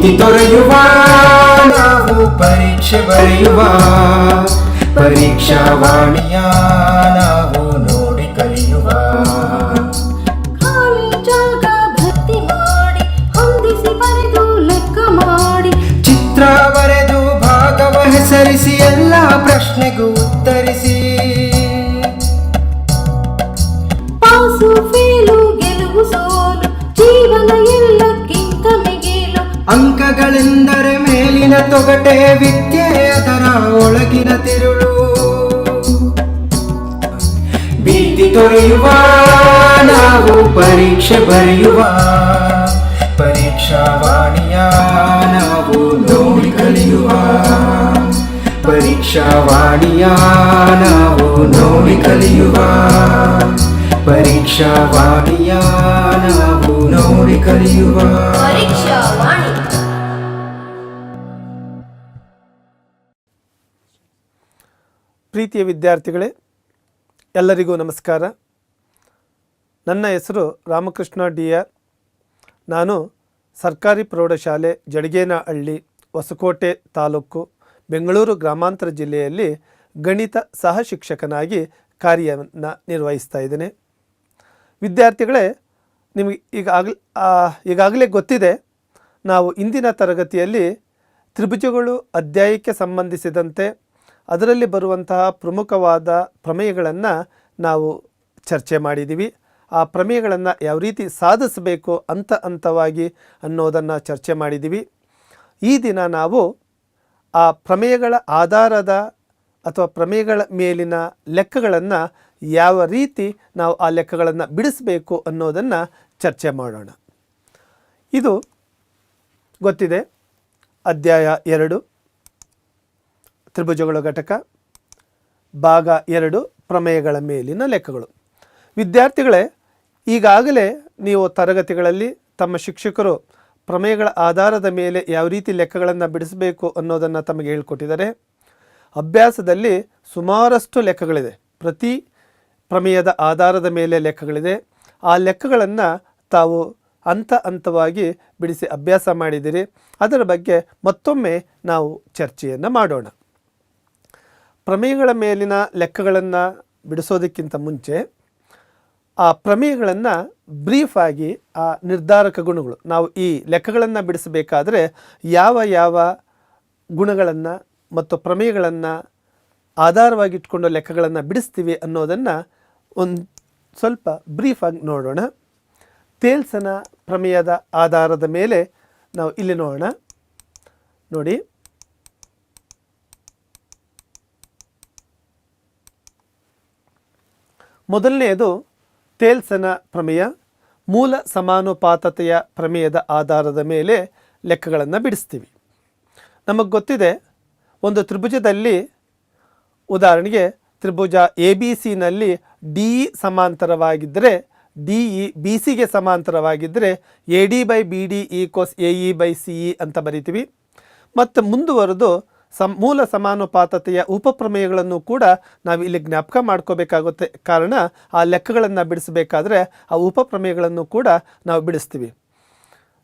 ಭೀತಿ ತೊರೆಯುವ ನಾವು ಪರೀಕ್ಷೆ ಬರೆಯುವ ಪರೀಕ್ಷಾವಾಣಿಯ ನಾವು ನೋಡಿ ಕಲಿಯುವ. ಖಾಲಿ ಜಾಗ ಭರ್ತಿ ಮಾಡಿ ಹೊಂದಿಸಿ ಬರೆದು ಲೆಕ್ಕ ಮಾಡಿ ಚಿತ್ರ ಬರೆದು ಭಾಗವ ಹೆಸರಿಸಿ ಎಲ್ಲ ಪ್ರಶ್ನೆಗೂ ಉತ್ತರಿಸಿ. ಪಾಸು ಫೇಲು ಗೆಲುವು ಸೋಲು ಜೀವನ ಎಲ್ಲಕ್ಕಿಂತ ಮಿಗಿಲು. ಅಂಕಗಳೆಂದರೆ ಮೇಲಿನ ತೊಗಟೆ ವಿದ್ಯೆ ಅದರ ಒಳಗಿನ ತಿರುಳು. ಭೀತಿ ತೊರೆಯುವ ನಾವು ಪರೀಕ್ಷೆ ಬರೆಯುವ ಪರೀಕ್ಷಾವಾಣಿಯ ನಾವು ನೋಡಿ ಕಲಿಯುವ. ಪರೀಕ್ಷಾವಾಣಿಯ ನಾವು ನೋಡಿ ಕಲಿಯುವ ಪರೀಕ್ಷಾವಾಣಿಯ ನಾವು ನೋಡಿ ಕಲಿಯುವ. ಪರೀಕ್ಷಾವಾಣಿ. ಪ್ರೀತಿಯ ವಿದ್ಯಾರ್ಥಿಗಳೇ, ಎಲ್ಲರಿಗೂ ನಮಸ್ಕಾರ. ನನ್ನ ಹೆಸರು ರಾಮಕೃಷ್ಣ ಡಿ.ಆರ್. ನಾನು ಸರ್ಕಾರಿ ಪ್ರೌಢಶಾಲೆ ಜಡಗೇನಹಳ್ಳಿ, ಹೊಸಕೋಟೆ ತಾಲೂಕು, ಬೆಂಗಳೂರು ಗ್ರಾಮಾಂತರ ಜಿಲ್ಲೆಯಲ್ಲಿ ಗಣಿತ ಸಹ ಶಿಕ್ಷಕನಾಗಿ ಕಾರ್ಯವನ್ನು ನಿರ್ವಹಿಸ್ತಾ ಇದ್ದೇನೆ. ವಿದ್ಯಾರ್ಥಿಗಳೇ, ನಿಮಗೆ ಈಗಾಗಲೇ ಗೊತ್ತಿದೆ, ನಾವು ಇಂದಿನ ತರಗತಿಯಲ್ಲಿ ತ್ರಿಭುಜಗಳು ಅಧ್ಯಾಯಕ್ಕೆ ಸಂಬಂಧಿಸಿದಂತೆ ಅದರಲ್ಲಿ ಬರುವಂತಹ ಪ್ರಮುಖವಾದ ಪ್ರಮೇಯಗಳನ್ನು ನಾವು ಚರ್ಚೆ ಮಾಡಿದ್ದೀವಿ. ಆ ಪ್ರಮೇಯಗಳನ್ನು ಯಾವ ರೀತಿ ಸಾಧಿಸಬೇಕು ಹಂತವಾಗಿ ಅನ್ನೋದನ್ನು ಚರ್ಚೆ ಮಾಡಿದ್ದೀವಿ. ಈ ದಿನ ನಾವು ಆ ಪ್ರಮೇಯಗಳ ಆಧಾರದ ಅಥವಾ ಪ್ರಮೇಯಗಳ ಮೇಲಿನ ಲೆಕ್ಕಗಳನ್ನು ಯಾವ ರೀತಿ ನಾವು ಆ ಲೆಕ್ಕಗಳನ್ನು ಬಿಡಿಸಬೇಕು ಅನ್ನೋದನ್ನು ಚರ್ಚೆ ಮಾಡೋಣ. ಇದು ಗೊತ್ತಿದೆ, ಅಧ್ಯಾಯ 2 ತ್ರಿಭುಜಗಳ ಘಟಕ, ಭಾಗ 2 ಪ್ರಮೇಯಗಳ ಮೇಲಿನ ಲೆಕ್ಕಗಳು. ವಿದ್ಯಾರ್ಥಿಗಳೇ, ಈಗಾಗಲೇ ನೀವು ತರಗತಿಗಳಲ್ಲಿ ತಮ್ಮ ಶಿಕ್ಷಕರು ಪ್ರಮೇಯಗಳ ಆಧಾರದ ಮೇಲೆ ಯಾವ ರೀತಿ ಲೆಕ್ಕಗಳನ್ನು ಬಿಡಿಸಬೇಕು ಅನ್ನೋದನ್ನು ತಮಗೆ ಹೇಳ್ಕೊಟ್ಟಿದ್ದಾರೆ. ಅಭ್ಯಾಸದಲ್ಲಿ ಸುಮಾರಷ್ಟು ಲೆಕ್ಕಗಳಿದೆ, ಪ್ರತಿ ಪ್ರಮೇಯದ ಆಧಾರದ ಮೇಲೆ ಲೆಕ್ಕಗಳಿದೆ. ಆ ಲೆಕ್ಕಗಳನ್ನು ತಾವು ಹಂತವಾಗಿ ಬಿಡಿಸಿ ಅಭ್ಯಾಸ ಮಾಡಿದ್ದೀರಿ. ಅದರ ಬಗ್ಗೆ ಮತ್ತೊಮ್ಮೆ ನಾವು ಚರ್ಚೆಯನ್ನು ಮಾಡೋಣ. ಪ್ರಮೇಯಗಳ ಮೇಲಿನ ಲೆಕ್ಕಗಳನ್ನು ಬಿಡಿಸೋದಕ್ಕಿಂತ ಮುಂಚೆ ಆ ಪ್ರಮೇಯಗಳನ್ನು ಬ್ರೀಫಾಗಿ ಆ ನಿರ್ಧಾರಕ ಗುಣಗಳು, ನಾವು ಈ ಲೆಕ್ಕಗಳನ್ನು ಬಿಡಿಸಬೇಕಾದ್ರೆ ಯಾವ ಯಾವ ಗುಣಗಳನ್ನು ಮತ್ತು ಪ್ರಮೇಯಗಳನ್ನು ಆಧಾರವಾಗಿಟ್ಕೊಂಡು ಲೆಕ್ಕಗಳನ್ನು ಬಿಡಿಸ್ತೀವಿ ಅನ್ನೋದನ್ನು ಒಂದು ಸ್ವಲ್ಪ ಬ್ರೀಫಾಗಿ ನೋಡೋಣ. ತೇಲ್ಸನ ಪ್ರಮೇಯದ ಆಧಾರದ ಮೇಲೆ ನಾವು ಇಲ್ಲಿ ನೋಡೋಣ. ನೋಡಿ, ಮೊದಲನೆಯದು ತೇಲ್ಸನ ಪ್ರಮೇಯ. ಮೂಲ ಸಮಾನುಪಾತತೆಯ ಪ್ರಮೇಯದ ಆಧಾರದ ಮೇಲೆ ಲೆಕ್ಕಗಳನ್ನು ಬಿಡಿಸ್ತೀವಿ. ನಮಗೆ ಗೊತ್ತಿದೆ, ಒಂದು ತ್ರಿಭುಜದಲ್ಲಿ ಉದಾಹರಣೆಗೆ ತ್ರಿಭುಜ ಎ ಬಿ ಸಿನಲ್ಲಿ ಡಿ ಇ ಸಮಾಂತರವಾಗಿದ್ದರೆ, ಡಿ ಇ ಬಿ ಸಿಗೆ ಸಮಾಂತರವಾಗಿದ್ದರೆ A D by B D equals A E by C E ಅಂತ ಬರಿತೀವಿ. ಮತ್ತು ಮುಂದುವರೆದು ಮೂಲ ಸಮಾನುಪಾತತೆಯ ಉಪಪ್ರಮೇಯಗಳನ್ನು ಕೂಡ ನಾವು ಇಲ್ಲಿ ಜ್ಞಾಪಕ ಮಾಡ್ಕೋಬೇಕಾಗುತ್ತೆ. ಕಾರಣ ಆ ಲೆಕ್ಕಗಳನ್ನು ಬಿಡಿಸಬೇಕಾದ್ರೆ ಆ ಉಪಪ್ರಮೇಯಗಳನ್ನು ಕೂಡ ನಾವು ಬಿಡಿಸ್ತೀವಿ.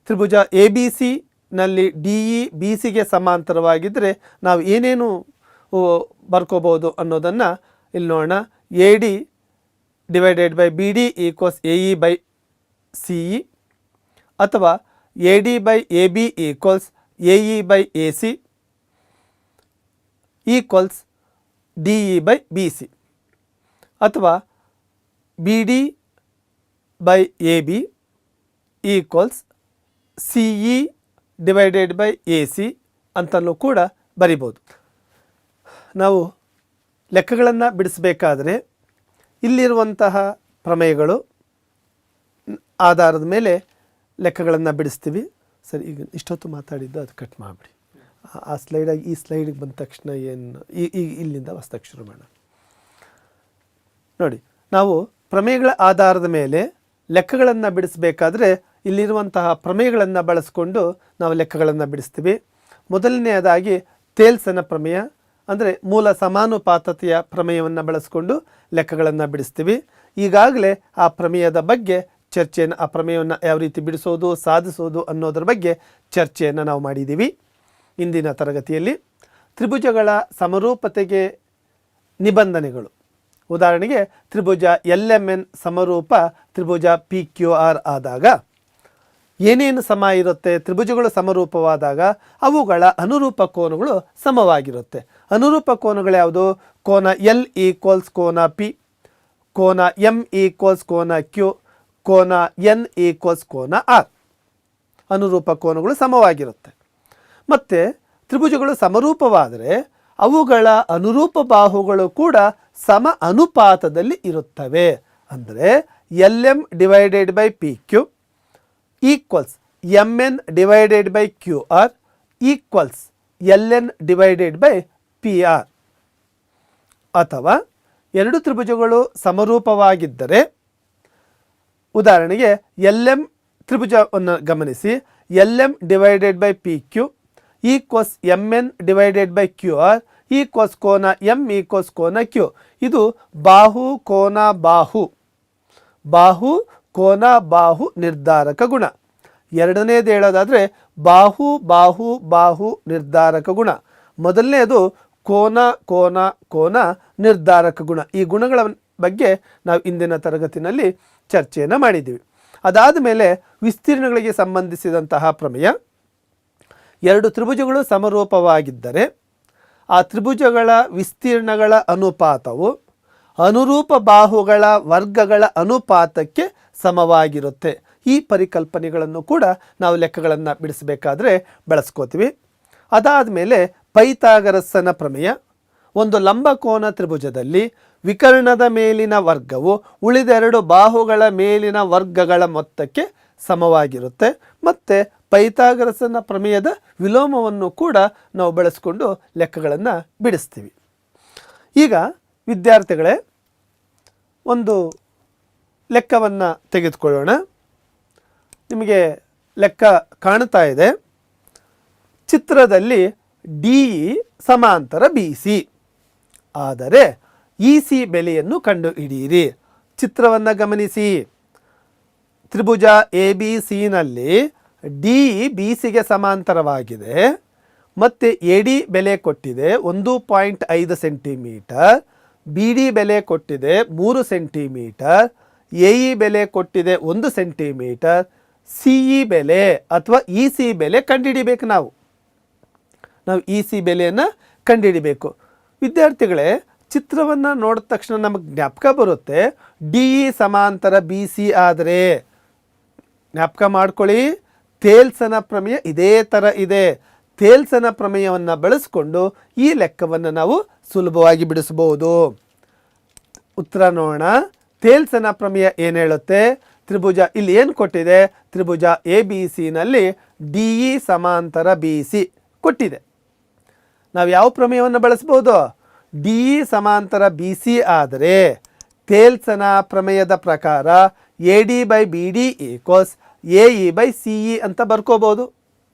ತ್ರಿಭುಜ ಎ ಬಿ ಸಿನಲ್ಲಿ ಡಿ ಇ ಬಿ ಸಿಗೆ ಸಮಾಂತರವಾಗಿದ್ದರೆ ನಾವು ಏನೇನು ಬರ್ಕೋಬೋದು ಅನ್ನೋದನ್ನು ಇಲ್ಲಿ ನೋಡೋಣ. A D divided by B D equals A E by C E, ಅಥವಾ A D by A B equals A E by A C equals D E by B C, ಅಥವಾ B D by A B equals C E divided by A C ಅಂತಲೂ ಕೂಡ ಬರಿಬೋದು. ನಾವು ಲೆಕ್ಕಗಳನ್ನು ಬಿಡಿಸಬೇಕಾದ್ರೆ ಇಲ್ಲಿರುವಂತಹ ಪ್ರಮೇಯಗಳು ಆಧಾರದ ಮೇಲೆ ಲೆಕ್ಕಗಳನ್ನು ಬಿಡಿಸ್ತೀವಿ. ಸರಿ, ಈಗ ಇಷ್ಟೊತ್ತು ಮಾತಾಡಿದ್ದು ಅದು ಕಟ್ ಮಾಡಿಬಿಡಿ. ಆ ಸ್ಲೈಡಾಗಿ ಈ ಸ್ಲೈಡಿಗೆ ಬಂದ ತಕ್ಷಣ ಏನು ಈಗ ಇಲ್ಲಿಂದ ಹೊಸ್ದಾಗಿ ಶುರು ಮಾಡೋಣ. ನೋಡಿ, ನಾವು ಪ್ರಮೇಯಗಳ ಆಧಾರದ ಮೇಲೆ ಲೆಕ್ಕಗಳನ್ನು ಬಿಡಿಸಬೇಕಾದ್ರೆ ಇಲ್ಲಿರುವಂತಹ ಪ್ರಮೇಯಗಳನ್ನು ಬಳಸಿಕೊಂಡು ನಾವು ಲೆಕ್ಕಗಳನ್ನು ಬಿಡಿಸ್ತೀವಿ. ಮೊದಲನೆಯದಾಗಿ ತೇಲ್ಸನ ಪ್ರಮೇಯ, ಅಂದರೆ ಮೂಲ ಸಮಾನುಪಾತತೆಯ ಪ್ರಮೇಯವನ್ನು ಬಳಸಿಕೊಂಡು ಲೆಕ್ಕಗಳನ್ನು ಬಿಡಿಸ್ತೀವಿ. ಈಗಾಗಲೇ ಆ ಪ್ರಮೇಯದ ಬಗ್ಗೆ ಚರ್ಚೆಯನ್ನು, ಆ ಪ್ರಮೇಯವನ್ನು ಯಾವ ರೀತಿ ಬಿಡಿಸೋದು, ಸಾಧಿಸೋದು ಅನ್ನೋದ್ರ ಬಗ್ಗೆ ಚರ್ಚೆಯನ್ನು ನಾವು ಮಾಡಿದ್ದೀವಿ. ಇಂದಿನ ತರಗತಿಯಲ್ಲಿ ತ್ರಿಭುಜಗಳ ಸಮರೂಪತೆಗೆ ನಿಬಂಧನೆಗಳು, ಉದಾಹರಣೆಗೆ ತ್ರಿಭುಜ LMN ಸಮರೂಪ ತ್ರಿಭುಜ PQR ಆದಾಗ ಏನೇನು ಸಮ ಇರುತ್ತೆ, ತ್ರಿಭುಜಗಳು ಸಮರೂಪವಾದಾಗ ಅವುಗಳ ಅನುರೂಪ ಕೋನಗಳು ಸಮವಾಗಿರುತ್ತೆ. ಅನುರೂಪ ಕೋನಗಳು ಯಾವುದು? ಕೋನ L ಈಕ್ವಲ್ಸ್ ಕೋನ P, ಕೋನ M ಈಕ್ವಲ್ಸ್ ಕೋನ Q, ಕೋನ N ಈಕ್ವಲ್ಸ್ ಕೋನ R. ಅನುರೂಪ ಕೋನಗಳು ಸಮವಾಗಿರುತ್ತೆ. ಮತ್ತು ತ್ರಿಭುಜಗಳು ಸಮರೂಪವಾದರೆ ಅವುಗಳ ಅನುರೂಪ ಬಾಹುಗಳು ಕೂಡ ಸಮ ಅನುಪಾತದಲ್ಲಿ ಇರುತ್ತವೆ. ಅಂದರೆ LM divided by PQ equals MN divided by QR equals LN divided by PR. ಅಥವಾ ಎರಡು ತ್ರಿಭುಜಗಳು ಸಮರೂಪವಾಗಿದ್ದರೆ, ಉದಾಹರಣೆಗೆ LM ತ್ರಿಭುಜವನ್ನು ಗಮನಿಸಿ, LM divided by PQ equals MN divided by QR equals ಕೋನ M ಈಕ್ವಲ್ಸ್ ಕೋನ Q. ಇದು ಬಾಹು ಕೋನ ಬಾಹು, ಬಾಹು ಕೋನ ಬಾಹು ನಿರ್ಧಾರಕ ಗುಣ. ಎರಡನೇದು ಹೇಳೋದಾದರೆ ಬಾಹು ಬಾಹು ಬಾಹು ನಿರ್ಧಾರಕ ಗುಣ. ಮೊದಲನೇದು ಕೋನ ಕೋನ ಕೋನ ನಿರ್ಧಾರಕ ಗುಣ. ಈ ಗುಣಗಳ ಬಗ್ಗೆ ನಾವು ಇಂದಿನ ತರಗತಿನಲ್ಲಿ ಚರ್ಚೆಯನ್ನು ಮಾಡಿದ್ದೀವಿ. ಅದಾದ ಮೇಲೆ ವಿಸ್ತೀರ್ಣಗಳಿಗೆ ಸಂಬಂಧಿಸಿದಂತಹ ಪ್ರಮೇಯ. ಎರಡು ತ್ರಿಭುಜಗಳು ಸಮರೂಪವಾಗಿದ್ದರೆ ಆ ತ್ರಿಭುಜಗಳ ವಿಸ್ತೀರ್ಣಗಳ ಅನುಪಾತವು ಅನುರೂಪ ಬಾಹುಗಳ ವರ್ಗಗಳ ಅನುಪಾತಕ್ಕೆ ಸಮವಾಗಿರುತ್ತೆ. ಈ ಪರಿಕಲ್ಪನೆಗಳನ್ನು ಕೂಡ ನಾವು ಲೆಕ್ಕಗಳನ್ನು ಬಿಡಿಸಬೇಕಾದ್ರೆ ಬಳಸ್ಕೋತೀವಿ. ಅದಾದ ಮೇಲೆ ಪೈಥಾಗರಸ್ಸನ ಪ್ರಮೇಯ. ಒಂದು ಲಂಬಕೋನ ತ್ರಿಭುಜದಲ್ಲಿ ವಿಕರ್ಣದ ಮೇಲಿನ ವರ್ಗವು ಉಳಿದೆರಡು ಬಾಹುಗಳ ಮೇಲಿನ ವರ್ಗಗಳ ಮೊತ್ತಕ್ಕೆ ಸಮವಾಗಿರುತ್ತೆ. ಮತ್ತು ಪೈಥಾಗರಸ್ಸನ ಪ್ರಮೇಯದ ವಿಲೋಮವನ್ನು ಕೂಡ ನಾವು ಬಳಸಿಕೊಂಡು ಲೆಕ್ಕಗಳನ್ನು ಬಿಡಿಸ್ತೀವಿ. ಈಗ ವಿದ್ಯಾರ್ಥಿಗಳೇ, ಒಂದು ಲೆಕ್ಕವನ್ನು ತೆಗೆದುಕೊಳ್ಳೋಣ. ನಿಮಗೆ ಲೆಕ್ಕ ಕಾಣ್ತಾ ಇದೆ. ಚಿತ್ರದಲ್ಲಿ DE ಸಮಾಂತರ BC ಆದರೆ EC ಬೆಲೆಯನ್ನು ಕಂಡುಹಿಡಿಯಿರಿ. ಚಿತ್ರವನ್ನು ಗಮನಿಸಿ. ತ್ರಿಭುಜ ABCನಲ್ಲಿ DE BCಗೆ ಸಮಾಂತರವಾಗಿದೆ ಮತ್ತು AD ಬೆಲೆ ಕೊಟ್ಟಿದೆ 1.5 ಸೆಂಟಿಮೀಟರ್, BD ಬೆಲೆ ಕೊಟ್ಟಿದೆ 3 ಸೆಂಟಿಮೀಟರ್, AE ಬೆಲೆ ಕೊಟ್ಟಿದೆ 1 ಸೆಂಟಿಮೀಟರ್. CE ಬೆಲೆ ಅಥವಾ EC ಬೆಲೆ ಕಂಡುಹಿಡಿಬೇಕು. ನಾವು EC ಬೆಲೆಯನ್ನು ಕಂಡುಹಿಡಿಬೇಕು. ವಿದ್ಯಾರ್ಥಿಗಳೇ, ಚಿತ್ರವನ್ನು ನೋಡಿದ ತಕ್ಷಣ ನಮಗೆ ಜ್ಞಾಪಕ ಬರುತ್ತೆ DE ಸಮಾಂತರ BC ಆದರೆ. ಜ್ಞಾಪಕ ಮಾಡ್ಕೊಳ್ಳಿ, ಥೇಲ್ಸನ ಪ್ರಮೇಯ ಇದೇ ಥರ ಇದೆ. ಥೇಲ್ಸನ ಪ್ರಮೇಯವನ್ನು ಬಳಸಿಕೊಂಡು ಈ ಲೆಕ್ಕವನ್ನು ನಾವು ಸುಲಭವಾಗಿ ಬಿಡಿಸಬಹುದು. ಉತ್ತರ ನೋಡೋಣ. ಥೇಲ್ಸನ ಪ್ರಮೇಯ ಏನು ಹೇಳುತ್ತೆ? ತ್ರಿಭುಜ ಇಲ್ಲಿ ಏನು ಕೊಟ್ಟಿದೆ? ತ್ರಿಭುಜ ABCನಲ್ಲಿ DE ಸಮಾಂತರ BC ಕೊಟ್ಟಿದೆ. ನಾವು ಯಾವ ಪ್ರಮೇಯವನ್ನು ಬಳಸ್ಬೋದು? DE ಸಮಾಂತರ BC ಆದರೆ ಥೇಲ್ಸನ ಪ್ರಮೇಯದ ಪ್ರಕಾರ AD by BD equals AE by CE ಅಂತ ಬರ್ಕೋಬೋದು.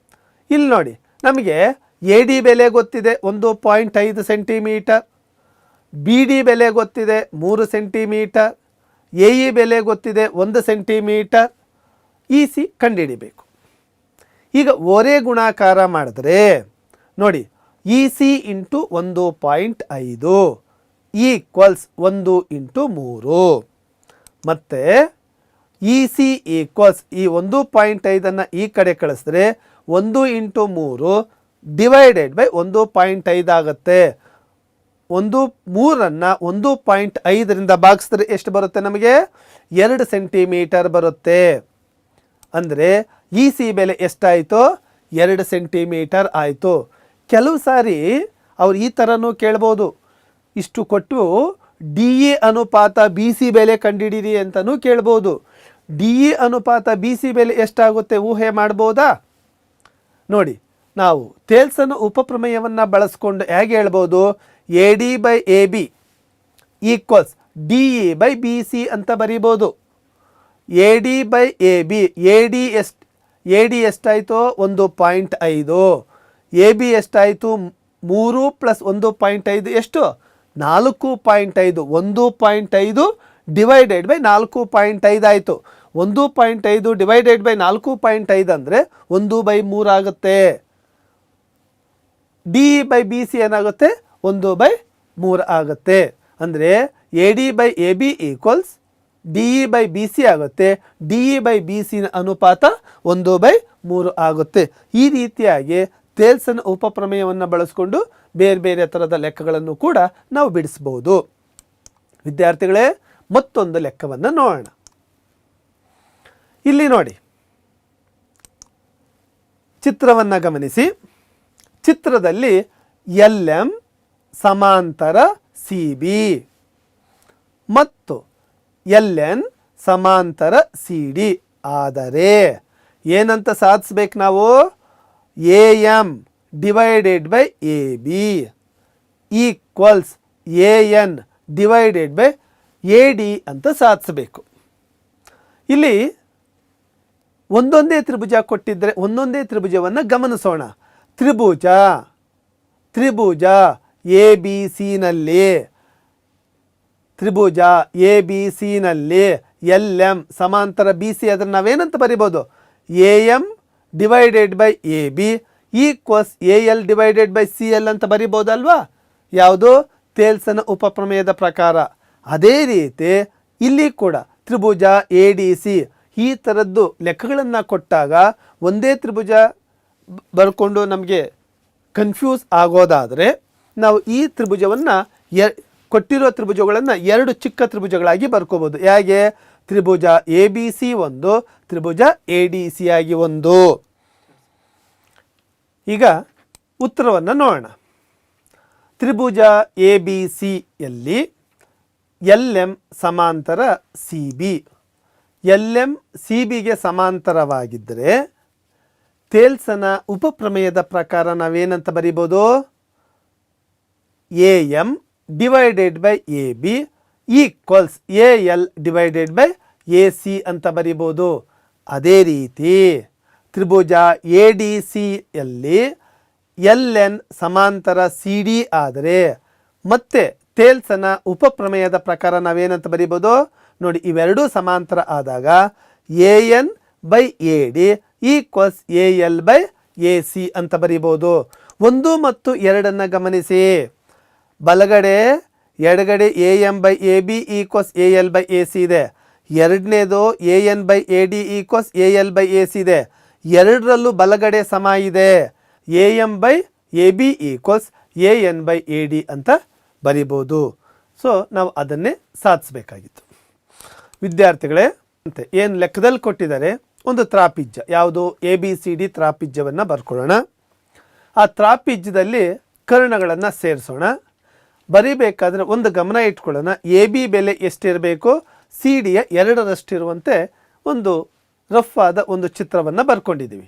ಇಲ್ಲಿ ನೋಡಿ, ನಮಗೆ AD ಬೆಲೆ ಗೊತ್ತಿದೆ 1.5 ಸೆಂಟಿಮೀಟರ್, BD ಬೆಲೆ ಗೊತ್ತಿದೆ 3 ಸೆಂಟಿಮೀಟರ್, AE ಬೆಲೆ ಗೊತ್ತಿದೆ 1 ಸೆಂಟಿಮೀಟರ್. EC ಕಂಡುಹಿಡಿಬೇಕು. ಈಗ ಒರೇ ಗುಣಾಕಾರ ಮಾಡಿದ್ರೆ ನೋಡಿ, EC ಇಂಟು 1.5 ಈಕ್ವಲ್ಸ್ 1 ಇಂಟು 3 ಮತ್ತು EC ಈಕ್ವಲ್ಸ್ ಈ 1.5 ಈ ಕಡೆ ಕಳಿಸಿದ್ರೆ 1 ಇಂಟು 3 ಡಿವೈಡೆಡ್ ಬೈ 1.5 ಆಗುತ್ತೆ. 3 1.5ರಿಂದ ಭಾಗಿಸಿದ್ರೆ ಎಷ್ಟು ಬರುತ್ತೆ? ನಮಗೆ 2 ಸೆಂಟಿಮೀಟರ್ ಬರುತ್ತೆ. ಅಂದರೆ EC ಬೆಲೆ ಎಷ್ಟಾಯಿತು? 2 ಸೆಂಟಿಮೀಟರ್ ಆಯಿತು. ಕೆಲವು ಸಾರಿ ಅವ್ರು ಈ ಥರನೂ ಕೇಳ್ಬೋದು, ಇಷ್ಟು ಕೊಟ್ಟು DE ಅನುಪಾತ BC ಬೆಲೆ ಕಂಡುಹಿಡಿಯಿರಿ ಅಂತಲೂ ಕೇಳ್ಬೋದು. DE ಅನುಪಾತ BC ಬೆಲೆ ಎಷ್ಟಾಗುತ್ತೆ ಊಹೆ ಮಾಡ್ಬೋದಾ? ನೋಡಿ, ನಾವು ಥೇಲ್ಸನ ಉಪಪ್ರಮೇಯವನ್ನು ಬಳಸ್ಕೊಂಡು ಹೇಗೆ ಹೇಳ್ಬೋದು? AD by AB equals DE by BC ಅಂತ ಬರೀಬೋದು. AD ಬೈ AB, AD ಎಷ್ಟಾಯಿತು? 1.5. AB ಎಷ್ಟಾಯಿತು? 3 ಪ್ಲಸ್ 1.5 ಎಷ್ಟು? 4.5. 1.5 ಡಿವೈಡೆಡ್ ಬೈ 4.5 ಆಯಿತು. 1.5 ಡಿವೈಡೆಡ್ ಬೈ 4.5 ಅಂದರೆ 1/3 ಆಗುತ್ತೆ. ಡಿ ಬೈ ಬಿ ಸಿ ಏನಾಗುತ್ತೆ 1/3 ಆಗುತ್ತೆ. ಅಂದರೆ A D by A B equals D E by B C ಆಗುತ್ತೆ. ಡಿ ಇ ಬೈ ಬಿ ಸಿನ ಅನುಪಾತ 1/3 ಆಗುತ್ತೆ. ಈ ರೀತಿಯಾಗಿ ಥೇಲ್ಸನ್ ಉಪಪ್ರಮೇಯವನ್ನು ಬಳಸಿಕೊಂಡು ಬೇರೆ ಬೇರೆ ಥರದ ಲೆಕ್ಕಗಳನ್ನು ಕೂಡ ನಾವು ಬಿಡಿಸ್ಬೋದು. ವಿದ್ಯಾರ್ಥಿಗಳೇ, ಮತ್ತೊಂದು ಲೆಕ್ಕವನ್ನು ನೋಡೋಣ. ಇಲ್ಲಿ ನೋಡಿ, ಚಿತ್ರವನ್ನು ಗಮನಿಸಿ. ಚಿತ್ರದಲ್ಲಿ ಎಲ್ ಎಂ ಸಮಾಂತರ ಸಿ ಬಿ ಮತ್ತು ಎಲ್ ಎನ್ ಸಮಾಂತರ ಸಿ ಡಿ ಆದರೆ ಏನಂತ ಸಾಧಿಸ್ಬೇಕು ನಾವು? A M divided by A B equals A N divided by A D ಅಂತ ಸಾಧಿಸಬೇಕು. ಇಲ್ಲಿ ಒಂದೊಂದೇ ತ್ರಿಭುಜ ಕೊಟ್ಟಿದ್ದರೆ ಒಂದೊಂದೇ ತ್ರಿಭುಜವನ್ನು ಗಮನಿಸೋಣ. ತ್ರಿಭುಜ ಎ ಬಿ ಸಿನಲ್ಲಿ ಎಲ್ ಎಂ ಸಮಾಂತರ ಬಿ ಸಿ ಅದನ್ನು ನಾವೇನಂತ ಬರಿಬೋದು? A M divided by A B equals A L divided by C L ಅಂತ ಬರಿಬೋದಲ್ವಾ? ಯಾವುದು? ಥೇಲ್ಸನ್ ಉಪಪ್ರಮೇಯದ ಪ್ರಕಾರ. ಅದೇ ರೀತಿ ಇಲ್ಲಿ ಕೂಡ ತ್ರಿಭುಜ ಎ ಡಿ ಸಿ ಈ ಥರದ್ದು ಲೆಕ್ಕಗಳನ್ನು ಕೊಟ್ಟಾಗ ಒಂದೇ ತ್ರಿಭುಜ ಬರ್ಕೊಂಡು ನಮಗೆ ಕನ್ಫ್ಯೂಸ್ ಆಗೋದಾದರೆ ನಾವು ಈ ತ್ರಿಭುಜವನ್ನು ಕೊಟ್ಟಿರೋ ತ್ರಿಭುಜಗಳನ್ನು 2 ಚಿಕ್ಕ ತ್ರಿಭುಜಗಳಾಗಿ ಬರ್ಕೋಬೋದು. ಹೇಗೆ? ತ್ರಿಭುಜ ಎ ಬಿ ಸಿ ಒಂದು, ತ್ರಿಭುಜ ಎ ಡಿ ಸಿ ಆಗಿ ಒಂದು. ಈಗ ಉತ್ತರವನ್ನು ನೋಡೋಣ. ತ್ರಿಭುಜ ಎ ಬಿ ಸಿಯಲ್ಲಿ ಎಲ್ ಎಂ ಸಮಾಂತರ C B, L M C ಬಿಗೆ ಸಮಾಂತರವಾಗಿದ್ದರೆ ಥೇಲ್ಸನ ಉಪಪ್ರಮೇಯದ ಪ್ರಕಾರ ನಾವೇನಂತ ಬರಿಬೋದು? A M divided by A B equals A L divided by A C ಅಂತ ಬರಿಬೋದು. ಅದೇ ರೀತಿ ತ್ರಿಭುಜ ಎ ಡಿ ಸಿಯಲ್ಲಿ ಎಲ್ ಎನ್ ಸಮಾಂತರ ಸಿ ಡಿ ಆದರೆ ಮತ್ತೆ ಥೇಲ್ಸನ ಉಪಪ್ರಮೇಯದ ಪ್ರಕಾರ ನಾವೇನಂತ ಬರಿಬೋದು? ನೋಡಿ, ಇವೆರಡೂ ಸಮಾಂತರ ಆದಾಗ A N by A D equals A L by A C ಅಂತ ಬರಿಬೋದು. 1 ಮತ್ತು 2 ಗಮನಿಸಿ. ಬಲಗಡೆ ಎಡಗಡೆ A M by A B equals A L by A C ಇದೆ. ಎರಡನೇದು A N by A D equals A L by A C ಇದೆ. ಎರಡರಲ್ಲೂ ಬಲಗಡೆ ಸಮ ಇದೆ. A M by A B equals A N by A D ಅಂತ ಬರಿಬೋದು. So ನಾವು ಅದನ್ನೇ ಸಾಧಿಸಬೇಕಾಗಿತ್ತು. ವಿದ್ಯಾರ್ಥಿಗಳೇ, ಅಂತೆ ಏನು ಲೆಕ್ಕದಲ್ಲಿ ಕೊಟ್ಟಿದ್ದಾರೆ, ಒಂದು ತ್ರಾಪಿಜ್ಯ, ಯಾವುದು? ಎ ಬಿ ಸಿ ಡಿ ತ್ರಾಪಿಜ್ಯವನ್ನು ಬರ್ಕೊಳ್ಳೋಣ. ಆ ತ್ರಾಪಿಜ್ಯದಲ್ಲಿ ಕರ್ಣಗಳನ್ನು ಸೇರಿಸೋಣ. ಬರಿಬೇಕಾದ್ರೆ ಒಂದು ಗಮನ ಇಟ್ಕೊಳ್ಳೋಣ. ಎ ಬಿ ಬೆಲೆ ಎಷ್ಟಿರಬೇಕು? ಸಿ ಡಿಯ 2ರಷ್ಟಿರುವಂತೆ ಒಂದು ರಫ್ ಆದ ಒಂದು ಚಿತ್ರವನ್ನು ಬರ್ಕೊಂಡಿದ್ದೀವಿ.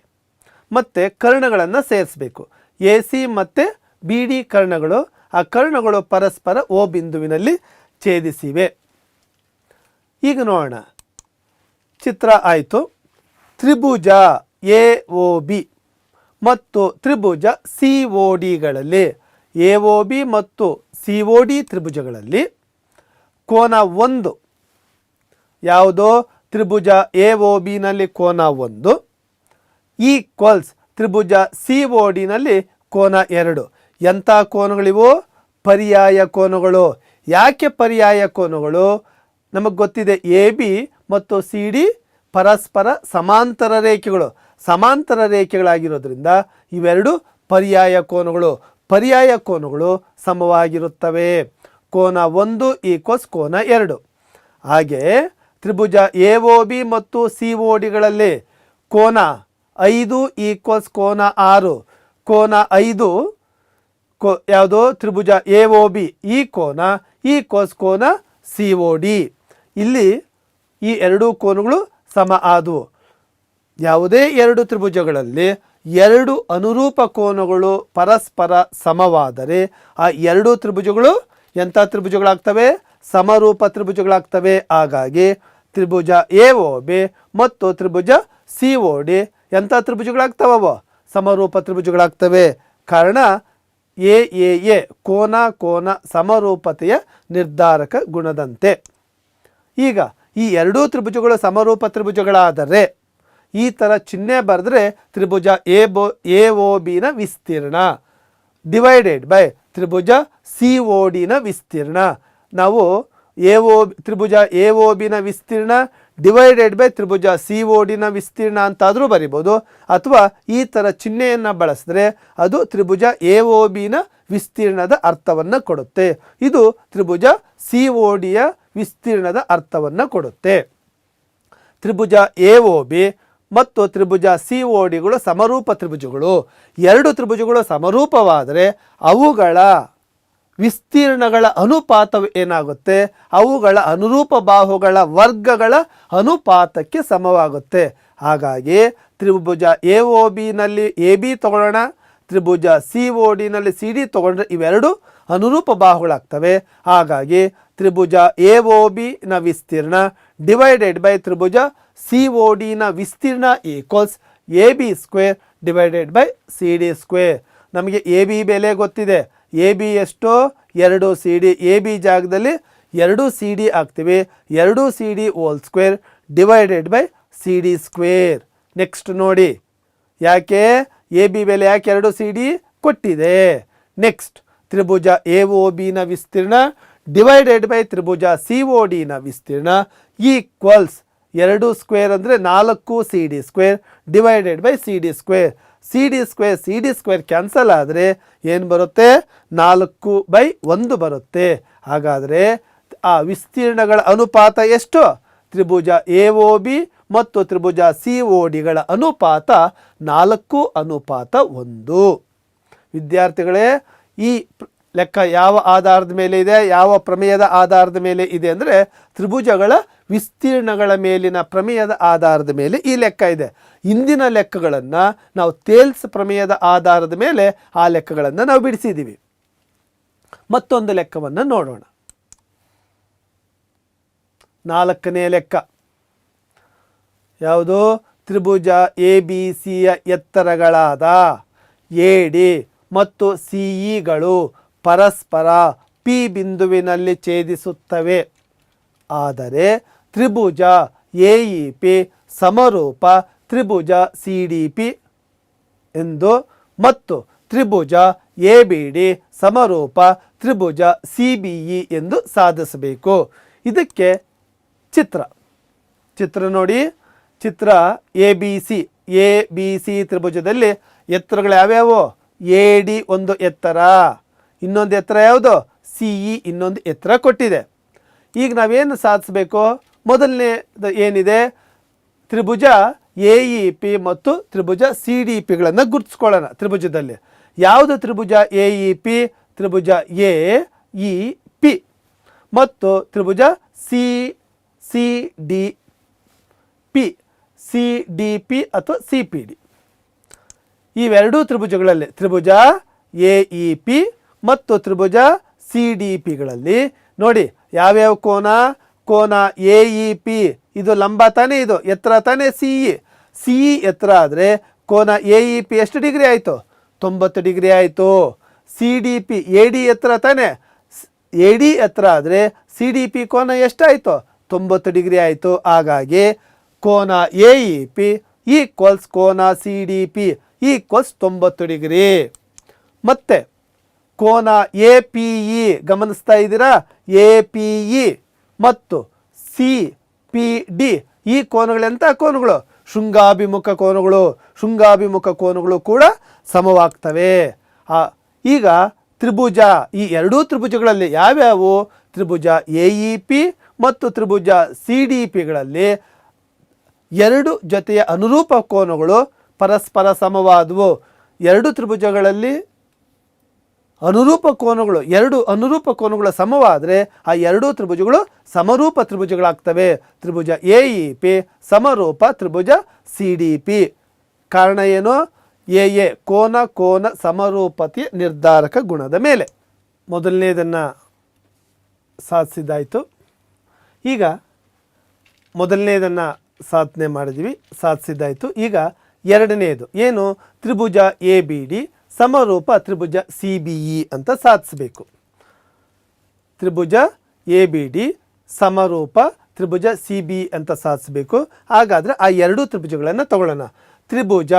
ಮತ್ತು ಕರ್ಣಗಳನ್ನು ಸೇರಿಸಬೇಕು. ಎ ಸಿ ಮತ್ತು ಬಿ ಡಿ ಕರ್ಣಗಳು, ಆ ಕರ್ಣಗಳು ಪರಸ್ಪರ ಓ ಬಿಂದುವಿನಲ್ಲಿ ಛೇದಿಸಿವೆ. ಈಗ ನೋಡೋಣ, ಚಿತ್ರ ಆಯಿತು. ತ್ರಿಭುಜ ಎ ಒ ಬಿ ಮತ್ತು ತ್ರಿಭುಜ ಸಿ ಒ ಡಿಗಳಲ್ಲಿ, ಎ ಒ ಬಿ ಮತ್ತು ಸಿ ಒ ಡಿ ತ್ರಿಭುಜಗಳಲ್ಲಿ ಕೋನ 1 ಯಾವುದೋ? ತ್ರಿಭುಜ ಎ ಒ ಬಿನಲ್ಲಿ ಕೋನ 1 ಈಕ್ವಲ್ಸ್ ತ್ರಿಭುಜ ಸಿ ಒ ಡಿನಲ್ಲಿ ಕೋನ 2. ಎಂಥ ಕೋನಗಳಿವು? ಪರ್ಯಾಯ ಕೋನಗಳು. ಯಾಕೆ ಪರ್ಯಾಯ ಕೋನಗಳು? ನಮಗೆ ಗೊತ್ತಿದೆ, ಎ ಬಿ ಮತ್ತು ಸಿ ಡಿ ಪರಸ್ಪರ ಸಮಾಂತರ ರೇಖೆಗಳು. ಸಮಾಂತರ ರೇಖೆಗಳಾಗಿರೋದ್ರಿಂದ ಇವೆರಡು ಪರ್ಯಾಯ ಕೋನಗಳು. ಪರ್ಯಾಯ ಕೋನಗಳು ಸಮವಾಗಿರುತ್ತವೆ. ಕೋನ 1 ಈಕ್ವಲ್ಸ್ ಕೋನ 2. ಹಾಗೆ ತ್ರಿಭುಜ ಎ ಒ ಬಿ ಮತ್ತು ಸಿ ಒ ಡಿಗಳಲ್ಲಿ ಕೋನ 5 ಈಕ್ವಲ್ಸ್ ಕೋನ 6. ಕೋನ 5 ಯಾವುದೋ? ತ್ರಿಭುಜ ಎ ಒ ಬಿ ಈ ಕೋನ ಈಕ್ವಲ್ಸ್ ಕೋನ ಸಿ ಒ ಡಿ. ಇಲ್ಲಿ ಈ ಎರಡೂ ಕೋನಗಳು ಸಮ ಆದವು. ಯಾವುದೇ ಎರಡು ತ್ರಿಭುಜಗಳಲ್ಲಿ 2 ಅನುರೂಪ ಕೋನಗಳು ಪರಸ್ಪರ ಸಮವಾದರೆ ಆ ಎರಡೂ ತ್ರಿಭುಜಗಳು ಎಂಥ ತ್ರಿಭುಜಗಳಾಗ್ತವೆ? ಸಮರೂಪ ತ್ರಿಭುಜಗಳಾಗ್ತವೆ. ಹಾಗಾಗಿ ತ್ರಿಭುಜ ಎ ಒ ಬಿ ಮತ್ತು ತ್ರಿಭುಜ ಸಿ ಒ ಡಿ ಎಂಥ ತ್ರಿಭುಜಗಳಾಗ್ತವೋ? ಸಮರೂಪ ತ್ರಿಭುಜಗಳಾಗ್ತವೆ. ಕಾರಣ ಎ ಎ ಎ ಕೋನ ಕೋನ ಸಮರೂಪತೆಯ ನಿರ್ಧಾರಕ ಗುಣದಂತೆ. ಈಗ ಈ ಎರಡೂ ತ್ರಿಭುಜಗಳು ಸಮರೂಪ ತ್ರಿಭುಜಗಳಾದರೆ ಈ ಥರ ಚಿಹ್ನೆ ಬರೆದ್ರೆ ತ್ರಿಭುಜ ಎ ಒ ಬಿನ ವಿಸ್ತೀರ್ಣ ಡಿವೈಡೆಡ್ ಬೈ ತ್ರಿಭುಜ ಸಿ ಒ ಡಿನ ವಿಸ್ತೀರ್ಣ. ನಾವು ತ್ರಿಭುಜ ಎ ಒ ಬಿನ ವಿಸ್ತೀರ್ಣ ಡಿವೈಡೆಡ್ ಬೈ ತ್ರಿಭುಜ ಸಿ ಒ ಡಿನ ವಿಸ್ತೀರ್ಣ ಅಂತಾದರೂ ಬರಿಬೋದು. ಅಥವಾ ಈ ಥರ ಚಿಹ್ನೆಯನ್ನು ಬಳಸಿದ್ರೆ ಅದು ತ್ರಿಭುಜ ಎ ಒ ಬಿನ ವಿಸ್ತೀರ್ಣದ ಅರ್ಥವನ್ನು ಕೊಡುತ್ತೆ. ಇದು ತ್ರಿಭುಜ ಸಿ ಒ ಡಿಯ ವಿಸ್ತೀರ್ಣದ ಅರ್ಥವನ್ನು ಕೊಡುತ್ತೆ. ತ್ರಿಭುಜ ಎ ಒ ಬಿ ಮತ್ತು ತ್ರಿಭುಜ ಸಿ ಒ ಡಿಗಳು ಸಮರೂಪ ತ್ರಿಭುಜಗಳು. ಎರಡು ತ್ರಿಭುಜಗಳು ಸಮರೂಪವಾದರೆ ಅವುಗಳ ವಿಸ್ತೀರ್ಣಗಳ ಅನುಪಾತವು ಏನಾಗುತ್ತೆ, ಅವುಗಳ ಅನುರೂಪ ಬಾಹುಗಳ ವರ್ಗಗಳ ಅನುಪಾತಕ್ಕೆ ಸಮವಾಗುತ್ತೆ. ಹಾಗಾಗಿ ತ್ರಿಭುಜ ಎ ಒ ಬಿನಲ್ಲಿ ಎ ಬಿ ತಗೊಳ್ಳೋಣ, ತ್ರಿಭುಜ ಸಿ ಒ ಡಿನಲ್ಲಿ ಸಿ ಡಿ ತಗೊಂಡ್ರೆ ಇವೆರಡು ಅನುರೂಪ ಬಾಹುಗಳಾಗ್ತವೆ. ಹಾಗಾಗಿ ತ್ರಿಭುಜ ಎ ಒ ಬಿನ ವಿಸ್ತೀರ್ಣ ಡಿವೈಡೆಡ್ ಬೈ ತ್ರಿಭುಜ ಸಿ ಒ ಡಿನ ವಿಸ್ತೀರ್ಣ equals A B square divided by C D square. ನಮಗೆ ಎ ಬಿ ಬೆಲೆ ಗೊತ್ತಿದೆ. ಎ ಬಿ ಎಷ್ಟೋ 2 ಸಿ ಡಿ. ಎ ಬಿ ಜಾಗದಲ್ಲಿ 2 ಸಿ ಡಿ ಹಾಕ್ತೀವಿ. 2 C D whole square divided by C D square. Next ನೋಡಿ, ಯಾಕೆ ಎ ಬಿ ಬೆಲೆ ಯಾಕೆ 2 ಸಿ ಡಿ ಕೊಟ್ಟಿದೆ. ನೆಕ್ಸ್ಟ್ ತ್ರಿಭುಜ ಎ ಒ ಬಿನ ವಿಸ್ತೀರ್ಣ ಡಿವೈಡೆಡ್ ಬೈ ತ್ರಿಭುಜ ಸಿ ಒ ಡಿನ ವಿಸ್ತೀರ್ಣ ಈಕ್ವಲ್ಸ್ 2 ಸ್ಕ್ವೇರ್ ಅಂದರೆ 4 C D square divided by C D square. C D square cancel ಆದರೆ ಏನು ಬರುತ್ತೆ, 4/1 ಬರುತ್ತೆ. ಹಾಗಾದರೆ ಆ ವಿಸ್ತೀರ್ಣಗಳ ಅನುಪಾತ ಎಷ್ಟು, ತ್ರಿಭುಜ ಎ ಒ ಬಿ ಮತ್ತು ತ್ರಿಭುಜ ಸಿ ಒ ಡಿಗಳ ಅನುಪಾತ 4:1. ವಿದ್ಯಾರ್ಥಿಗಳೇ, ಈ ಲೆಕ್ಕ ಯಾವ ಆಧಾರದ ಮೇಲೆ ಇದೆ, ಯಾವ ಪ್ರಮೇಯದ ಆಧಾರದ ಮೇಲೆ ಇದೆ ಅಂದರೆ ತ್ರಿಭುಜಗಳ ವಿಸ್ತೀರ್ಣಗಳ ಮೇಲಿನ ಪ್ರಮೇಯದ ಆಧಾರದ ಮೇಲೆ ಈ ಲೆಕ್ಕ ಇದೆ. ಇಂದಿನ ಲೆಕ್ಕಗಳನ್ನು ನಾವು ತೇಲ್ಸ್ ಪ್ರಮೇಯದ ಆಧಾರದ ಮೇಲೆ ಆ ಲೆಕ್ಕಗಳನ್ನು ನಾವು ಬಿಡಿಸಿದ್ದೀವಿ. ಮತ್ತೊಂದು ಲೆಕ್ಕವನ್ನು ನೋಡೋಣ. 4ನೇ ಲೆಕ್ಕ ಯಾವುದು, ತ್ರಿಭುಜ ಎ ಬಿ ಸಿಯ ಎತ್ತರಗಳಾದ ಎ ಡಿ ಮತ್ತು ಸಿ ಇಗಳು ಪರಸ್ಪರ ಪಿ ಬಿಂದುವಿನಲ್ಲಿ ಛೇದಿಸುತ್ತವೆ. ಆದರೆ ತ್ರಿಭುಜ ಎ ಇ ಪಿ ಸಮರೂಪ ತ್ರಿಭುಜ ಸಿ ಡಿ ಪಿ ಎಂದು ಮತ್ತು ತ್ರಿಭುಜ ಎ ಬಿ ಡಿ ಸಮರೂಪ ತ್ರಿಭುಜ ಸಿ ಬಿ ಇ ಎಂದು ಸಾಧಿಸಬೇಕು. ಇದಕ್ಕೆ ಚಿತ್ರ ನೋಡಿ. ಚಿತ್ರ ಎ ಬಿ ಸಿ ತ್ರಿಭುಜದಲ್ಲಿ ಎತ್ತರಗಳು ಯಾವ್ಯಾವು, ಎ ಡಿ ಒಂದು ಎತ್ತರ, ಇನ್ನೊಂದು ಎತ್ತರ ಯಾವುದು, ಸಿ ಇ ಇನ್ನೊಂದು ಎತ್ತರ ಕೊಟ್ಟಿದೆ. ಈಗ ನಾವೇನು ಸಾಧಿಸಬೇಕು, ಮೊದಲನೇದು ಏನಿದೆ, ತ್ರಿಭುಜ ಎ ಇ ಪಿ ಮತ್ತು ತ್ರಿಭುಜ ಸಿ ಡಿ ಪಿಗಳನ್ನು ಗುರುತಿಸ್ಕೊಳ್ಳೋಣ. ತ್ರಿಭುಜದಲ್ಲಿ ಯಾವುದು ತ್ರಿಭುಜ ಎ ಇ ಪಿ, ತ್ರಿಭುಜ ಎ ಇ ಪಿ ಮತ್ತು ತ್ರಿಭುಜ ಸಿ ಡಿ ಪಿ ಅಥವಾ ಸಿ ಪಿ ಡಿ. ಇವೆರಡೂ ತ್ರಿಭುಜಗಳಲ್ಲಿ ತ್ರಿಭುಜ ಎ ಇ ಪಿ ಮತ್ತು ತ್ರಿಭುಜ ಸಿ ಡಿ ಪಿಗಳಲ್ಲಿ ನೋಡಿ ಯಾವ್ಯಾವ ಕೋನ ಎ ಇ ಪಿ ಇದು ಲಂಬ ತಾನೇ, ಇದು ಎತ್ತರ ತಾನೇ. ಸಿ ಇ ಎತ್ತರ ಆದರೆ ಕೋನ ಎ ಇ ಪಿ ಎಷ್ಟು ಡಿಗ್ರಿ ಆಯಿತು, 90 ಡಿಗ್ರಿ ಆಯಿತು. C D P A D ಎತ್ತರ ತಾನೇ, ಎ ಡಿ ಎತ್ತರ ಆದರೆ ಸಿ ಡಿ ಪಿ ಕೋನ ಎಷ್ಟಾಯಿತು, 90 ಡಿಗ್ರಿ ಆಯಿತು. ಹಾಗಾಗಿ ಕೋನ ಎ ಇ ಪಿ ಈಕ್ವಲ್ಸ್ ಕೋನ C D P equals 90 degree. ಮತ್ತೆ ಕೋನ ಎ ಪಿ ಇ ಗಮನಿಸ್ತಾ ಇದ್ದೀರಾ, ಎ ಪಿ ಇ ಮತ್ತು ಸಿ ಪಿ ಡಿ ಈ ಕೋನಗಳೆಂಥ ಕೋನಗಳು, ಶೃಂಗಾಭಿಮುಖ ಕೋನಗಳು ಕೂಡ ಸಮವಾಗ್ತವೆ. ಈಗ ತ್ರಿಭುಜ, ಈ ಎರಡೂ ತ್ರಿಭುಜಗಳಲ್ಲಿ ಯಾವ್ಯಾವು, ತ್ರಿಭುಜ ಎ ಇ ಪಿ ಮತ್ತು ತ್ರಿಭುಜ ಸಿ ಡಿ ಪಿಗಳಲ್ಲಿ 2 ಜೊತೆಯ ಅನುರೂಪ ಕೋನಗಳು ಪರಸ್ಪರ ಸಮವಾದವು. 2 ತ್ರಿಭುಜಗಳಲ್ಲಿ ಎರಡು ಅನುರೂಪ ಕೋನಗಳು ಸಮವಾದರೆ ಆ 2 ತ್ರಿಭುಜಗಳು ಸಮರೂಪ ತ್ರಿಭುಜಗಳಾಗ್ತವೆ. ತ್ರಿಭುಜ ಎ ಇ ಪಿ ಸಮರೂಪ ತ್ರಿಭುಜ ಸಿ ಡಿ ಪಿ. ಕಾರಣ ಏನು, ಎ ಕೋನ ಸಮರೂಪತೆಯ ನಿರ್ಧಾರಕ ಗುಣದ ಮೇಲೆ. ಮೊದಲನೇದನ್ನು ಸಾಧಿಸಿದ್ದಾಯಿತು. ಈಗ ಮೊದಲನೇದನ್ನು ಸಾಧಿಸಿದ್ದಾಯಿತು. ಈಗ ಎರಡನೆಯದು ಏನು, ತ್ರಿಭುಜ ಎ ಬಿ ಡಿ ಸಮರೂಪ ತ್ರಿಭುಜ ಸಿ ಬಿ ಇ ಅಂತ ಸಾಧಿಸಬೇಕು. ತ್ರಿಭುಜ ಎ ಬಿ ಡಿ ಸಮರೂಪ ತ್ರಿಭುಜ ಸಿ ಬಿ ಅಂತ ಸಾಧಿಸಬೇಕು. ಹಾಗಾದರೆ ಆ ಎರಡೂ ತ್ರಿಭುಜಗಳನ್ನು ತಗೊಳ್ಳೋಣ. ತ್ರಿಭುಜ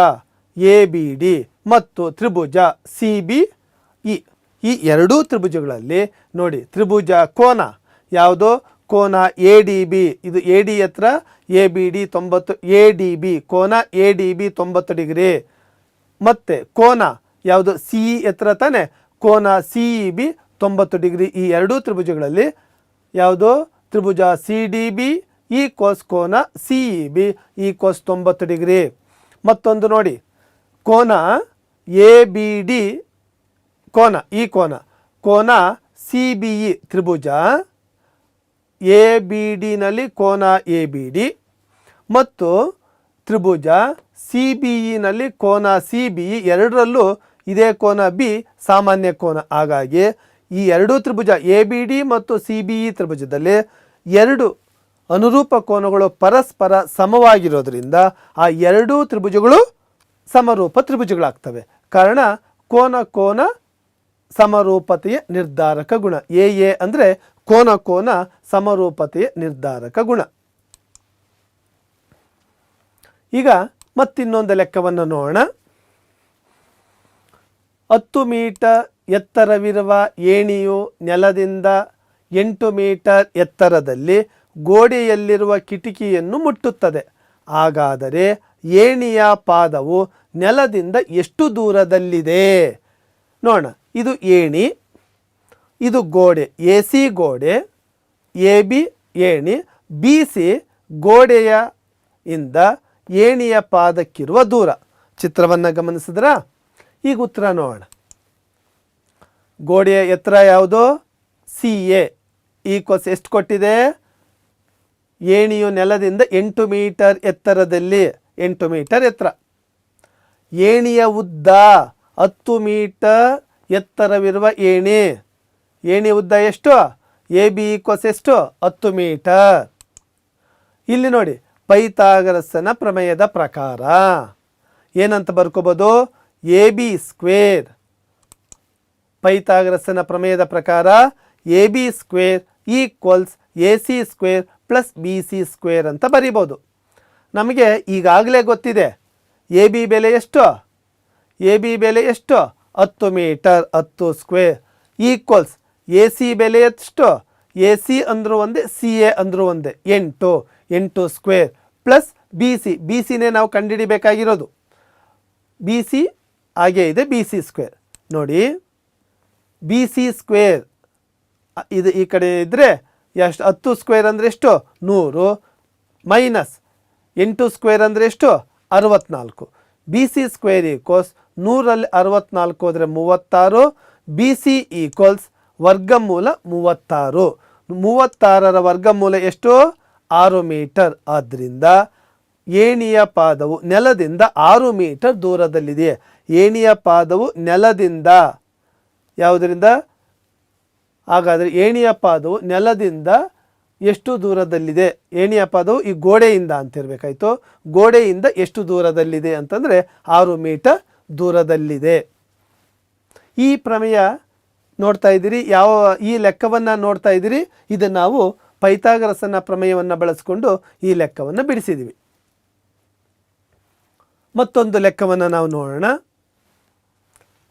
ಎ ಬಿ ಡಿ ಮತ್ತು ತ್ರಿಭುಜ ಸಿ ಬಿ ಇ, ಈ ಎರಡೂ ತ್ರಿಭುಜಗಳಲ್ಲಿ ನೋಡಿ ತ್ರಿಭುಜ ಕೋನ ಯಾವುದೋ ಕೋನ ಎ ಡಿ ಬಿ, ಇದು ಎ ಡಿ ಹತ್ರ A B D 90, A D B ಕೋನ ಎ ಡಿ ಬಿ 90 ಡಿಗ್ರಿ. ಮತ್ತು ಕೋನ ಯಾವುದು ಸಿ ಇ ಹತ್ರ ತಾನೆ, ಕೋನ ಸಿ ಇ ಬಿ 90 ಡಿಗ್ರಿ. ಈ ಎರಡೂ ತ್ರಿಭುಜಗಳಲ್ಲಿ ಯಾವುದು ತ್ರಿಭುಜ ಸಿ ಡಿ ಬಿ ಈಕ್ವಲ್ಸ್ ಕೋನ C E B equals 90 degree. ಮತ್ತೊಂದು ನೋಡಿ ಕೋನ ಎ ಬಿ ಡಿ ಕೋನ ಈ ಕೋನ ಸಿ ಬಿ ಇ ತ್ರಿಭುಜ ಎ ಬಿ ಡಿನಲ್ಲಿ ಕೋನ ಎ ಬಿ ಡಿ ಮತ್ತು ತ್ರಿಭುಜ ಸಿ ಬಿ ಇನಲ್ಲಿ ಕೋನ ಸಿ ಬಿ ಇ, ಎರಡರಲ್ಲೂ ಇದೇ ಕೋನ ಬಿ ಸಾಮಾನ್ಯ ಕೋನ. ಹಾಗಾಗಿ ಈ ಎರಡೂ ತ್ರಿಭುಜ ಎ ಬಿ ಡಿ ಮತ್ತು ಸಿ ಬಿ ಇ ತ್ರಿಭುಜದಲ್ಲಿ ಎರಡು ಅನುರೂಪ ಕೋನಗಳು ಪರಸ್ಪರ ಸಮವಾಗಿರೋದ್ರಿಂದ ಆ ಎರಡೂ ತ್ರಿಭುಜಗಳು ಸಮರೂಪ ತ್ರಿಭುಜಗಳಾಗ್ತವೆ. ಕಾರಣ ಕೋನ ಸಮರೂಪತೆಯ ನಿರ್ಧಾರಕ ಗುಣ. ಎ ಅಂದರೆ ಕೋನ ಸಮರೂಪತೆಯ ನಿರ್ಧಾರಕ ಗುಣ. ಈಗ ಮತ್ತಿನ್ನೊಂದು ಲೆಕ್ಕವನ್ನು ನೋಡೋಣ. 10 ಮೀಟರ್ ಎತ್ತರವಿರುವ ಏಣಿಯು ನೆಲದಿಂದ 8 ಮೀಟರ್ ಎತ್ತರದಲ್ಲಿ ಗೋಡೆಯಲ್ಲಿರುವ ಕಿಟಕಿಯನ್ನು ಮುಟ್ಟುತ್ತದೆ. ಹಾಗಾದರೆ ಏಣಿಯ ಪಾದವು ನೆಲದಿಂದ ಎಷ್ಟು ದೂರದಲ್ಲಿದೆ? ನೋಡೋಣ. ಇದು ಏಣಿ, ಇದು ಗೋಡೆ, ಎ ಸಿ ಗೋಡೆ, ಎ ಬಿ ಏಣಿ, ಬಿ ಸಿ ಗೋಡೆಯ ಇಂದ ಏಣಿಯ ಪಾದಕ್ಕಿರುವ ದೂರ. ಚಿತ್ರವನ್ನು ಗಮನಿಸಿದ್ರಾ? ಈಗ ಉತ್ತರ ನೋಡೋಣ. ಗೋಡೆಯ ಎತ್ತರ ಯಾವುದು? ಸಿ ಎ ಈಕ್ವಲ್ಸ್ ಎಷ್ಟು ಕೊಟ್ಟಿದೆ? ಏಣಿಯು ನೆಲದಿಂದ 8 ಮೀಟರ್ ಎತ್ತರದಲ್ಲಿ, 8 ಮೀಟರ್ ಎತ್ತರ. ಏಣಿಯ ಉದ್ದ 10 ಮೀಟರ್ ಎತ್ತರವಿರುವ ಏಣಿ. ಏಣಿ ಉದ್ದ ಎಷ್ಟು? ಎ ಬಿ ಈಕ್ವಲ್ಸ್ ಎಷ್ಟು? 10 ಮೀಟರ್. ಇಲ್ಲಿ ನೋಡಿ ಪೈಥಾಗರಸನ ಪ್ರಮೇಯದ ಪ್ರಕಾರ ಏನಂತ ಬರ್ಕೋಬೋದು? A B square. ಪೈಥಾಗರಸನ ಪ್ರಮೇಯದ ಪ್ರಕಾರ A B square equals A C square plus B C square ಅಂತ ಬರಿಬೋದು. ನಮಗೆ ಈಗಾಗಲೇ ಗೊತ್ತಿದೆ ಎ ಬಿ ಬೆಲೆ ಎಷ್ಟು? ಎ ಬಿ ಬೆಲೆ ಎಷ್ಟು? 10 metre 10 square equals A C ಬೆಲೆ ಎಷ್ಟು? ಎ ಸಿ ಅಂದರೂ ಒಂದೇ, ಸಿ ಎ ಅಂದರೂ ಒಂದೇ, 8 ಸ್ಕ್ವೇರ್ ಪ್ಲಸ್ ಬಿ ಸಿನೇ ನಾವು ಕಂಡುಹಿಡಿಬೇಕಾಗಿರೋದು. ಬಿ ಸಿ ಹಾಗೇ ಇದೆ, ಬಿ ಸಿ ಸ್ಕ್ವೇರ್. ನೋಡಿ ಬಿ ಸಿ ಸ್ಕ್ವೇರ್ ಇದು ಈ ಕಡೆ ಇದ್ದರೆ ಎಷ್ಟು? 10 ಸ್ಕ್ವೇರ್ ಅಂದರೆ ಎಷ್ಟು? 100 ಮೈನಸ್ 8 ಸ್ಕ್ವೇರ್ ಅಂದರೆ ಎಷ್ಟು? 64. ಬಿ ಸಿ ಸ್ಕ್ವೇರ್ ಈಕ್ವಲ್ಸ್ 100ರಲ್ಲಿ 64 ಹೋದರೆ 36. ಬಿ ಸಿ ಈಕ್ವಲ್ಸ್ ವರ್ಗಮೂಲ 36. 36ರ ವರ್ಗಮೂಲ ಎಷ್ಟು? 6 ಮೀಟರ್. ಆದ್ದರಿಂದ ಏಣಿಯ ಪಾದವು ನೆಲದಿಂದ 6 ಮೀಟರ್ ದೂರದಲ್ಲಿದೆ. ಏಣಿಯ ಪಾದವು ನೆಲದಿಂದ ಯಾವುದರಿಂದ? ಹಾಗಾದರೆ ಏಣಿಯ ಪಾದವು ನೆಲದಿಂದ ಎಷ್ಟು ದೂರದಲ್ಲಿದೆ? ಏಣಿಯ ಪಾದವು ಈ ಗೋಡೆಯಿಂದ ಅಂತಿರಬೇಕಾಯ್ತು. ಗೋಡೆಯಿಂದ ಎಷ್ಟು ದೂರದಲ್ಲಿದೆ ಅಂತಂದರೆ 6 ಮೀಟರ್ ದೂರದಲ್ಲಿದೆ. ಈ ಪ್ರಮೇಯ ನೋಡ್ತಾ ಇದ್ದೀರಿ, ಈ ಲೆಕ್ಕವನ್ನು ನೋಡ್ತಾ ಇದ್ದೀರಿ. ಇದನ್ನು ನಾವು ಪೈಥಾಗರಸನ ಪ್ರಮೇಯವನ್ನು ಬಳಸಿಕೊಂಡು ಈ ಲೆಕ್ಕವನ್ನು ಬಿಡಿಸಿದ್ದೀವಿ. ಮತ್ತೊಂದು ಲೆಕ್ಕವನ್ನು ನಾವು ನೋಡೋಣ.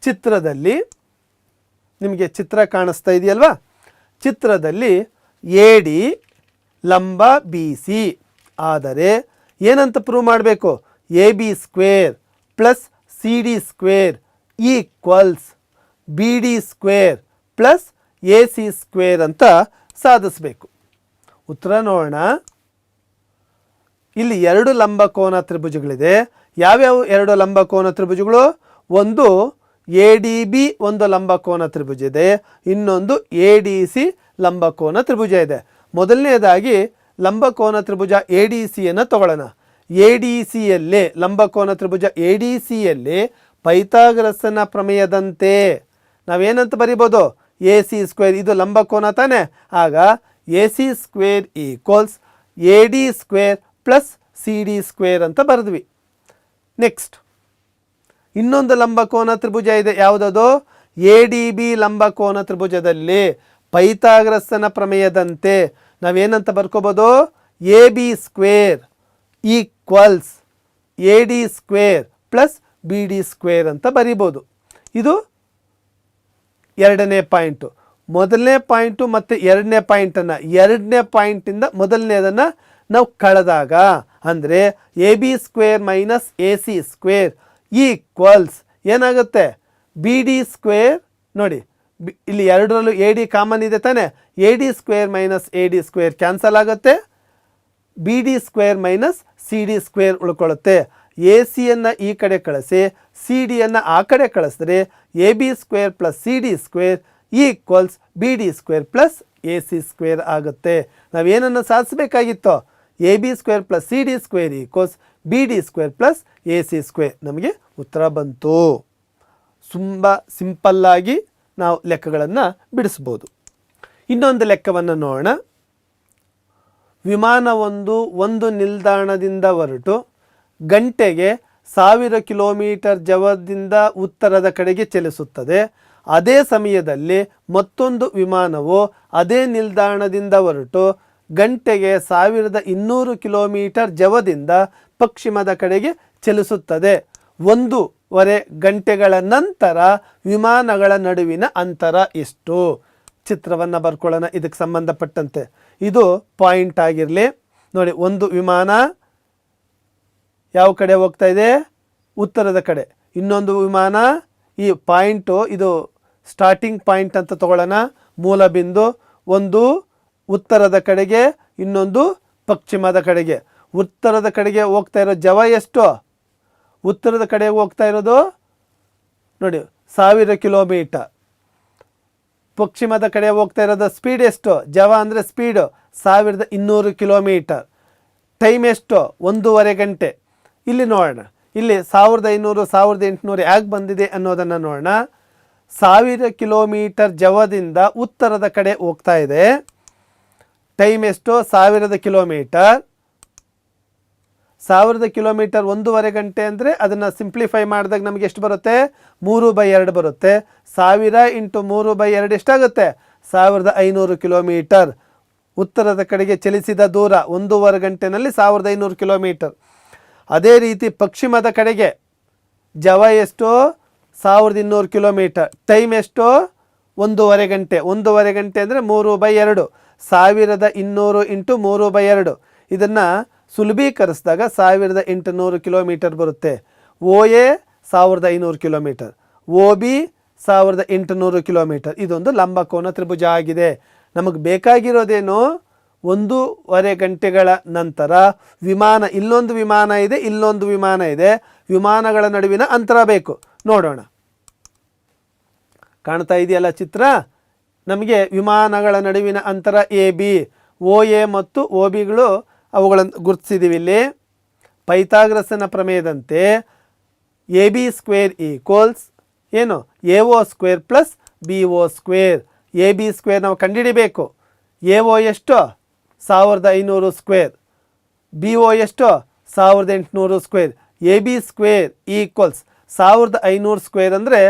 ಚಿತ್ರದಲ್ಲಿ ನಿಮಗೆ ಚಿತ್ರ ಕಾಣಿಸ್ತಾ ಇದೆಯಲ್ವಾ? ಚಿತ್ರದಲ್ಲಿ ಎ ಡಿ ಲಂಬ ಬಿ ಸಿ ಆದರೆ ಏನಂತ ಪ್ರೂವ್ ಮಾಡಬೇಕು? A B square plus C D square equals B D square plus A C square ಅಂತ ಸಾಧಿಸಬೇಕು. ಉತ್ತರ ನೋಡೋಣ. ಇಲ್ಲಿ 2 ಲಂಬಕೋನ ತ್ರಿಭುಜಗಳಿದೆ. ಯಾವ್ಯಾವ 2 ಲಂಬಕೋನ ತ್ರಿಭುಜಗಳು? ಒಂದು ಎ ಡಿ ಬಿ ಒಂದು ಲಂಬಕೋನ ತ್ರಿಭುಜ ಇದೆ, ಇನ್ನೊಂದು ಎ ಡಿ ಸಿ ಲಂಬಕೋನ ತ್ರಿಭುಜ ಇದೆ. ಮೊದಲನೇದಾಗಿ ಲಂಬಕೋನ ತ್ರಿಭುಜ ಎ ಡಿ ಸಿಯನ್ನು ತಗೊಳ್ಳೋಣ. ಎ ಡಿ ಸಿಯಲ್ಲಿ ಲಂಬಕೋನ ತ್ರಿಭುಜ ಎ ಡಿ ಸಿಯಲ್ಲಿ ಪೈಥಾಗರಸನ ಪ್ರಮೇಯದಂತೆ ನಾವೇನಂತ ಬರಿಬೋದು? A C square. ಇದು ಲಂಬಕೋನ ತಾನೆ, ಆಗ A C square equals A D square plus C D square ಅಂತ ಬರೆದ್ವಿ. ನೆಕ್ಸ್ಟ್ ಇನ್ನೊಂದು ಲಂಬಕೋನ ತ್ರಿಭುಜ ಇದೆ. ಯಾವುದದು? ಎ ಡಿ ಬಿ ಲಂಬಕೋನ ತ್ರಿಭುಜದಲ್ಲಿ ಪೈಥಾಗರಸನ ಪ್ರಮೇಯದಂತೆ ನಾವೇನಂತ ಬರ್ಕೋಬೋದು, A B square equals A D square plus B D square ಅಂತ ಬರಿಬೋದು. ಇದು ಎರಡನೇ ಪಾಯಿಂಟು. ಮೊದಲನೇ ಪಾಯಿಂಟು ಮತ್ತು ಎರಡನೇ ಪಾಯಿಂಟನ್ನು, ಎರಡನೇ ಪಾಯಿಂಟಿಂದ ಮೊದಲನೇದನ್ನು ನಾವು ಕಳೆದಾಗ ಅಂದರೆ A B square minus A C square equals ಏನಾಗುತ್ತೆ, ಬಿ ಡಿ ಸ್ಕ್ವೇರ್. ನೋಡಿ ಇಲ್ಲಿ ಎರಡರಲ್ಲೂ ಎ ಡಿ ಕಾಮನ್ ಇದೆ ತಾನೆ, A D square minus A D square cancel ಆಗುತ್ತೆ, B D square minus C D square ಉಳ್ಕೊಳ್ಳುತ್ತೆ. ಎ ಸಿಯನ್ನು ಈ ಕಡೆ ಕಳಿಸಿ ಸಿ ಡಿಯನ್ನು ಆ ಕಡೆ ಕಳಿಸಿದ್ರೆ A B square plus C D square equals B D square plus A C square ಆಗುತ್ತೆ. ನಾವೇನನ್ನು ಸಾಧಿಸಬೇಕಾಗಿತ್ತು, A B square plus C D square equals B D square plus A C square. ನಮಗೆ ಉತ್ತರ ಬಂತು. ತುಂಬ ಸಿಂಪಲ್ಲಾಗಿ ನಾವು ಲೆಕ್ಕಗಳನ್ನು ಬಿಡಿಸ್ಬೋದು. ಇನ್ನೊಂದು ಲೆಕ್ಕವನ್ನು ನೋಡೋಣ. ವಿಮಾನವೊಂದು ಒಂದು ನಿಲ್ದಾಣದಿಂದ ಹೊರಟು ಗಂಟೆಗೆ 1000 ಕಿಲೋಮೀಟರ್ ಜವದಿಂದ ಉತ್ತರದ ಕಡೆಗೆ ಚಲಿಸುತ್ತದೆ. ಅದೇ ಸಮಯದಲ್ಲಿ ಮತ್ತೊಂದು ವಿಮಾನವು ಅದೇ ನಿಲ್ದಾಣದಿಂದ ಹೊರಟು ಗಂಟೆಗೆ 1200 ಕಿಲೋಮೀಟರ್ ಜವದಿಂದ ಪಶ್ಚಿಮದ ಕಡೆಗೆ ಚಲಿಸುತ್ತದೆ. 1.5 ಗಂಟೆಗಳ ನಂತರ ವಿಮಾನಗಳ ನಡುವಿನ ಅಂತರ ಎಷ್ಟು? ಚಿತ್ರವನ್ನು ಬರ್ಕೊಳ್ಳೋಣ ಇದಕ್ಕೆ ಸಂಬಂಧಪಟ್ಟಂತೆ. ಇದು ಪಾಯಿಂಟ್ ಆಗಿರಲಿ. ನೋಡಿ, ಒಂದು ವಿಮಾನ ಯಾವ ಕಡೆ ಹೋಗ್ತಾ ಇದೆ, ಉತ್ತರದ ಕಡೆ. ಇನ್ನೊಂದು ವಿಮಾನ ಈ ಪಾಯಿಂಟು, ಇದು ಸ್ಟಾರ್ಟಿಂಗ್ ಪಾಯಿಂಟ್ ಅಂತ ತಗೊಳ್ಳೋಣ, ಮೂಲ ಬಿಂದು. ಒಂದು ಉತ್ತರದ ಕಡೆಗೆ, ಇನ್ನೊಂದು ಪಶ್ಚಿಮದ ಕಡೆಗೆ. ಉತ್ತರದ ಕಡೆಗೆ ಹೋಗ್ತಾ ಇರೋ ಜವ ಎಷ್ಟು? ಉತ್ತರದ ಕಡೆಗೆ ಹೋಗ್ತಾ ಇರೋದು ನೋಡಿ 1000 ಕಿಲೋಮೀಟರ್. ಪಶ್ಚಿಮದ ಕಡೆ ಹೋಗ್ತಾ ಇರೋದು ಸ್ಪೀಡ್ ಎಷ್ಟು? ಜವ ಅಂದರೆ ಸ್ಪೀಡು 1200 ಕಿಲೋಮೀಟರ್. ಟೈಮ್ ಎಷ್ಟು? 1.5 ಗಂಟೆ. ಇಲ್ಲಿ ನೋಡೋಣ, ಇಲ್ಲಿ 1500 1800 ಯಾಕೆ ಬಂದಿದೆ ಅನ್ನೋದನ್ನು ನೋಡೋಣ. 1000 ಕಿಲೋಮೀಟರ್ ಜವದಿಂದ ಉತ್ತರದ ಕಡೆ ಹೋಗ್ತಾ ಇದೆ. ಟೈಮ್ ಎಷ್ಟು? 1000 ಕಿಲೋಮೀಟರ್. 1000 ಕಿಲೋಮೀಟರ್ 1.5 ಗಂಟೆ ಅಂದರೆ ಅದನ್ನು ಸಿಂಪ್ಲಿಫೈ ಮಾಡಿದಾಗ ನಮಗೆ ಎಷ್ಟು ಬರುತ್ತೆ? 3/2 ಬರುತ್ತೆ. 1000 × 3/2 ಎಷ್ಟಾಗುತ್ತೆ? 1500 ಕಿಲೋಮೀಟರ್. ಉತ್ತರದ ಕಡೆಗೆ ಚಲಿಸಿದ ದೂರ 1.5 ಗಂಟೆನಲ್ಲಿ 1500 ಕಿಲೋಮೀಟರ್. ಅದೇ ರೀತಿ ಪಶ್ಚಿಮದ ಕಡೆಗೆ ಜವ ಎಷ್ಟು? 1200 ಕಿಲೋಮೀಟರ್. ಟೈಮ್ ಎಷ್ಟು? 1.5 ಗಂಟೆ. 1.5 ಗಂಟೆ ಅಂದರೆ 3/2. 1200 × 3/2. ಇದನ್ನು ಸುಲಭೀಕರಿಸಿದಾಗ 1800 ಕಿಲೋಮೀಟರ್ ಬರುತ್ತೆ. O A 1500 kilometre, O B 1800 kilometre. ಇದೊಂದು ಲಂಬಕೋನ ತ್ರಿಭುಜ ಆಗಿದೆ. ನಮಗೆ ಬೇಕಾಗಿರೋದೇನು? 1.5 ಗಂಟೆಗಳ ನಂತರ ವಿಮಾನ, ಇಲ್ಲೊಂದು ವಿಮಾನ ಇದೆ, ಇಲ್ಲೊಂದು ವಿಮಾನ ಇದೆ, ವಿಮಾನಗಳ ನಡುವಿನ ಅಂತರ ಬೇಕು. ನೋಡೋಣ, ಕಾಣ್ತಾ ಇದೆಯಲ್ಲ ಚಿತ್ರ. ನಮಗೆ ವಿಮಾನಗಳ ನಡುವಿನ ಅಂತರ ಎ ಬಿ, ಒ ಎ ಮತ್ತು ಒ ಬಿಗಳು ಅವುಗಳನ್ನು ಗುರುತಿಸಿದ್ದೀವಿ. ಇಲ್ಲಿ ಪೈಥಾಗರಸನ ಪ್ರಮೇಯದಂತೆ ಎ ಬಿ ಸ್ಕ್ವೇರ್ ಈಕ್ವಲ್ಸ್ ಏನು? A O square plus B O square. A B square ನಾವು ಕಂಡುಹಿಡಿಬೇಕು. ಎ ಒ ಎಷ್ಟು? 1500 ಸ್ಕ್ವೇರ್. ಬಿ ಒ ಎಷ್ಟು? 1800 square. A B square equals 1500 square ಅಂದರೆ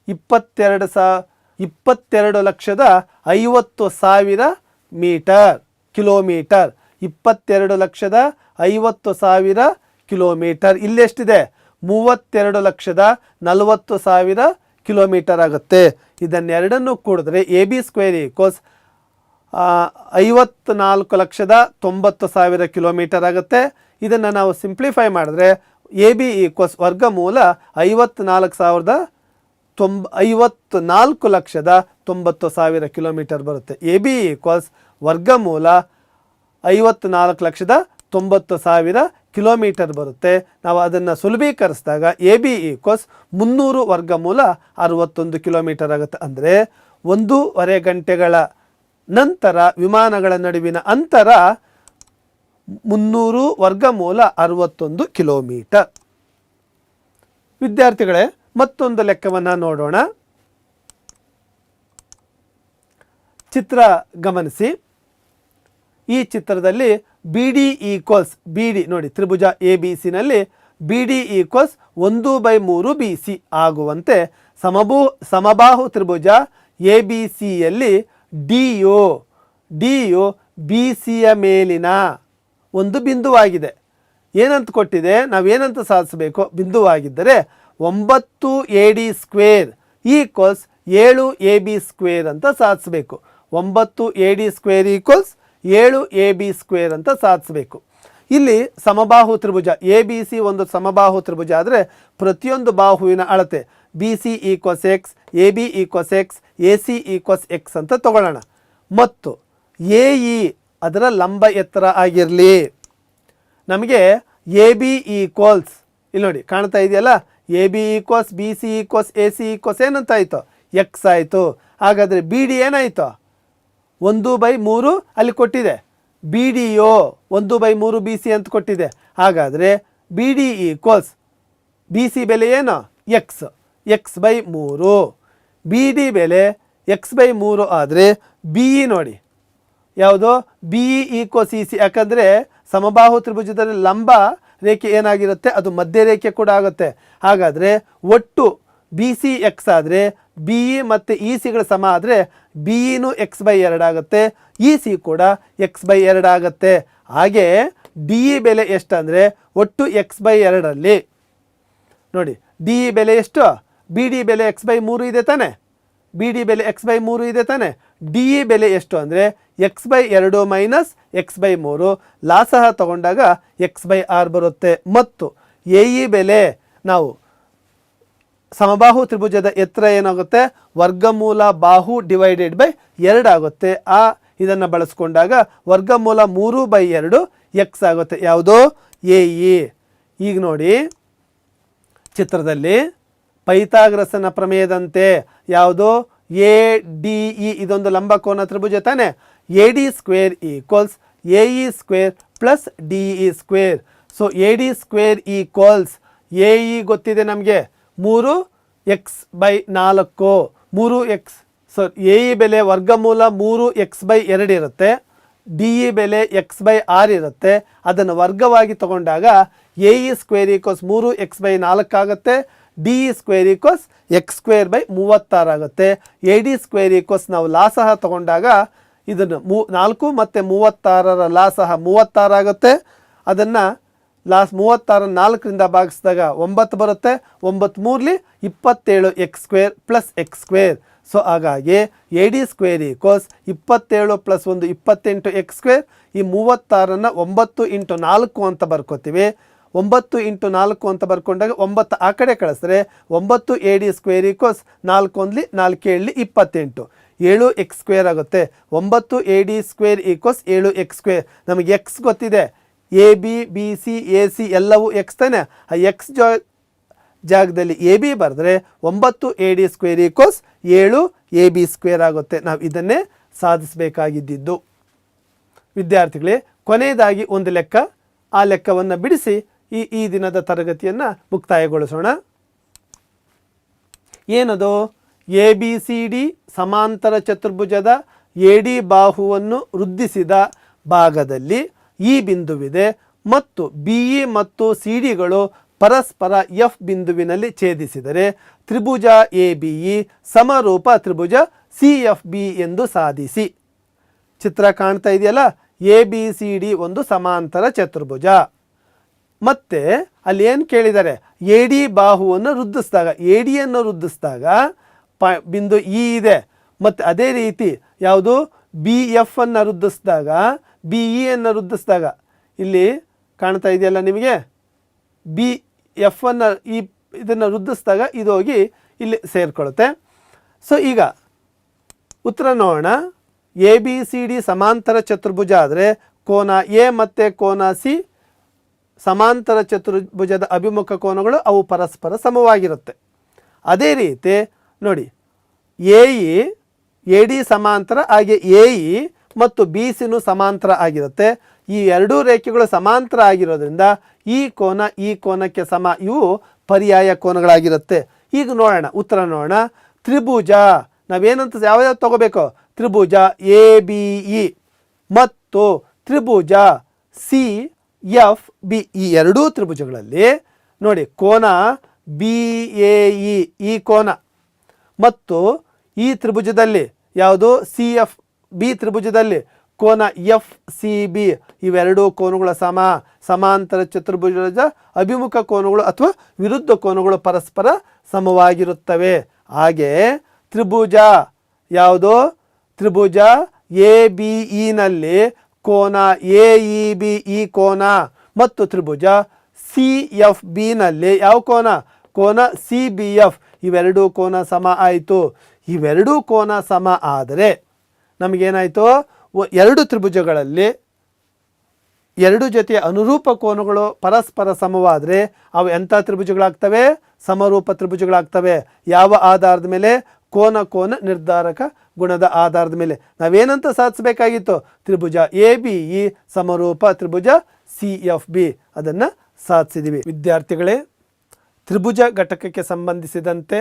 22,50,000 ಮೀಟರ್ ಕಿಲೋಮೀಟರ್. 22,50,000 ಕಿಲೋಮೀಟರ್. ಇಲ್ಲೆಷ್ಟಿದೆ? 32,40,000 ಕಿಲೋಮೀಟರ್ ಆಗುತ್ತೆ. ಇದನ್ನೆರಡನ್ನು ಕೂಡಿದ್ರೆ A B square equals 54,90,000 kilometre ಆಗುತ್ತೆ. ಇದನ್ನು ನಾವು ಸಿಂಪ್ಲಿಫೈ ಮಾಡಿದ್ರೆ ಎ ಬಿ ಈಕ್ವಲ್ಸ್ ವರ್ಗಮೂಲ 54,90,000 ಕಿಲೋಮೀಟರ್ ಬರುತ್ತೆ. ಎ ಬಿ ಈಕ್ವಲ್ಸ್ ವರ್ಗಮೂಲ 54,90,000 ಕಿಲೋಮೀಟರ್ ಬರುತ್ತೆ. ನಾವು ಅದನ್ನು ಸುಲಭೀಕರಿಸಿದಾಗ ಎ ಬಿ ಈಕ್ವಲ್ಸ್ 300 ವರ್ಗಮೂಲ 61 ಕಿಲೋಮೀಟರ್ ಆಗುತ್ತೆ. ಅಂದರೆ 1.5 ಗಂಟೆಗಳ ನಂತರ ವಿಮಾನಗಳ ನಡುವಿನ ಅಂತರ 300 ವರ್ಗಮೂಲ 61 ಕಿಲೋಮೀಟರ್. ವಿದ್ಯಾರ್ಥಿಗಳೇ, ಮತ್ತೊಂದು ಲೆಕ್ಕವನ್ನು ನೋಡೋಣ. ಚಿತ್ರ ಗಮನಿಸಿ. ಈ ಚಿತ್ರದಲ್ಲಿ B D equals, B D ನೋಡಿ ತ್ರಿಭುಜ ಎ ಬಿ ಸಿನಲ್ಲಿ B D equals 1/3 B C ಆಗುವಂತೆ ಸಮಬಾಹು ತ್ರಿಭುಜ ಎ ಬಿ ಸಿಯಲ್ಲಿ ಡಿ ಯು ಬಿ ಸಿಯ ಮೇಲಿನ ಒಂದು ಬಿಂದುವಾಗಿದೆ. ಏನಂತ ಕೊಟ್ಟಿದೆ, ನಾವೇನಂತ ಸಾಧಿಸಬೇಕು, ಬಿಂದುವಾಗಿದ್ದರೆ 9 AD square equals 7 AB square ಅಂತ ಸಾಧಿಸಬೇಕು. 9 AD square equals 7 AB square ಅಂತ ಸಾಧಿಸಬೇಕು. ಇಲ್ಲಿ ಸಮಬಾಹು ತ್ರಿಭುಜ ಎ ಬಿ ಸಿ ಒಂದು ಸಮಬಾಹು ತ್ರಿಭುಜ ಆದರೆ ಪ್ರತಿಯೊಂದು ಬಾಹುವಿನ ಅಳತೆ B C equals X, A B equals X, A C equals X ಅಂತ ತಗೊಳ್ಳೋಣ. ಮತ್ತು ಎ ಇ ಅದರ ಲಂಬ ಎತ್ತರ ಆಗಿರಲಿ. ನಮಗೆ ಎ ಬಿ ಈಕ್ವಲ್ಸ್ ಇಲ್ಲಿ ನೋಡಿ ಕಾಣ್ತಾ ಇದೆಯಲ್ಲ, A B equals B C equals A C equals ಏನಂತ ಆಯಿತು, ಎಕ್ಸ್ ಆಯಿತು. ಹಾಗಾದರೆ ಬಿ ಡಿ ಏನಾಯಿತು, 1/3 ಅಲ್ಲಿ ಕೊಟ್ಟಿದೆ. ಬಿ ಡಿ ಯು 1/3 ಬಿ ಸಿ ಅಂತ ಕೊಟ್ಟಿದೆ. ಹಾಗಾದರೆ B D equals B C ಬೆಲೆ ಏನು, ಎಕ್ಸ್, x/3. ಬಿ ಡಿ ಬೆಲೆ x/3 ಆದರೆ ಬಿ ಇ ನೋಡಿ ಯಾವುದು, B E equals E C. ಯಾಕಂದರೆ ಸಮಬಾಹು ತ್ರಿಭುಜದಲ್ಲಿ ಲಂಬ ರೇಖೆ ಏನಾಗಿರುತ್ತೆ ಅದು ಮಧ್ಯ ರೇಖೆ ಕೂಡ ಆಗುತ್ತೆ. ಹಾಗಾದರೆ ಒಟ್ಟು ಬಿ ಸಿ ಎಕ್ಸ್ ಆದರೆ ಬಿ ಇ ಮತ್ತು ಇ ಸಿಗಳ ಸಮ ಆದರೆ ಬಿ ಇನೂ x/2 ಆಗುತ್ತೆ, ಇ ಸಿ ಕೂಡ x/2 ಆಗುತ್ತೆ. ಹಾಗೆ ಡಿ ಇ ಬೆಲೆ ಎಷ್ಟು ಅಂದರೆ ಒಟ್ಟು x/2 ನೋಡಿ ಡಿ ಇ ಬೆಲೆ ಎಷ್ಟು, ಬಿ ಡಿ ಬೆಲೆ x/3 ಇದೆ ತಾನೆ, ಬಿ ಡಿ ಬೆಲೆ x/3 ಇದೆ ತಾನೆ. ಡಿ ಇ ಬೆಲೆ ಎಷ್ಟು ಅಂದರೆ x/2 ಮೈನಸ್ x/3 ಲಾಸಹ ತಗೊಂಡಾಗ x/6 ಬರುತ್ತೆ. ಮತ್ತು ಎ ಇ ಬೆಲೆ ನಾವು ಸಮಬಾಹು ತ್ರಿಭುಜದ ಎತ್ತರ ಏನಾಗುತ್ತೆ, ವರ್ಗಮೂಲ ಬಾಹು ಡಿವೈಡೆಡ್ ಬೈ 2 ಆಗುತ್ತೆ. ಇದನ್ನು ಬಳಸ್ಕೊಂಡಾಗ ವರ್ಗಮೂಲ 3/2 ಎಕ್ಸ್ ಆಗುತ್ತೆ. ಯಾವುದೋ ಎ ಇ. ಈಗ ನೋಡಿ ಚಿತ್ರದಲ್ಲಿ ಪೈಥಾಗರಸನ ಪ್ರಮೇಯದಂತೆ ಯಾವುದು ಎ ಡಿ ಇ ಇದೊಂದು ಲಂಬಕೋನ ತ್ರಿಭುಜ ತಾನೆ. A D square equals A E square plus D E square. So A D square equals A E ಗೊತ್ತಿದೆ ನಮಗೆ 3x/4 3x. So A E ಬೆಲೆ ವರ್ಗಮೂಲ 3x/2 ಇರುತ್ತೆ, ಡಿ ಇ ಬೆಲೆ x/6 ಇರುತ್ತೆ. ಅದನ್ನು ವರ್ಗವಾಗಿ ತಗೊಂಡಾಗ A E square equals 3x/4 ಆಗುತ್ತೆ, D E square equals x²/36 ಆಗುತ್ತೆ. ಎ ಡಿ ಸ್ಕ್ವೇರ್ ಈಕ್ವಲ್ಸ್ ನಾವು ಲಾಸಹ ತಗೊಂಡಾಗ ಇದನ್ನು 4 ಮತ್ತು 36ರ ಲಾಸಹ 36 ಆಗುತ್ತೆ. ಅದನ್ನು 36 4ರಿಂದ ಭಾಗಿಸಿದಾಗ 9 ಬರುತ್ತೆ. 9 3 27 x² ಪ್ಲಸ್ x². ಸೊ ಹಾಗಾಗಿ A D square equals 27 + 1 28 x². ಈ 36ನ್ನು 9 × 4 ಅಂತ ಬರ್ಕೋತೀವಿ. 9 × 4 ಅಂತ ಬರ್ಕೊಂಡಾಗ 9 ಆ ಕಡೆ ಕಳಿಸಿದ್ರೆ 9 A D square equals 4 1 4 7 28 7 x² ಆಗುತ್ತೆ. 9 A D square equals 7 x². ನಮಗೆ ಎಕ್ಸ್ ಗೊತ್ತಿದೆ, A B B C A C ಎಲ್ಲವೂ ಎಕ್ಸ್ ತಾನೆ. ಆ ಎಕ್ಸ್ ಜಾಗದಲ್ಲಿ ಎ ಬಿ ಬರೆದ್ರೆ 9 A D square equals 7 A B square ಆಗುತ್ತೆ. ನಾವು ಇದನ್ನೇ ಸಾಧಿಸಬೇಕಾಗಿದ್ದು. ವಿದ್ಯಾರ್ಥಿಗಳೇ, ಕೊನೆಯದಾಗಿ ಒಂದು ಲೆಕ್ಕ, ಆ ಲೆಕ್ಕವನ್ನು ಬಿಡಿಸಿ ಈ ದಿನದ ತರಗತಿಯನ್ನು ಮುಕ್ತಾಯಗೊಳಿಸೋಣ. ಏನದು, ಎ ಬಿ ಸಿ ಡಿ ಸಮಾಂತರ ಚತುರ್ಭುಜದ ಎ ಡಿ ಬಾಹುವನ್ನು ವೃದ್ಧಿಸಿದ ಭಾಗದಲ್ಲಿ ಈ ಬಿಂದುವಿದೆ ಮತ್ತು ಬಿ ಇ ಮತ್ತು ಸಿ ಡಿಗಳು ಪರಸ್ಪರ ಎಫ್ ಬಿಂದುವಿನಲ್ಲಿ ಛೇದಿಸಿದರೆ ತ್ರಿಭುಜ ಎ ಬಿ ಇ ಸಮರೂಪ ತ್ರಿಭುಜ ಸಿ ಎಫ್ ಬಿ ಎಂದು ಸಾಧಿಸಿ. ಚಿತ್ರ ಕಾಣ್ತಾ ಇದೆಯಲ್ಲ, ಎ ಬಿ ಸಿ ಡಿ ಒಂದು ಸಮಾಂತರ ಚತುರ್ಭುಜ. ಮತ್ತು ಅಲ್ಲಿ ಏನು ಕೇಳಿದ್ದಾರೆ, ಎ ಡಿ ಬಾಹುವನ್ನು ವೃದ್ಧಿಸಿದಾಗ, ಎ ಡಿಯನ್ನು ವೃದ್ಧಿಸಿದಾಗ ಬಿಂದು ಇ ಇದೆ. ಮತ್ತು ಅದೇ ರೀತಿ ಯಾವುದು ಬಿ ಎಫ್ ಅನ್ನು ವೃದ್ಧಿಸಿದಾಗ, ಬಿ ಇ ಅನ್ನು ವೃದ್ಧಿಸಿದಾಗ ಇಲ್ಲಿ ಕಾಣ್ತಾ ಇದೆಯಲ್ಲ ನಿಮಗೆ, ಬಿ ಎಫ್ ಅನ್ನು ಇದನ್ನು ವೃದ್ಧಿಸಿದಾಗ ಇದು ಹೋಗಿ ಇಲ್ಲಿ ಸೇರಿಕೊಳ್ಳುತ್ತೆ. ಸೊ ಈಗ ಉತ್ತರ ನೋಡೋಣ. ಎ ಬಿ ಸಿ ಡಿ ಸಮಾಂತರ ಚತುರ್ಭುಜ ಆದರೆ ಕೋನ ಎ ಮತ್ತು ಕೋನ ಸಿ ಸಮಾಂತರ ಚತುರ್ಭುಜದ ಅಭಿಮುಖ ಕೋನಗಳು ಅವು ಪರಸ್ಪರ ಸಮವಾಗಿರುತ್ತೆ. ಅದೇ ರೀತಿ ನೋಡಿ, ಎ ಇ ಎ ಡಿ ಸಮಾಂತರ, ಹಾಗೆ ಎ ಇ ಮತ್ತು ಬಿ ಸಿನೂ ಸಮಾಂತರ ಆಗಿರುತ್ತೆ. ಈ ಎರಡೂ ರೇಖೆಗಳು ಸಮಾಂತರ ಆಗಿರೋದ್ರಿಂದ ಈ ಕೋನ ಈ ಕೋನಕ್ಕೆ ಸಮ, ಇವು ಪರ್ಯಾಯ ಕೋನಗಳಾಗಿರುತ್ತೆ. ಈಗ ನೋಡೋಣ, ಉತ್ತರ ನೋಡೋಣ. ತ್ರಿಭುಜ ನಾವೇನಂತ ಯಾವ್ಯಾವ್ದು ತಗೋಬೇಕು, ತ್ರಿಭುಜ ಎ ಬಿ ಇ ಮತ್ತು ತ್ರಿಭುಜ ಸಿ ಎಫ್ ಬಿ, ಈ ಎರಡೂ ತ್ರಿಭುಜಗಳಲ್ಲಿ ನೋಡಿ ಕೋನ ಬಿ ಎ ಇ ಈ ಕೋನ ಮತ್ತು ಈ ತ್ರಿಭುಜದಲ್ಲಿ ಯಾವುದು ಸಿ ಎಫ್ ಬಿ ತ್ರಿಭುಜದಲ್ಲಿ ಕೋನ ಎಫ್ ಸಿ ಬಿ ಇವೆರಡೂ ಕೋನಗಳ ಸಮಾಂತರ ಚತುರ್ಭುಜದ ಅಭಿಮುಖ ಕೋನಗಳು ಅಥವಾ ವಿರುದ್ಧ ಕೋನಗಳು ಪರಸ್ಪರ ಸಮವಾಗಿರುತ್ತವೆ. ಹಾಗೆ ತ್ರಿಭುಜ ಯಾವುದೋ ತ್ರಿಭುಜ ಎ ಬಿ ಇನಲ್ಲಿ ಕೋನ ಎ ಇ ಬಿ ಈ ಕೋನ ಮತ್ತು ತ್ರಿಭುಜ ಸಿ ಎಫ್ ಬಿನಲ್ಲಿ ಯಾವ ಕೋನ ಸಿ ಬಿ ಎಫ್ ಇವೆರಡೂ ಕೋನ ಸಮ ಆಯಿತು. ಇವೆರಡೂ ಕೋನ ಸಮ ಆದರೆ ನಮಗೇನಾಯಿತು, ಎರಡು ತ್ರಿಭುಜಗಳಲ್ಲಿ ಎರಡು ಜೊತೆಯ ಅನುರೂಪ ಕೋನಗಳು ಪರಸ್ಪರ ಸಮವಾದರೆ ಅವು ಎಂಥ ತ್ರಿಭುಜಗಳಾಗ್ತವೆ, ಸಮರೂಪ ತ್ರಿಭುಜಗಳಾಗ್ತವೆ. ಯಾವ ಆಧಾರದ ಮೇಲೆ, ಕೋನ ನಿರ್ಧಾರಕ ಗುಣದ ಆಧಾರದ ಮೇಲೆ. ನಾವೇನಂತ ಸಾಧಿಸಬೇಕಾಗಿತ್ತು, ತ್ರಿಭುಜ ಎ ಬಿ ಇ ಸಮರೂಪ ತ್ರಿಭುಜ ಸಿ ಎಫ್ ಬಿ, ಅದನ್ನು ಸಾಧಿಸಿದ್ದೀವಿ. ವಿದ್ಯಾರ್ಥಿಗಳೇ, ತ್ರಿಭುಜ ಘಟಕಕ್ಕೆ ಸಂಬಂಧಿಸಿದಂತೆ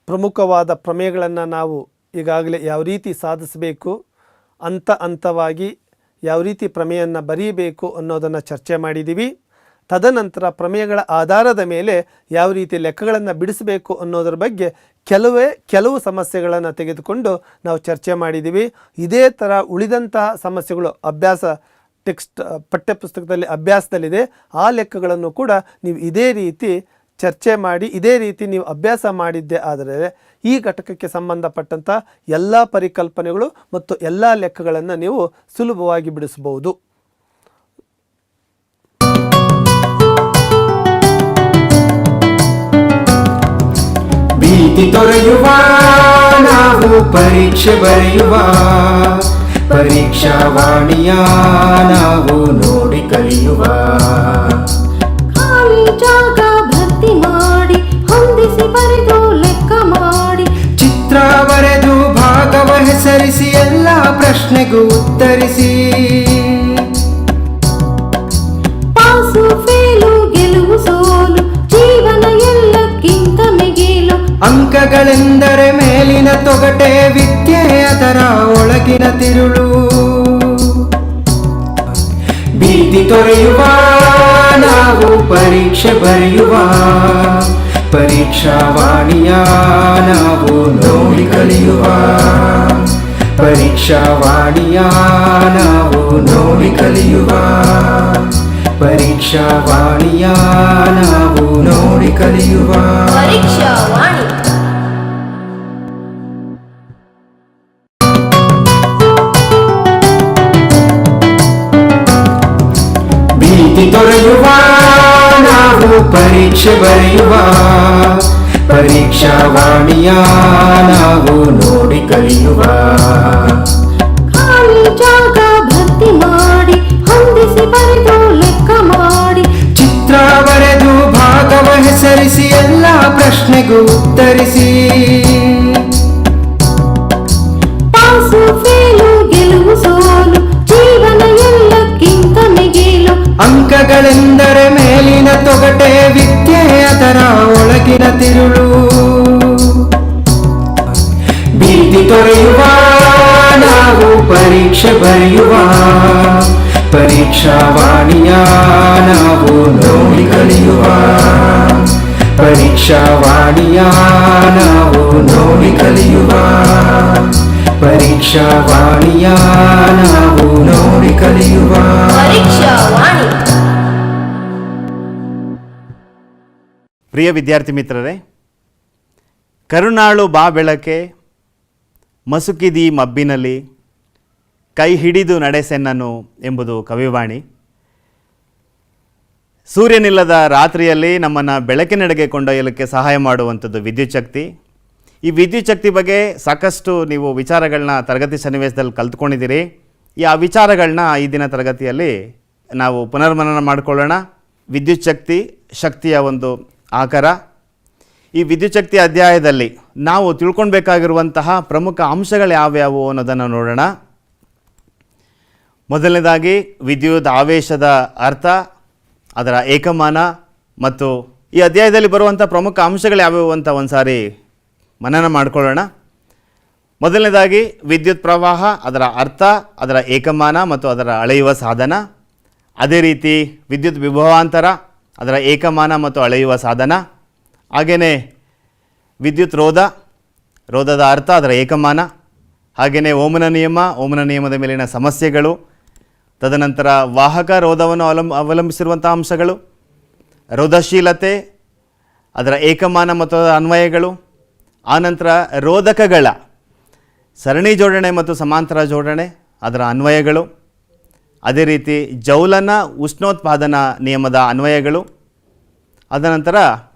ಪ್ರಮುಖವಾದ ಪ್ರಮೇಯಗಳನ್ನು ನಾವು ಈಗಾಗಲೇ ಯಾವ ರೀತಿ ಸಾಧಿಸಬೇಕು, ಹಂತವಾಗಿ ಯಾವ ರೀತಿ ಪ್ರಮೇಯವನ್ನು ಬರೀಬೇಕು ಅನ್ನೋದನ್ನು ಚರ್ಚೆ ಮಾಡಿದ್ದೀವಿ. ತದನಂತರ ಪ್ರಮೇಯಗಳ ಆಧಾರದ ಮೇಲೆ ಯಾವ ರೀತಿ ಲೆಕ್ಕಗಳನ್ನು ಬಿಡಿಸಬೇಕು ಅನ್ನೋದ್ರ ಬಗ್ಗೆ ಕೆಲವು ಸಮಸ್ಯೆಗಳನ್ನು ತೆಗೆದುಕೊಂಡು ನಾವು ಚರ್ಚೆ ಮಾಡಿದ್ದೀವಿ. ಇದೇ ಥರ ಉಳಿದಂತಹ ಸಮಸ್ಯೆಗಳು ಪಠ್ಯಪುಸ್ತಕದಲ್ಲಿ ಅಭ್ಯಾಸದಲ್ಲಿದೆ. ಆ ಲೆಕ್ಕಗಳನ್ನು ಕೂಡ ನೀವು ಇದೇ ರೀತಿ ಚರ್ಚೆ ಮಾಡಿ ಇದೇ ರೀತಿ ನೀವು ಅಭ್ಯಾಸ ಮಾಡಿದ್ದೇ ಆದರೆ ಈ ಘಟಕಕ್ಕೆ ಸಂಬಂಧಪಟ್ಟಂಥ ಎಲ್ಲ ಪರಿಕಲ್ಪನೆಗಳು ಮತ್ತು ಎಲ್ಲ ಲೆಕ್ಕಗಳನ್ನು ನೀವು ಸುಲಭವಾಗಿ ಬಿಡಿಸಬಹುದು. ಭೀತಿ ತೊರೆಯುವ ನಾವು ಪರೀಕ್ಷೆ ಬರೆಯುವ ಪರೀಕ್ಷಾವಾಣಿಯ ನಾವು ನೋಡಿ ಕಲಿಯುವ. ಖಾಲಿ ಜಾಗ ಭರ್ತಿ ಮಾಡಿ ಹೊಂದಿಸಿ ಬರೆದು ಲೆಕ್ಕ ಮಾಡಿ ಚಿತ್ರ ಬರೆದು ಭಾಗವ ಹೆಸರಿಸಿ ಎಲ್ಲ ಪ್ರಶ್ನೆಗೂ ಉತ್ತರಿಸಿ. ಪಾಸು ಫೇಲು ಗೆಲುವು ಸೋಲು ಜೀವನ ಎಲ್ಲಕ್ಕಿಂತ ಮಿಗಿಲು. ಅಂಕಗಳೆಂದರೆ ಮೇಲಿನ ತೊಗಟೆ, ವಿದ್ಯೆ ಅದರ ಒಳಗಿನ ತಿರುಳು. ಭೀತಿ ತೊರೆಯುವ ನಾವು ಪರೀಕ್ಷೆ ಬರೆಯುವ ಪರೀಕ್ಷಾವಾಣಿಯ ನಾವು ನೋಡಿ ಕಲಿಯುವ. ಪರೀಕ್ಷಾವಾಣಿಯ ನಾವು ನೋಡಿ ಕಲಿಯುವ. ಪರೀಕ್ಷಾವಾಣಿಯ ನಾವು ನೋಡಿ ಕಲಿಯುವ. ಪರೀಕ್ಷಾವಾಣಿ. ಭೀತಿ ತೊರೆಯುವ ನಾವು ಪರೀಕ್ಷೆ ಬರೆಯುವ ಪರೀಕ್ಷಾವಾಣಿಯ ನಾವು ನೋಡಿ ಕಲಿಯುವ. ಖಾಲಿ ಜಾಗ ಭರ್ತಿ ಮಾಡಿ ಹೊಂದಿಸಿ ಬರೆದು ಲೆಕ್ಕ ಮಾಡಿ ಚಿತ್ರ ಬರೆದು ಭಾಗವ ಹೆಸರಿಸಿ ಎಲ್ಲ ಪ್ರಶ್ನೆಗೂ ಉತ್ತರಿಸಿ. ಪಾಸು ಫೇಲು ಗೆಲುವು ಸೋಲು ಜೀವನ ಎಲ್ಲಕ್ಕಿಂತ ಮಿಗಿಲು. ಅಂಕಗಳೆಂದರೆ ಮೇಲಿನ ತೊಗಟೆ, ವಿದ್ಯೆ ಅದರ ಒಳಗಿನ ತಿರುಳು. ಭೀತಿ ತೊರೆಯುವ ನಾವು ಪರೀಕ್ಷೆ ಬರೆಯುವ ಪರೀಕ್ಷಾವಾಣಿಯ ನಾವು ನೋಡಿ ಕಲಿಯುವ. ಪರೀಕ್ಷಾವಾಣಿಯ ನಾವು ನೋಡಿ ಕಲಿಯುವ. ಪರೀಕ್ಷಾವಾಣಿಯ ನಾವು ನೋಡಿ ಕಲಿಯುವ. ಪರೀಕ್ಷಾವಾಣಿ. ಪ್ರಿಯ ವಿದ್ಯಾರ್ಥಿ ಮಿತ್ರರೇ, ಕರುಣಾಳು ಬಾ ಬೆಳಕೆ ಮಸುಕಿದಿ ಮಬ್ಬಿನಲ್ಲಿ ಕೈ ಹಿಡಿದು ನಡೆಸೆನ್ನನು ಎಂಬುದು ಕವಿವಾಣಿ. ಸೂರ್ಯನಿಲ್ಲದ ರಾತ್ರಿಯಲ್ಲಿ ನಮ್ಮನ್ನು ಬೆಳಕಿನೆಡೆಗೆ ಕೊಂಡೊಯ್ಯಲಿಕ್ಕೆ ಸಹಾಯ ಮಾಡುವಂಥದ್ದು ವಿದ್ಯುತ್ ಶಕ್ತಿ. ಈ ವಿದ್ಯುತ್ ಶಕ್ತಿ ಬಗ್ಗೆ ಸಾಕಷ್ಟು ನೀವು ವಿಚಾರಗಳನ್ನ ತರಗತಿ ಸನ್ನಿವೇಶದಲ್ಲಿ ಕಲ್ತ್ಕೊಂಡಿದ್ದೀರಿ. ಆ ವಿಚಾರಗಳನ್ನ ಈ ದಿನ ತರಗತಿಯಲ್ಲಿ ನಾವು ಪುನರ್ಮನನ ಮಾಡಿಕೊಳ್ಳೋಣ. ವಿದ್ಯುತ್ ಶಕ್ತಿಯ ಒಂದು ಆಕಾರ. ಈ ವಿದ್ಯುತ್ ಶಕ್ತಿ ಅಧ್ಯಾಯದಲ್ಲಿ ನಾವು ತಿಳ್ಕೊಳ್ಬೇಕಾಗಿರುವಂತಹ ಪ್ರಮುಖ ಅಂಶಗಳು ಯಾವ್ಯಾವು ಅನ್ನೋದನ್ನು ನೋಡೋಣ. ಮೊದಲನೇದಾಗಿ ವಿದ್ಯುತ್ ಆವೇಶದ ಅರ್ಥ, ಅದರ ಏಕಮಾನ ಮತ್ತು ಈ ಅಧ್ಯಾಯದಲ್ಲಿ ಬರುವಂಥ ಪ್ರಮುಖ ಅಂಶಗಳು ಯಾವ್ಯಾವು ಅಂತ ಒಂದು ಸಾರಿ ಮನನ ಮಾಡಿಕೊಳ್ಳೋಣ. ಮೊದಲನೇದಾಗಿ ವಿದ್ಯುತ್ ಪ್ರವಾಹ, ಅದರ ಅರ್ಥ, ಅದರ ಏಕಮಾನ ಮತ್ತು ಅದರ ಅಳೆಯುವ ಸಾಧನ. ಅದೇ ರೀತಿ ವಿದ್ಯುತ್ ವಿಭವಾಂತರ, ಅದರ ಏಕಮಾನ ಮತ್ತು ಅಳೆಯುವ ಸಾಧನ. ಹಾಗೆಯೇ ವಿದ್ಯುತ್ ರೋಧದ ಅರ್ಥ, ಅದರ ಏಕಮಾನ. ಹಾಗೆಯೇ ಓಮನ ನಿಯಮದ ಮೇಲಿನ ಸಮಸ್ಯೆಗಳು, ತದನಂತರ ವಾಹಕ ರೋಧವನ್ನು ಅವಲಂಬಿಸಿರುವಂಥ ಅಂಶಗಳು, ರೋಧಶೀಲತೆ, ಅದರ ಏಕಮಾನ ಮತ್ತು ಅದರ ಅನ್ವಯಗಳು, ಆನಂತರ ರೋಧಕಗಳ ಸರಣಿ ಜೋಡಣೆ ಮತ್ತು ಸಮಾಂತರ ಜೋಡಣೆ, ಅದರ ಅನ್ವಯಗಳು, ಅದೇ ರೀತಿ ಜೌಲನ ಉಷ್ಣೋತ್ಪಾದನಾ ನಿಯಮದ ಅನ್ವಯಗಳು, ಅದನಂತರ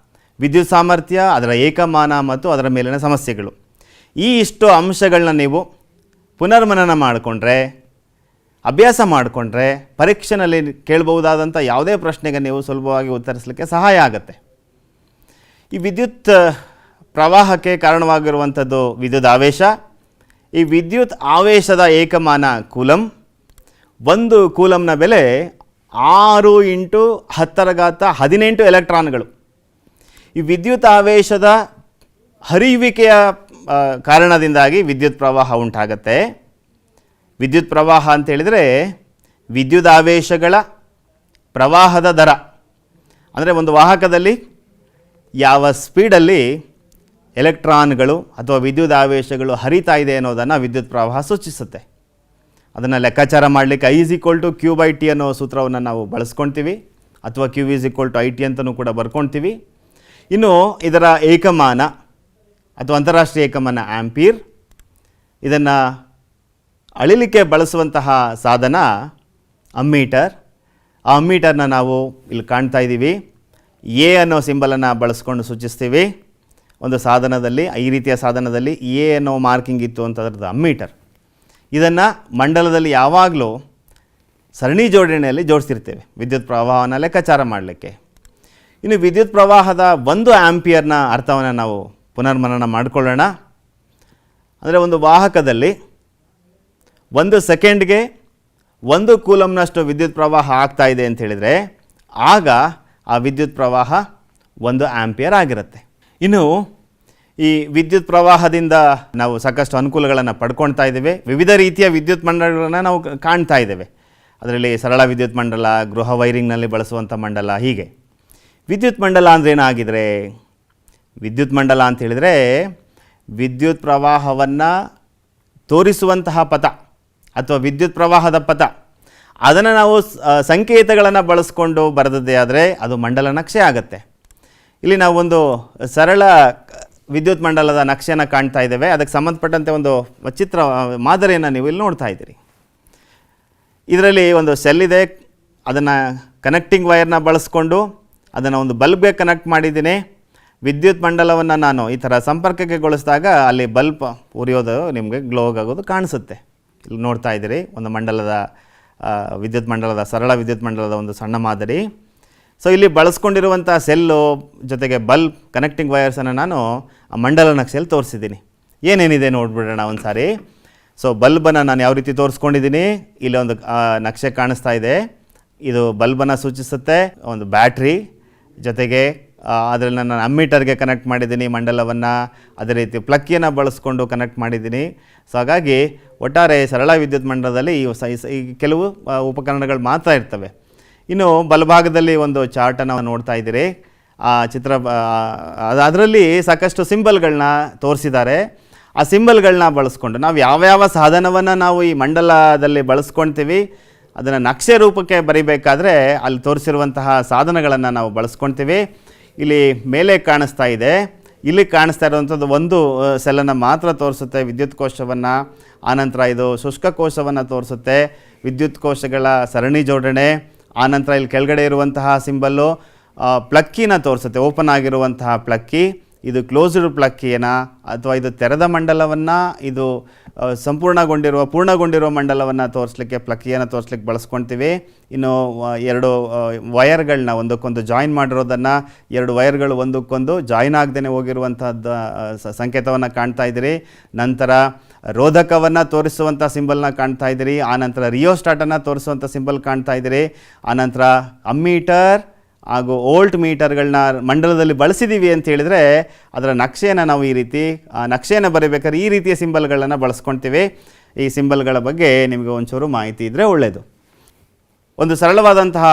ವಿದ್ಯುತ್ ಸಾಮರ್ಥ್ಯ, ಅದರ ಏಕಮಾನ ಮತ್ತು ಅದರ ಮೇಲಿನ ಸಮಸ್ಯೆಗಳು. ಈ ಇಷ್ಟು ಅಂಶಗಳನ್ನ ನೀವು ಪುನರ್ಮನನ ಮಾಡಿಕೊಂಡ್ರೆ, ಅಭ್ಯಾಸ ಮಾಡಿಕೊಂಡ್ರೆ ಪರೀಕ್ಷೆಯಲ್ಲಿ ಕೇಳಬಹುದಾದಂಥ ಯಾವುದೇ ಪ್ರಶ್ನೆಗೆ ನೀವು ಸುಲಭವಾಗಿ ಉತ್ತರಿಸಲಿಕ್ಕೆ ಸಹಾಯ ಆಗುತ್ತೆ. ಈ ವಿದ್ಯುತ್ ಪ್ರವಾಹಕ್ಕೆ ಕಾರಣವಾಗಿರುವಂಥದ್ದು ವಿದ್ಯುತ್ ಆವೇಶ. ಈ ವಿದ್ಯುತ್ ಆವೇಶದ ಏಕಮಾನ ಕೂಲಂ. 1 ಕೂಲಂನ ಬೆಲೆ 6 × 10⁻18 ಎಲೆಕ್ಟ್ರಾನ್ಗಳು. ಈ ವಿದ್ಯುತ್ ಆವೇಶದ ಹರಿಯುವಿಕೆಯ ಕಾರಣದಿಂದಾಗಿ ವಿದ್ಯುತ್ ಪ್ರವಾಹ ಉಂಟಾಗತ್ತೆ. ವಿದ್ಯುತ್ ಪ್ರವಾಹ ಅಂತೇಳಿದರೆ ವಿದ್ಯುತ್ ಆವೇಶಗಳ ಪ್ರವಾಹದ ದರ, ಅಂದರೆ ಒಂದು ವಾಹಕದಲ್ಲಿ ಯಾವ ಸ್ಪೀಡಲ್ಲಿ ಎಲೆಕ್ಟ್ರಾನ್ಗಳು ಅಥವಾ ವಿದ್ಯುತ್ ಆವೇಶಗಳು ಹರಿತಾ ಇದೆ ಅನ್ನೋದನ್ನು ವಿದ್ಯುತ್ ಪ್ರವಾಹ ಸೂಚಿಸುತ್ತೆ. ಅದನ್ನು ಲೆಕ್ಕಾಚಾರ ಮಾಡಲಿಕ್ಕೆ I=Q/T ಅನ್ನೋ ಸೂತ್ರವನ್ನು ನಾವು ಬಳಸ್ಕೊಳ್ತೀವಿ, ಅಥವಾ Q=IT ಅಂತಲೂ ಕೂಡ ಬರ್ಕೊಳ್ತೀವಿ. ಇನ್ನು ಇದರ ಏಕಮಾನ ಅಥವಾ ಅಂತಾರಾಷ್ಟ್ರೀಯ ಏಕಮಾನ ಆಂಪೀರ್. ಇದನ್ನು ಅಳಿಲಿಕ್ಕೆ ಬಳಸುವಂತಹ ಸಾಧನ ಅಮ್ಮೀಟರ್. ಆ ಅಮ್ಮೀಟರ್ನ ನಾವು ಇಲ್ಲಿ ಕಾಣ್ತಾ ಇದ್ದೀವಿ. ಎ ಅನ್ನೋ ಸಿಂಬಲನ್ನು ಬಳಸ್ಕೊಂಡು ಸೂಚಿಸ್ತೀವಿ. ಒಂದು ಸಾಧನದಲ್ಲಿ, ಈ ರೀತಿಯ ಸಾಧನದಲ್ಲಿ ಎ ಅನ್ನೋ ಮಾರ್ಕಿಂಗ್ ಇತ್ತು ಅಂತದ್ರದ್ದು ಅಮ್ಮೀಟರ್. ಇದನ್ನು ಮಂಡಲದಲ್ಲಿ ಯಾವಾಗಲೂ ಸರಣಿ ಜೋಡಣೆಯಲ್ಲಿ ಜೋಡಿಸಿರ್ತೇವೆ ವಿದ್ಯುತ್ ಪ್ರವಾಹವನ್ನು ಲೆಕ್ಕಾಚಾರ ಮಾಡಲಿಕ್ಕೆ. ಇನ್ನು ವಿದ್ಯುತ್ ಪ್ರವಾಹದ 1 ಆಂಪಿಯರ್ನ ಅರ್ಥವನ್ನು ನಾವು ಪುನರ್ಮನನ ಮಾಡಿಕೊಳ್ಳೋಣ. ಅಂದರೆ ಒಂದು ವಾಹಕದಲ್ಲಿ 1 ಸೆಕೆಂಡ್ಗೆ 1 ಕೂಲಂನಷ್ಟು ವಿದ್ಯುತ್ ಪ್ರವಾಹ ಆಗ್ತಾ ಇದೆ ಅಂತ ಹೇಳಿದರೆ ಆಗ ಆ ವಿದ್ಯುತ್ ಪ್ರವಾಹ 1 ಆಂಪಿಯರ್ ಆಗಿರುತ್ತೆ. ಇನ್ನು ಈ ವಿದ್ಯುತ್ ಪ್ರವಾಹದಿಂದ ನಾವು ಸಾಕಷ್ಟು ಅನುಕೂಲಗಳನ್ನು ಪಡ್ಕೊಳ್ತಾ ಇದ್ದೇವೆ. ವಿವಿಧ ರೀತಿಯ ವಿದ್ಯುತ್ ಮಂಡಲಗಳನ್ನು ನಾವು ಕಾಣ್ತಾ ಇದ್ದೇವೆ. ಅದರಲ್ಲಿ ಸರಳ ವಿದ್ಯುತ್ ಮಂಡಲ, ಗೃಹ ವೈರಿಂಗ್ನಲ್ಲಿ ಬಳಸುವಂಥ ಮಂಡಲ, ಹೀಗೆ. ವಿದ್ಯುತ್ ಮಂಡಲ ಅಂದರೆ ಏನಾಗಿದ್ರೆ, ವಿದ್ಯುತ್ ಮಂಡಲ ಅಂತ ಹೇಳಿದರೆ ವಿದ್ಯುತ್ ಪ್ರವಾಹವನ್ನು ತೋರಿಸುವಂತಹ ಪಥ ಅಥವಾ ವಿದ್ಯುತ್ ಪ್ರವಾಹದ ಪಥ, ಅದನ್ನು ನಾವು ಸಂಕೇತಗಳನ್ನು ಬಳಸ್ಕೊಂಡು ಬರೆದದ್ದೇ ಆದರೆ ಅದು ಮಂಡಲ ನಕ್ಷೆ ಆಗುತ್ತೆ. ಇಲ್ಲಿ ನಾವು ಒಂದು ಸರಳ ವಿದ್ಯುತ್ ಮಂಡಲದ ನಕ್ಷೆಯನ್ನು ಕಾಣ್ತಾ ಇದ್ದೇವೆ. ಅದಕ್ಕೆ ಸಂಬಂಧಪಟ್ಟಂತೆ ಒಂದು ಚಿತ್ರ ಮಾದರಿಯನ್ನು ನೀವು ಇಲ್ಲಿ ನೋಡ್ತಾ ಇದ್ದೀರಿ. ಇದರಲ್ಲಿ ಒಂದು ಸೆಲ್ ಇದೆ. ಅದನ್ನು ಕನೆಕ್ಟಿಂಗ್ ವೈರ್ನ ಬಳಸ್ಕೊಂಡು ಅದನ್ನು ಒಂದು ಬಲ್ಬ್ಗೆ ಕನೆಕ್ಟ್ ಮಾಡಿದ್ದೀನಿ. ವಿದ್ಯುತ್ ಮಂಡಲವನ್ನು ನಾನು ಈ ಥರ ಸಂಪರ್ಕಕ್ಕೆ ಗೊಳಿಸಿದಾಗ ಅಲ್ಲಿ ಬಲ್ಬ್ ಉರಿಯೋದು ನಿಮಗೆ ಗ್ಲೋ ಆಗೋದು ಕಾಣಿಸುತ್ತೆ. ಇಲ್ಲಿ ನೋಡ್ತಾ ಇದ್ದೀರಿ ಒಂದು ಮಂಡಲದ ವಿದ್ಯುತ್ ಮಂಡಲದ ಸರಳ ವಿದ್ಯುತ್ ಮಂಡಲದ ಒಂದು ಸಣ್ಣ ಮಾದರಿ. ಸೊ ಇಲ್ಲಿ ಬಳಸ್ಕೊಂಡಿರುವಂಥ ಸೆಲ್ಲು ಜೊತೆಗೆ ಬಲ್ಬ್, ಕನೆಕ್ಟಿಂಗ್ ವೈರ್ಸನ್ನು ನಾನು ಆ ಮಂಡಲ ನಕ್ಷೆಯಲ್ಲಿ ತೋರಿಸಿದ್ದೀನಿ. ಏನೇನಿದೆ ನೋಡಿಬಿಡೋಣ ಒಂದು ಸಾರಿ. ಸೊ ಬಲ್ಬನ್ನು ನಾನು ಯಾವ ರೀತಿ ತೋರಿಸ್ಕೊಂಡಿದ್ದೀನಿ, ಇಲ್ಲಿ ಒಂದು ನಕ್ಷೆ ಕಾಣಿಸ್ತಾ ಇದೆ. ಇದು ಬಲ್ಬನ್ನು ಸೂಚಿಸುತ್ತೆ. ಒಂದು ಬ್ಯಾಟ್ರಿ ಜೊತೆಗೆ ಅದರಲ್ಲಿ ನಾನು ಅಮ್ಮೀಟರ್ಗೆ ಕನೆಕ್ಟ್ ಮಾಡಿದ್ದೀನಿ ಮಂಡಲವನ್ನು. ಅದೇ ರೀತಿ ಪ್ಲಕ್ಕಿಯನ್ನು ಬಳಸ್ಕೊಂಡು ಕನೆಕ್ಟ್ ಮಾಡಿದ್ದೀನಿ. ಸೊ ಹಾಗಾಗಿ ಒಟ್ಟಾರೆ ಸರಳ ವಿದ್ಯುತ್ ಮಂಡಲದಲ್ಲಿ ಈ ಕೆಲವು ಉಪಕರಣಗಳು ಮಾತ್ರ ಇರ್ತವೆ. ಇನ್ನು ಬಲಭಾಗದಲ್ಲಿ ಒಂದು ಚಾರ್ಟನ್ನು ನೋಡ್ತಾ ಇದ್ದೀರಿ. ಆ ಚಿತ್ರ ಅದರಲ್ಲಿ ಸಾಕಷ್ಟು ಸಿಂಬಲ್ಗಳನ್ನ ತೋರಿಸಿದ್ದಾರೆ. ಆ ಸಿಂಬಲ್ಗಳನ್ನ ಬಳಸ್ಕೊಂಡು ನಾವು ಯಾವ್ಯಾವ ಸಾಧನವನ್ನು ನಾವು ಈ ಮಂಡಲದಲ್ಲಿ ಬಳಸ್ಕೊಳ್ತೀವಿ ಅದನ್ನು ನಕ್ಷೆ ರೂಪಕ್ಕೆ ಬರಿಬೇಕಾದ್ರೆ ಅಲ್ಲಿ ತೋರಿಸಿರುವಂತಹ ಸಾಧನಗಳನ್ನು ನಾವು ಬಳಸ್ಕೊಳ್ತೀವಿ. ಇಲ್ಲಿ ಮೇಲೆ ಕಾಣಿಸ್ತಾ ಇದೆ. ಇಲ್ಲಿ ಕಾಣಿಸ್ತಾ ಇರುವಂಥದ್ದು ಒಂದು ಸೆಲ್ಲನ್ನು ಮಾತ್ರ ತೋರಿಸುತ್ತೆ, ವಿದ್ಯುತ್ ಕೋಶವನ್ನು. ಆನಂತರ ಇದು ಶುಷ್ಕ ಕೋಶವನ್ನು ತೋರಿಸುತ್ತೆ, ವಿದ್ಯುತ್ ಕೋಶಗಳ ಸರಣಿ ಜೋಡಣೆ. ಆನಂತರ ಇಲ್ಲಿ ಕೆಳಗಡೆ ಇರುವಂತಹ ಸಿಂಬಲ್ಲು ಪ್ಲಕ್ಕಿನ ತೋರಿಸುತ್ತೆ, ಓಪನ್ ಆಗಿರುವಂತಹ ಪ್ಲಕ್ಕಿ. ಇದು ಕ್ಲೋಸ್ಡ್ ಪ್ಲಕ್ಕಿನ ಅಥವಾ ಇದು ತೆರೆದ ಮಂಡಲವನ್ನು, ಇದು ಪೂರ್ಣಗೊಂಡಿರುವ ಮಂಡಲವನ್ನು ತೋರಿಸ್ಲಿಕ್ಕೆ ಪ್ಲಕ್ಕಿಯನ್ನು ತೋರಿಸ್ಲಿಕ್ಕೆ ಬಳಸ್ಕೊಳ್ತೀವಿ. ಇನ್ನು 2 ವಯರ್ಗಳನ್ನ ಒಂದಕ್ಕೊಂದು ಜಾಯಿನ್ ಮಾಡಿರೋದನ್ನು, 2 ವಯರ್ಗಳು ಒಂದಕ್ಕೊಂದು ಜಾಯಿನ್ ಆಗದೇ ಹೋಗಿರುವಂಥದ್ದು ಸಂಕೇತವನ್ನು ಕಾಣ್ತಾ ಇದ್ದೀರಿ. ನಂತರ ರೋಧಕವನ್ನು ತೋರಿಸುವಂಥ ಸಿಂಬಲ್ನ ಕಾಣ್ತಾ ಇದ್ದೀರಿ. ಆನಂತರ ರಿಯೋಸ್ಟಾಟನ್ನು ತೋರಿಸುವಂಥ ಸಿಂಬಲ್ ಕಾಣ್ತಾ ಇದ್ದೀರಿ. ಆನಂತರ ಅಮ್ಮೀಟರ್ ಹಾಗೂ ವೋಲ್ಟ್ ಮೀಟರ್ಗಳನ್ನ ಮಂಡಲದಲ್ಲಿ ಬಳಸಿದ್ದೀವಿ ಅಂತ ಹೇಳಿದರೆ ಅದರ ನಕ್ಷೆಯನ್ನು ನಾವು ಈ ರೀತಿ ನಕ್ಷೆಯನ್ನು ಬರೀಬೇಕಾದ್ರೆ ಈ ರೀತಿಯ ಸಿಂಬಲ್ಗಳನ್ನು ಬಳಸ್ಕೊಳ್ತೀವಿ. ಈ ಸಿಂಬಲ್ಗಳ ಬಗ್ಗೆ ನಿಮಗೆ ಒಂಚೂರು ಮಾಹಿತಿ ಇದ್ದರೆ ಒಳ್ಳೆಯದು. ಒಂದು ಸರಳವಾದಂತಹ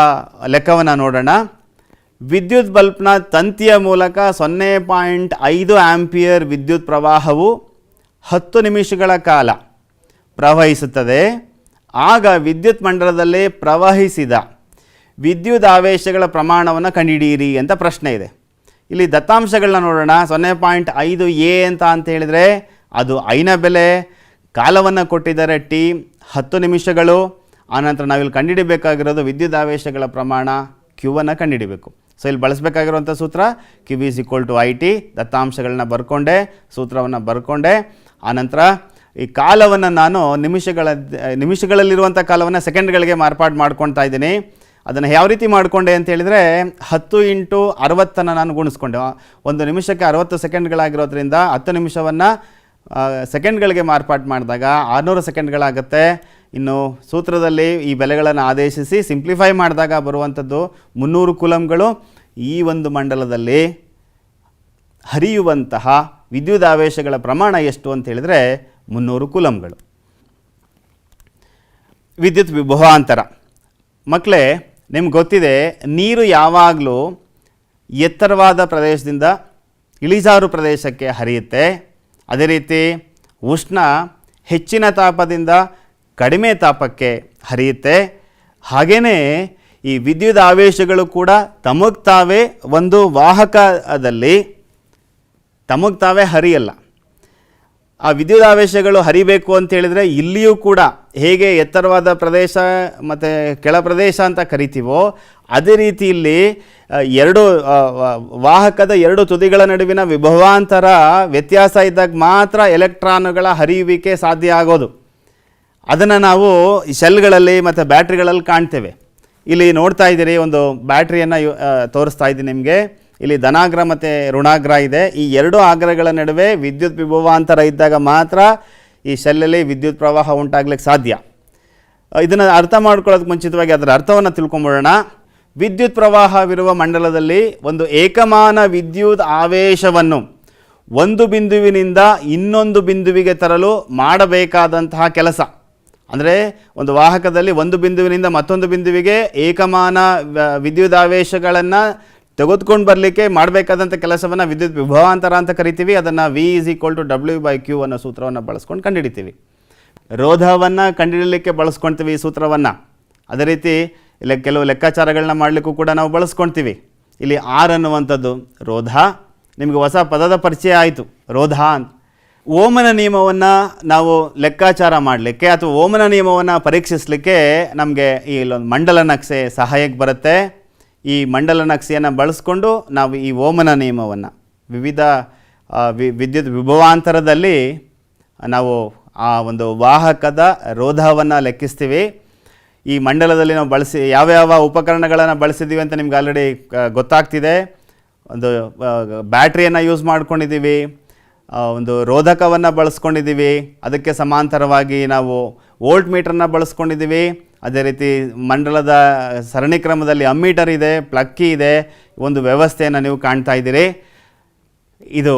ಲೆಕ್ಕವನ್ನು ನೋಡೋಣ. ವಿದ್ಯುತ್ ಬಲ್ಬ್ನ ತಂತಿಯ ಮೂಲಕ 0.5 ಆಂಪಿಯರ್ ವಿದ್ಯುತ್ ಪ್ರವಾಹವು 10 ನಿಮಿಷಗಳ ಕಾಲ ಪ್ರವಹಿಸುತ್ತದೆ. ಆಗ ವಿದ್ಯುತ್ ಮಂಡಲದಲ್ಲಿ ಪ್ರವಹಿಸಿದ ವಿದ್ಯುದಾವೇಶಗಳ ಪ್ರಮಾಣವನ್ನು ಕಂಡುಹಿಡಿಯಿರಿ ಅಂತ ಪ್ರಶ್ನೆ ಇದೆ. ಇಲ್ಲಿ ದತ್ತಾಂಶಗಳನ್ನ ನೋಡೋಣ. 0.5 A ಅಂತ ಹೇಳಿದರೆ ಅದು ಐನ ಬೆಲೆ. ಕಾಲವನ್ನು ಕೊಟ್ಟಿದ್ದಾರೆ T 10 ನಿಮಿಷಗಳು. ಆನಂತರ ನಾವಿಲ್ಲಿ ಕಂಡುಹಿಡಿಬೇಕಾಗಿರೋದು ವಿದ್ಯುದಾವೇಶಗಳ ಪ್ರಮಾಣ Q ಅನ್ನು ಕಂಡುಹಿಡಿಬೇಕು. ಸೊ ಇಲ್ಲಿ ಬಳಸಬೇಕಾಗಿರುವಂಥ ಸೂತ್ರ Q = IT. ದತ್ತಾಂಶಗಳನ್ನ ಬರ್ಕೊಂಡೆ, ಸೂತ್ರವನ್ನು ಬರ್ಕೊಂಡೆ. ಆನಂತರ ಈ ಕಾಲವನ್ನು ನಾನು ನಿಮಿಷಗಳಲ್ಲಿರುವಂಥ ಕಾಲವನ್ನು ಸೆಕೆಂಡ್ಗಳಿಗೆ ಮಾರ್ಪಾಡು ಮಾಡ್ಕೊಳ್ತಾ ಇದ್ದೀನಿ. ಅದನ್ನು ಯಾವ ರೀತಿ ಮಾಡಿಕೊಂಡೆ ಅಂತ ಹೇಳಿದರೆ 10 × 60 ನಾನು ಗುಣಿಸ್ಕೊಂಡೆ. ಒಂದು ನಿಮಿಷಕ್ಕೆ 60 ಸೆಕೆಂಡ್ಗಳಾಗಿರೋದ್ರಿಂದ 10 ನಿಮಿಷವನ್ನು ಸೆಕೆಂಡ್ಗಳಿಗೆ ಮಾರ್ಪಾಡು ಮಾಡಿದಾಗ 600 ಸೆಕೆಂಡ್ಗಳಾಗುತ್ತೆ. ಇನ್ನು ಸೂತ್ರದಲ್ಲಿ ಈ ಬೆಲೆಗಳನ್ನು ಆದೇಶಿಸಿ ಸಿಂಪ್ಲಿಫೈ ಮಾಡಿದಾಗ ಬರುವಂಥದ್ದು 300 ಕೂಲಂಗಳು. ಈ ಒಂದು ಮಂಡಲದಲ್ಲಿ ಹರಿಯುವಂತಹ ವಿದ್ಯುದಾವೇಶಗಳ ಪ್ರಮಾಣ ಎಷ್ಟು ಅಂತ ಹೇಳಿದರೆ 300 ಕೂಲಂಗಳು. ವಿದ್ಯುತ್ ವಿಭವಾಂತರ ಮಕ್ಕಳೇ, ನಿಮ್ಗೆ ಗೊತ್ತಿದೆ, ನೀರು ಯಾವಾಗಲೂ ಎತ್ತರವಾದ ಪ್ರದೇಶದಿಂದ ಇಳಿಜಾರು ಪ್ರದೇಶಕ್ಕೆ ಹರಿಯುತ್ತೆ. ಅದೇ ರೀತಿ ಉಷ್ಣ ಹೆಚ್ಚಿನ ತಾಪದಿಂದ ಕಡಿಮೆ ತಾಪಕ್ಕೆ ಹರಿಯುತ್ತೆ. ಹಾಗೆಯೇ ಈ ವಿದ್ಯುತ್ ಆವೇಶಗಳು ಕೂಡ ತಮಗೆ ತಾವೇ ಒಂದು ವಾಹಕದಲ್ಲಿ ತಮಗೆ ತಾವೇ ಹರಿಯಲ್ಲ. ಆ ವಿದ್ಯುದಾವೇಶಗಳು ಹರಿಬೇಕು ಅಂತ ಹೇಳಿದರೆ ಇಲ್ಲಿಯೂ ಕೂಡ ಹೇಗೆ ಎತ್ತರವಾದ ಪ್ರದೇಶ ಮತ್ತು ಕೆಳ ಪ್ರದೇಶ ಅಂತ ಕರಿತೀವೋ ಅದೇ ರೀತಿ ಇಲ್ಲಿ ಎರಡು ವಾಹಕದ ಎರಡು ತುದಿಗಳ ನಡುವಿನ ವಿಭವಾಂತರ ವ್ಯತ್ಯಾಸ ಇದ್ದಾಗ ಮಾತ್ರ ಎಲೆಕ್ಟ್ರಾನುಗಳ ಹರಿಯುವಿಕೆ ಸಾಧ್ಯ ಆಗೋದು. ಅದನ್ನು ನಾವು ಶೆಲ್ಗಳಲ್ಲಿ ಮತ್ತು ಬ್ಯಾಟ್ರಿಗಳಲ್ಲಿ ಕಾಣ್ತೇವೆ. ಇಲ್ಲಿ ನೋಡ್ತಾ ಇದ್ದೀರಿ, ಒಂದು ಬ್ಯಾಟ್ರಿಯನ್ನು ತೋರಿಸ್ತಾ ಇದ್ದೀನಿ ನಿಮಗೆ. ಇಲ್ಲಿ ಧನಾಗ್ರ ಮತ್ತು ಋಣಾಗ್ರ ಇದೆ. ಈ ಎರಡು ಆಗ್ರಗಳ ನಡುವೆ ವಿದ್ಯುತ್ ವಿಭವಾಂತರ ಇದ್ದಾಗ ಮಾತ್ರ ಈ ಶೆಲ್ಲಲ್ಲಿ ವಿದ್ಯುತ್ ಪ್ರವಾಹ ಉಂಟಾಗ್ಲಿಕ್ಕೆ ಸಾಧ್ಯ. ಇದನ್ನು ಅರ್ಥ ಮಾಡ್ಕೊಳ್ಳೋದಕ್ಕೆ ಮುಂಚಿತವಾಗಿ ಅದರ ಅರ್ಥವನ್ನು ತಿಳ್ಕೊಂಬಿಡೋಣ. ವಿದ್ಯುತ್ ಪ್ರವಾಹವಿರುವ ಮಂಡಲದಲ್ಲಿ ಒಂದು ಏಕಮಾನ ವಿದ್ಯುತ್ ಆವೇಶವನ್ನು ಒಂದು ಬಿಂದುವಿನಿಂದ ಇನ್ನೊಂದು ಬಿಂದುವಿಗೆ ತರಲು ಮಾಡಬೇಕಾದಂತಹ ಕೆಲಸ. ಅಂದರೆ ಒಂದು ವಾಹಕದಲ್ಲಿ ಒಂದು ಬಿಂದುವಿನಿಂದ ಮತ್ತೊಂದು ಬಿಂದುವಿಗೆ ಏಕಮಾನ ವಿದ್ಯುದಾವೇಶಗಳನ್ನು ತೆಗೆದುಕೊಂಡು ಬರಲಿಕ್ಕೆ ಮಾಡಬೇಕಾದಂಥ ಕೆಲಸವನ್ನು ವಿದ್ಯುತ್ ವಿಭವಾಂತರ ಅಂತ ಕರಿತೀವಿ. ಅದನ್ನು V = W/Q ಅನ್ನೋ ಸೂತ್ರವನ್ನು ಬಳಸ್ಕೊಂಡು ಕಂಡುಹಿಡಿತೀವಿ. ರೋಧವನ್ನು ಕಂಡುಹಿಡಲಿಕ್ಕೆ ಬಳಸ್ಕೊಳ್ತೀವಿ ಈ ಸೂತ್ರವನ್ನು. ಅದೇ ರೀತಿ ಇಲ್ಲಿ ಕೆಲವು ಲೆಕ್ಕಾಚಾರಗಳನ್ನ ಮಾಡಲಿಕ್ಕೂ ಕೂಡ ನಾವು ಬಳಸ್ಕೊಳ್ತೀವಿ. ಇಲ್ಲಿ R ಅನ್ನುವಂಥದ್ದು ರೋಧ. ನಿಮಗೆ ಹೊಸ ಪದದ ಪರಿಚಯ ಆಯಿತು, ರೋಧ ಅಂತ. ಓಮನ ನಿಯಮವನ್ನು ನಾವು ಲೆಕ್ಕಾಚಾರ ಮಾಡಲಿಕ್ಕೆ ಅಥವಾ ಓಮನ ನಿಯಮವನ್ನು ಪರೀಕ್ಷಿಸಲಿಕ್ಕೆ ನಮಗೆ ಈ ಇಲ್ಲೊಂದು ಮಂಡಲ ನಕ್ಷೆ ಸಹಾಯಕ್ಕೆ ಬರುತ್ತೆ. ಈ ಮಂಡಲ ನಕ್ಷೆಯನ್ನು ಬಳಸ್ಕೊಂಡು ನಾವು ಈ ಓಮನ ನಿಯಮವನ್ನು ವಿವಿಧ ವಿದ್ಯುತ್ ವಿಭವಾಂತರದಲ್ಲಿ ನಾವು ಆ ಒಂದು ವಾಹಕದ ರೋಧವನ್ನು ಲೆಕ್ಕಿಸ್ತೀವಿ. ಈ ಮಂಡಲದಲ್ಲಿ ನಾವು ಯಾವ್ಯಾವ ಉಪಕರಣಗಳನ್ನು ಬಳಸಿದ್ದೀವಿ ಅಂತ ನಿಮ್ಗೆ ಆಲ್ರೆಡಿ ಗೊತ್ತಾಗ್ತಿದೆ. ಒಂದು ಬ್ಯಾಟ್ರಿಯನ್ನು ಯೂಸ್ ಮಾಡ್ಕೊಂಡಿದ್ದೀವಿ, ಒಂದು ರೋಧಕವನ್ನು ಬಳಸ್ಕೊಂಡಿದ್ದೀವಿ, ಅದಕ್ಕೆ ಸಮಾಂತರವಾಗಿ ನಾವು ವೋಲ್ಟ್ ಮೀಟರ್ನ ಬಳಸ್ಕೊಂಡಿದ್ದೀವಿ. ಅದೇ ರೀತಿ ಮಂಡಲದ ಸರಣಿ ಕ್ರಮದಲ್ಲಿ ಅಮ್ಮೀಟರ್ ಇದೆ, ಪ್ಲಕ್ಕಿ ಇದೆ, ಒಂದು ವ್ಯವಸ್ಥೆಯನ್ನು ನೀವು ಕಾಣ್ತಾ ಇದ್ದೀರಿ. ಇದು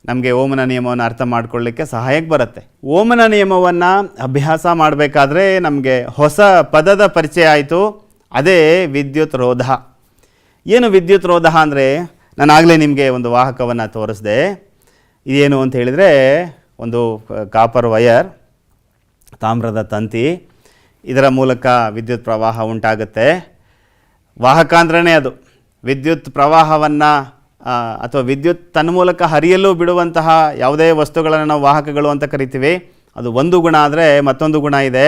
ನಮಗೆ ಓಮನ ನಿಯಮವನ್ನು ಅರ್ಥ ಮಾಡ್ಕೊಳ್ಳಿಕ್ಕೆ ಸಹಾಯಕ್ಕೆ ಬರುತ್ತೆ. ಓಮನ ನಿಯಮವನ್ನು ಅಭ್ಯಾಸ ಮಾಡಬೇಕಾದ್ರೆ ನಮಗೆ ಹೊಸ ಪದದ ಪರಿಚಯ ಆಯಿತು, ಅದೇ ವಿದ್ಯುತ್ ರೋಧ. ಏನು ವಿದ್ಯುತ್ ರೋಧ ಅಂದರೆ, ನಾನು ಆಗಲೇ ನಿಮಗೆ ಒಂದು ವಾಹಕವನ್ನು ತೋರಿಸಿದೆ. ಇದೇನು ಅಂತ ಹೇಳಿದರೆ ಒಂದು ಕಾಪರ್ ವಯರ್, ತಾಮ್ರದ ತಂತಿ. ಇದರ ಮೂಲಕ ವಿದ್ಯುತ್ ಪ್ರವಾಹ ಉಂಟಾಗುತ್ತೆ. ವಾಹಕ ಅಂದ್ರೇ ಅದು ವಿದ್ಯುತ್ ಪ್ರವಾಹವನ್ನು ಅಥವಾ ವಿದ್ಯುತ್ ತನ್ನ ಮೂಲಕ ಹರಿಯಲು ಬಿಡುವಂತಹ ಯಾವುದೇ ವಸ್ತುಗಳನ್ನು ನಾವು ವಾಹಕಗಳು ಅಂತ ಕರಿತೀವಿ. ಅದು ಒಂದು ಗುಣ ಆದರೆ ಮತ್ತೊಂದು ಗುಣ ಇದೆ,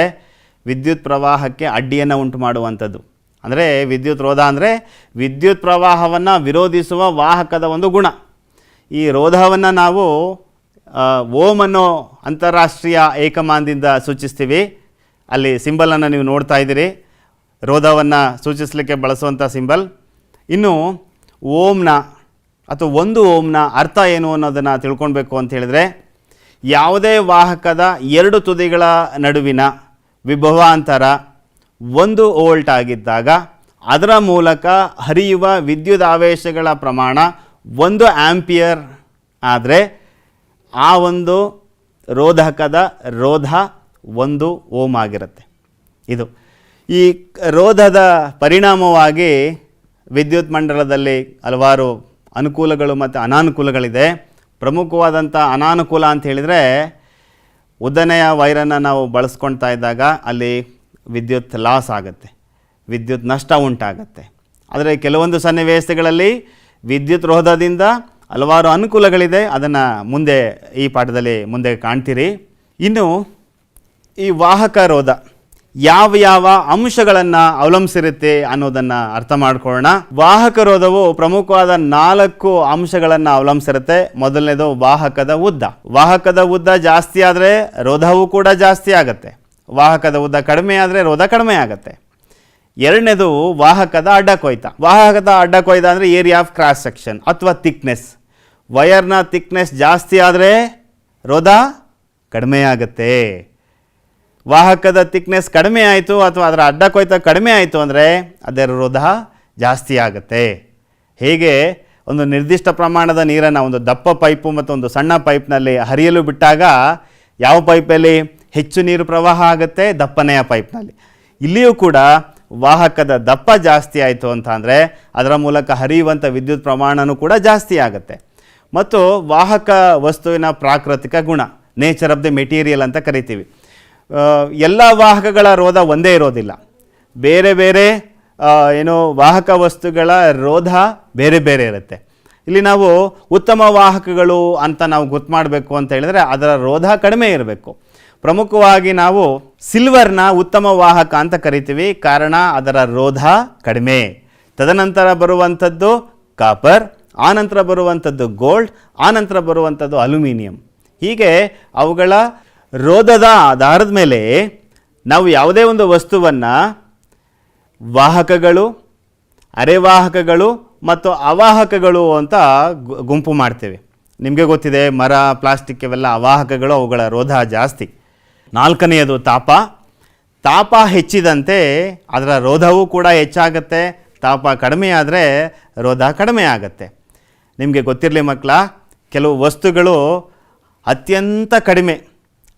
ವಿದ್ಯುತ್ ಪ್ರವಾಹಕ್ಕೆ ಅಡ್ಡಿಯನ್ನು ಉಂಟು ಮಾಡುವಂಥದ್ದು. ಅಂದರೆ ವಿದ್ಯುತ್ ರೋಧ ಅಂದರೆ ವಿದ್ಯುತ್ ಪ್ರವಾಹವನ್ನು ವಿರೋಧಿಸುವ ವಾಹಕದ ಒಂದು ಗುಣ. ಈ ರೋಧವನ್ನು ನಾವು ಓಮ್ ಅನ್ನೋ ಅಂತಾರಾಷ್ಟ್ರೀಯ ಏಕಮಾನದಿಂದ ಸೂಚಿಸ್ತೀವಿ. ಅಲ್ಲಿ ಸಿಂಬಲನ್ನು ನೀವು ನೋಡ್ತಾ ಇದ್ದೀರಿ, ರೋಧವನ್ನು ಸೂಚಿಸಲಿಕ್ಕೆ ಬಳಸುವಂಥ ಸಿಂಬಲ್. ಇನ್ನು ಓಮ್ನ ಅಥವಾ ಒಂದು ಓಮ್ನ ಅರ್ಥ ಏನು ಅನ್ನೋದನ್ನು ತಿಳ್ಕೊಳ್ಬೇಕು ಅಂತ ಹೇಳಿದರೆ, ಯಾವುದೇ ವಾಹಕದ ಎರಡು ತುದಿಗಳ ನಡುವಿನ ವಿಭವಾಂತರ 1 ವೋಲ್ಟ್ ಆಗಿದ್ದಾಗ ಅದರ ಮೂಲಕ ಹರಿಯುವ ವಿದ್ಯುದಾವೇಶಗಳ ಪ್ರಮಾಣ 1 ಆಂಪಿಯರ್ ಆದರೆ ಆ ಒಂದು ರೋಧಕದ ರೋಧ 1 ಓಮ್ ಆಗಿರುತ್ತೆ. ಇದು ಈ ರೋಧದ ಪರಿಣಾಮವಾಗಿ ವಿದ್ಯುತ್ ಮಂಡಲದಲ್ಲಿ ಹಲವಾರು ಅನುಕೂಲಗಳು ಮತ್ತು ಅನಾನುಕೂಲಗಳಿದೆ. ಪ್ರಮುಖವಾದಂಥ ಅನಾನುಕೂಲ ಅಂತ ಹೇಳಿದರೆ, ಉದ್ದನೆಯ ವೈರನ್ನು ನಾವು ಬಳಸ್ಕೊಳ್ತಾ ಇದ್ದಾಗ ಅಲ್ಲಿ ವಿದ್ಯುತ್ ಲಾಸ್ ಆಗುತ್ತೆ, ವಿದ್ಯುತ್ ನಷ್ಟ ಉಂಟಾಗುತ್ತೆ. ಆದರೆ ಕೆಲವೊಂದು ಸನ್ನಿವೇಶಗಳಲ್ಲಿ ವಿದ್ಯುತ್ ರೋಧದಿಂದ ಹಲವಾರು ಅನುಕೂಲಗಳಿದೆ. ಅದನ್ನು ಮುಂದೆ ಈ ಪಾಠದಲ್ಲಿ ಮುಂದೆ ಕಾಣ್ತೀರಿ. ಇನ್ನು ಈ ವಾಹಕ ರೋಧ ಯಾವ ಯಾವ ಅಂಶಗಳನ್ನು ಅವಲಂಬಿಸಿರುತ್ತೆ ಅನ್ನೋದನ್ನು ಅರ್ಥ ಮಾಡ್ಕೊಳ್ಳೋಣ. ವಾಹಕ ರೋಧವು ಪ್ರಮುಖವಾದ 4 ಅಂಶಗಳನ್ನು ಅವಲಂಬಿಸಿರುತ್ತೆ. ಮೊದಲನೇದು ವಾಹಕದ ಉದ್ದ. ವಾಹಕದ ಉದ್ದ ಜಾಸ್ತಿ ಆದರೆ ರೋಧವು ಕೂಡ ಜಾಸ್ತಿ ಆಗುತ್ತೆ. ವಾಹಕದ ಉದ್ದ ಕಡಿಮೆ ಆದರೆ ರೋಧ ಕಡಿಮೆ ಆಗುತ್ತೆ. ಎರಡನೇದು ವಾಹಕದ ಅಡ್ಡಕೊಯ್ತ. ವಾಹಕದ ಅಡ್ಡಕೊಯ್ತ ಅಂದರೆ ಏರಿಯಾ ಆಫ್ ಕ್ರಾಸ್ ಸೆಕ್ಷನ್ ಅಥವಾ ಥಿಕ್ನೆಸ್. ವಯರ್ನ ಥಿಕ್ನೆಸ್ ಜಾಸ್ತಿ ಆದರೆ ರೋಧ ಕಡಿಮೆ ಆಗುತ್ತೆ. ವಾಹಕದ ಥಿಕ್ನೆಸ್ ಕಡಿಮೆ ಆಯಿತು ಅಥವಾ ಅದರ ಅಡ್ಡಕೊಯ್ತ ಕಡಿಮೆ ಆಯಿತು ಅಂದರೆ ಅದರ ರೋಧ ಜಾಸ್ತಿ ಆಗುತ್ತೆ. ಹೇಗೆ ಒಂದು ನಿರ್ದಿಷ್ಟ ಪ್ರಮಾಣದ ನೀರನ್ನು ಒಂದು ದಪ್ಪ ಪೈಪು ಮತ್ತು ಒಂದು ಸಣ್ಣ ಪೈಪ್ನಲ್ಲಿ ಹರಿಯಲು ಬಿಟ್ಟಾಗ ಯಾವ ಪೈಪಲ್ಲಿ ಹೆಚ್ಚು ನೀರು ಪ್ರವಾಹ ಆಗುತ್ತೆ? ದಪ್ಪನೆಯ ಪೈಪ್ನಲ್ಲಿ. ಇಲ್ಲಿಯೂ ಕೂಡ ವಾಹಕದ ದಪ್ಪ ಜಾಸ್ತಿ ಆಯಿತು ಅಂತ ಅಂದರೆ ಅದರ ಮೂಲಕ ಹರಿಯುವಂಥ ವಿದ್ಯುತ್ ಪ್ರಮಾಣವೂ ಕೂಡ ಜಾಸ್ತಿ ಆಗುತ್ತೆ. ಮತ್ತು ವಾಹಕ ವಸ್ತುವಿನ ಪ್ರಾಕೃತಿಕ ಗುಣ, ನೇಚರ್ ಆಫ್ ದಿ ಮೆಟೀರಿಯಲ್ ಅಂತ ಕರಿತೀವಿ. ಎಲ್ಲ ವಾಹಕಗಳ ರೋಧ ಒಂದೇ ಇರೋದಿಲ್ಲ. ಬೇರೆ ಬೇರೆ ವಾಹಕ ವಸ್ತುಗಳ ರೋಧ ಬೇರೆ ಬೇರೆ ಇರುತ್ತೆ. ಇಲ್ಲಿ ನಾವು ಉತ್ತಮ ವಾಹಕಗಳು ಅಂತ ನಾವು ಗೊತ್ತು ಮಾಡಬೇಕು ಅಂತ ಹೇಳಿದರೆ ಅದರ ರೋಧ ಕಡಿಮೆ ಇರಬೇಕು. ಪ್ರಮುಖವಾಗಿ ನಾವು ಸಿಲ್ವರ್ನ ಉತ್ತಮ ವಾಹಕ ಅಂತ ಕರಿತೀವಿ, ಕಾರಣ ಅದರ ರೋಧ ಕಡಿಮೆ. ತದನಂತರ ಬರುವಂಥದ್ದು ಕಾಪರ್, ಆನಂತರ ಬರುವಂಥದ್ದು ಗೋಲ್ಡ್, ಆನಂತರ ಬರುವಂಥದ್ದು ಅಲ್ಯೂಮಿನಿಯಂ. ಹೀಗೆ ಅವುಗಳ ರೋಧದ ಆಧಾರದ ಮೇಲೆ ನಾವು ಯಾವುದೇ ಒಂದು ವಸ್ತುವನ್ನು ವಾಹಕಗಳು, ಅರೆವಾಹಕಗಳು ಮತ್ತು ಅವಾಹಕಗಳು ಅಂತ ಗುಂಪು ಮಾಡ್ತೇವೆ. ನಿಮಗೆ ಗೊತ್ತಿದೆ, ಮರ, ಪ್ಲಾಸ್ಟಿಕ್ ಇವೆಲ್ಲ ಅವಾಹಕಗಳು, ಅವುಗಳ ರೋಧ ಜಾಸ್ತಿ. ನಾಲ್ಕನೆಯದು ತಾಪ. ತಾಪ ಹೆಚ್ಚಿದಂತೆ ಅದರ ರೋಧವೂ ಕೂಡ ಹೆಚ್ಚಾಗುತ್ತೆ. ತಾಪ ಕಡಿಮೆ ಆದರೆ ರೋಧ ಕಡಿಮೆ ಆಗುತ್ತೆ. ನಿಮಗೆ ಗೊತ್ತಿರಲಿ ಮಕ್ಕಳ, ಕೆಲವು ವಸ್ತುಗಳು ಅತ್ಯಂತ ಕಡಿಮೆ,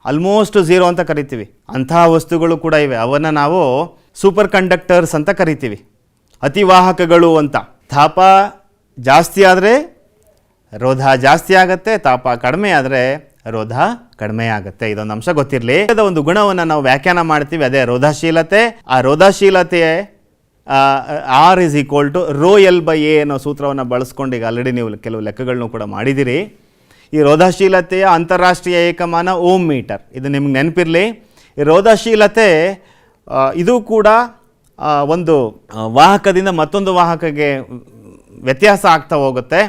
ಆಲ್ಮೋಸ್ಟ್ ಝೀರೋ ಅಂತ ಕರಿತೀವಿ, ಅಂತಹ ವಸ್ತುಗಳು ಕೂಡ ಇವೆ. ಅವನ್ನು ನಾವು ಸೂಪರ್ ಕಂಡಕ್ಟರ್ಸ್ ಅಂತ ಕರಿತೀವಿ, ಅತಿವಾಹಕಗಳು ಅಂತ. ತಾಪ ಜಾಸ್ತಿ ಆದರೆ ರೋಧ ಜಾಸ್ತಿ ಆಗುತ್ತೆ, ತಾಪ ಕಡಿಮೆ ಆದರೆ ರೋಧ ಕಡಿಮೆ ಆಗುತ್ತೆ. ಇದೊಂದು ಅಂಶ ಗೊತ್ತಿರಲಿ. ಒಂದು ಗುಣವನ್ನು ನಾವು ವ್ಯಾಖ್ಯಾನ ಮಾಡ್ತೀವಿ, ಅದೇ ರೋಧಶೀಲತೆ. ಆ ರೋಧಶೀಲತೆ R = ρL/A ಅನ್ನೋ ಸೂತ್ರವನ್ನು ಬಳಸ್ಕೊಂಡು ಈಗ ಆಲ್ರೆಡಿ ನೀವು ಕೆಲವು ಲೆಕ್ಕಗಳನ್ನು ಕೂಡ ಮಾಡಿದ್ದೀರಿ. ಈ ರೋಧಶೀಲತೆಯ ಅಂತಾರಾಷ್ಟ್ರೀಯ ಏಕಮಾನ ಓಮ್ ಮೀಟರ್. ಇದು ನಿಮ್ಗೆ ನೆನಪಿರಲಿ. ಈ ರೋಧಶೀಲತೆ ಇದು ಕೂಡ ಒಂದು ವಾಹಕದಿಂದ ಮತ್ತೊಂದು ವಾಹಕಕ್ಕೆ ವ್ಯತ್ಯಾಸ ಆಗ್ತಾ ಹೋಗುತ್ತೆ.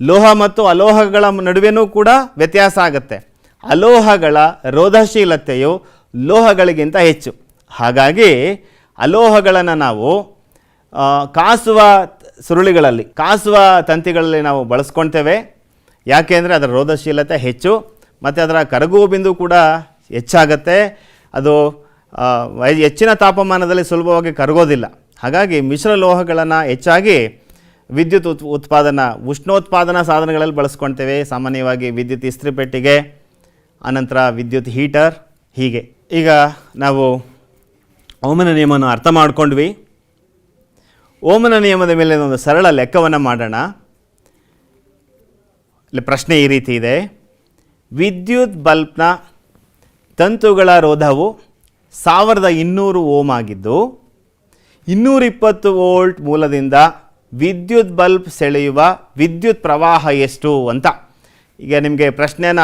ಲೋಹ ಮತ್ತು ಅಲೋಹಗಳ ನಡುವೆನೂ ಕೂಡ ವ್ಯತ್ಯಾಸ ಆಗುತ್ತೆ. ಅಲೋಹಗಳ ರೋಧಶೀಲತೆಯು ಲೋಹಗಳಿಗಿಂತ ಹೆಚ್ಚು. ಹಾಗಾಗಿ ಅಲೋಹಗಳನ್ನು ನಾವು ಕಾಸುವ ಸುರುಳಿಗಳಲ್ಲಿ, ಕಾಸುವ ತಂತಿಗಳಲ್ಲಿ ನಾವು ಬಳಸ್ಕೊಳ್ತೇವೆ. ಯಾಕೆ ಅಂದರೆ ಅದರ ರೋಧಶೀಲತೆ ಹೆಚ್ಚು ಮತ್ತು ಅದರ ಕರಗುವ ಬಿಂದು ಕೂಡ ಹೆಚ್ಚಾಗತ್ತೆ. ಅದು ಹೆಚ್ಚಿನ ತಾಪಮಾನದಲ್ಲಿ ಸುಲಭವಾಗಿ ಕರಗೋದಿಲ್ಲ. ಹಾಗಾಗಿ ಮಿಶ್ರ ಲೋಹಗಳನ್ನು ಹೆಚ್ಚಾಗಿ ವಿದ್ಯುತ್ ಉತ್ಪಾದನಾ, ಉಷ್ಣೋತ್ಪಾದನಾ ಸಾಧನಗಳಲ್ಲಿ ಬಳಸ್ಕೊಳ್ತೇವೆ. ಸಾಮಾನ್ಯವಾಗಿ ವಿದ್ಯುತ್ ಇಸ್ತ್ರಿ ಪೆಟ್ಟಿಗೆ, ಅನಂತರ ವಿದ್ಯುತ್ ಹೀಟರ್. ಹೀಗೆ ಈಗ ನಾವು ಓಮನ ನಿಯಮವನ್ನು ಅರ್ಥ ಮಾಡ್ಕೊಂಡ್ವಿ. ಓಮನ ನಿಯಮದ ಮೇಲೆ ಒಂದು ಸರಳ ಲೆಕ್ಕವನ್ನು ಮಾಡೋಣ. ಇಲ್ಲಿ ಪ್ರಶ್ನೆ ಈ ರೀತಿ ಇದೆ: ವಿದ್ಯುತ್ ಬಲ್ಬ್ನ ತಂತುಗಳ ರೋಧವು 1200 ಓಮ್ ಆಗಿದ್ದು 220 ವೋಲ್ಟ್ ಮೂಲದಿಂದ ವಿದ್ಯುತ್ ಬಲ್ಬ್ ಸೆಳೆಯುವ ವಿದ್ಯುತ್ ಪ್ರವಾಹ ಎಷ್ಟು ಅಂತ. ಈಗ ನಿಮಗೆ ಪ್ರಶ್ನೆಯನ್ನು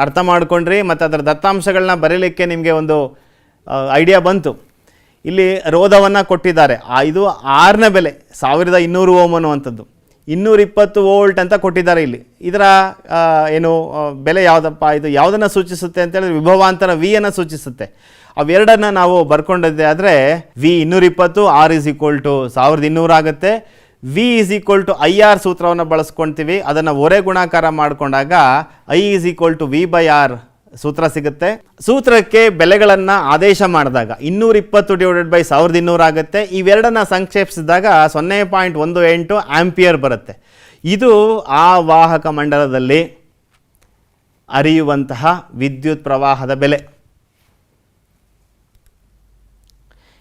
ಅರ್ಥ ಮಾಡ್ಕೊಂಡ್ರಿ ಮತ್ತು ಅದರ ದತ್ತಾಂಶಗಳನ್ನ ಬರೀಲಿಕ್ಕೆ ನಿಮಗೆ ಒಂದು ಐಡಿಯಾ ಬಂತು. ಇಲ್ಲಿ ರೋಧವನ್ನು ಕೊಟ್ಟಿದ್ದಾರೆ. ಇದು ಆರ್ನ ಬೆಲೆ 1200 ಓಮ್ ಅನ್ನುವಂಥದ್ದು, 220 ವೋಲ್ಟ್ ಅಂತ ಕೊಟ್ಟಿದ್ದಾರೆ. ಇಲ್ಲಿ ಇದರ ಬೆಲೆ ಯಾವುದಪ್ಪ, ಇದು ಯಾವುದನ್ನು ಸೂಚಿಸುತ್ತೆ ಅಂತೇಳಿದ್ರೆ ವಿಭವಾಂತರ ವಿಯನ್ನು ಸೂಚಿಸುತ್ತೆ. ಅವೆರಡನ್ನು ನಾವು ಬರ್ಕೊಂಡಿದ್ದೆ ಆದರೆ ವಿ 220, R = 1200 ಆಗುತ್ತೆ. V = IR ಸೂತ್ರವನ್ನು ಬಳಸ್ಕೊಳ್ತೀವಿ. ಅದನ್ನು ಒರೆ ಗುಣಾಕಾರ ಮಾಡಿಕೊಂಡಾಗ I = V/R ಸೂತ್ರ ಸಿಗುತ್ತೆ. ಸೂತ್ರಕ್ಕೆ ಬೆಲೆಗಳನ್ನು ಆದೇಶ ಮಾಡಿದಾಗ 220/1200 ಆಗುತ್ತೆ. ಇವೆರಡನ್ನು ಸಂಕ್ಷೇಪಿಸಿದಾಗ 0.18 ಆಂಪಿಯರ್ ಬರುತ್ತೆ. ಇದು ಆ ವಾಹಕ ಮಂಡಲದಲ್ಲಿ ಹರಿಯುವಂತಹ ವಿದ್ಯುತ್ ಪ್ರವಾಹದ ಬೆಲೆ.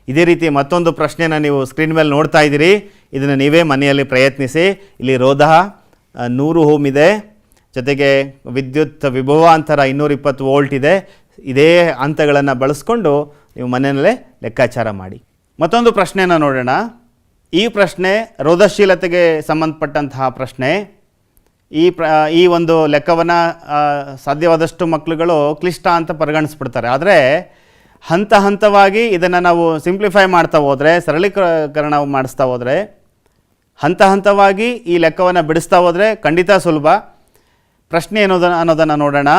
ಇದೇ ರೀತಿ ಮತ್ತೊಂದು ಪ್ರಶ್ನೆಯನ್ನು ನೀವು ಸ್ಕ್ರೀನ್ ಮೇಲೆ ನೋಡ್ತಾ ಇದ್ದೀರಿ. ಇದನ್ನು ನೀವೇ ಮನೆಯಲ್ಲಿ ಪ್ರಯತ್ನಿಸಿ. ಇಲ್ಲಿ ರೋಧ 100 ಓಮ್ ಇದೆ, ಜೊತೆಗೆ ವಿದ್ಯುತ್ ವಿಭವಾಂತರ 220 ವೋಲ್ಟ್ ಇದೆ. ಇದೇ ಹಂತಗಳನ್ನು ಬಳಸ್ಕೊಂಡು ನೀವು ಮನೆಯಲ್ಲೇ ಲೆಕ್ಕಾಚಾರ ಮಾಡಿ. ಮತ್ತೊಂದು ಪ್ರಶ್ನೆಯನ್ನು ನೋಡೋಣ. ಈ ಪ್ರಶ್ನೆ ರೋಧಶೀಲತೆಗೆ ಸಂಬಂಧಪಟ್ಟಂತಹ ಪ್ರಶ್ನೆ. ಈ ಒಂದು ಲೆಕ್ಕವನ್ನು ಸಾಧ್ಯವಾದಷ್ಟು ಮಕ್ಕಳುಗಳು ಕ್ಲಿಷ್ಟ ಅಂತ ಪರಿಗಣಿಸ್ಬಿಡ್ತಾರೆ. ಆದರೆ ಹಂತ ಹಂತವಾಗಿ ಇದನ್ನು ನಾವು ಸಿಂಪ್ಲಿಫೈ ಮಾಡ್ತಾ ಹೋದರೆ, ಸರಳೀಕರಣ ಮಾಡಿಸ್ತಾ ಹೋದರೆ, ಹಂತ ಹಂತವಾಗಿ ಈ ಲೆಕ್ಕವನ್ನು ಬಿಡಿಸ್ತಾ ಹೋದರೆ ಖಂಡಿತ ಸುಲಭ. ಪ್ರಶ್ನೆ ಅನ್ನೋದನ್ನು ನೋಡೋಣ.